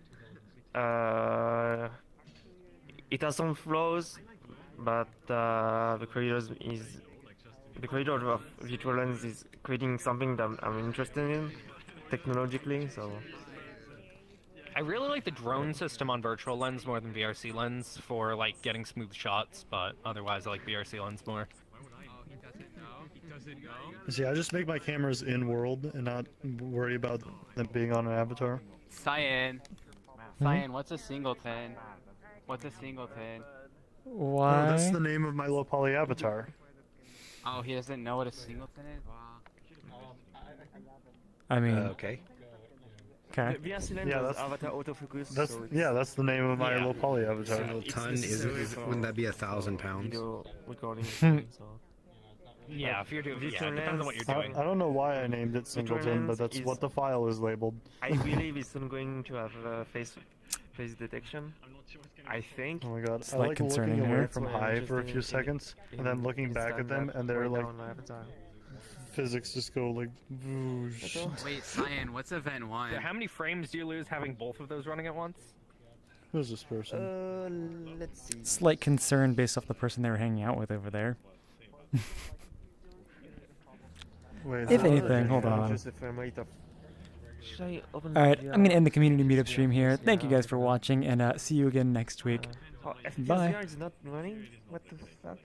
it has some flaws, but the creator of virtual lens is creating something that I'm interested in technologically. So I really like the drone system on virtual lens more than VRC lens for like getting smooth shots, but otherwise I like VRC lens more. See, I just make my cameras in world and not worry about them being on an avatar. Cyan. Cyan, what's a singleton? What's a singleton? Why? Oh, that's the name of my low poly avatar. Oh, he doesn't know what a singleton is? I mean, okay. Okay. VRC lens Yeah, has that's avatar autofocus. that's so it's yeah, that's the name of my low poly avatar. Ton is wouldn't that be 1,000 pounds? video recording. So. Yeah, if you're doing, yeah, Virtual it depends on what lens- you're doing. I don't know why I named it Singleton, but that's is- what the file is labeled. I believe it's not going to have face detection. I think. Oh my god, It's I like like concerning looking away here. from That's why I'm Hive for a interested few in- seconds, and then looking back at them, and they're like, physics just go like, whoosh. Wait, Cyan, what's event 1? How many frames do you lose having both of those running at once? Who's this person? Let's see. Slight concern based off the person they were hanging out with over there. Wait, If anything, hold on. Should I open Alright, the I'm gonna end the community meetup stream here. Thank you guys for watching, and see you again next week. Oh, Bye. FPSVR is not running? What the fuck?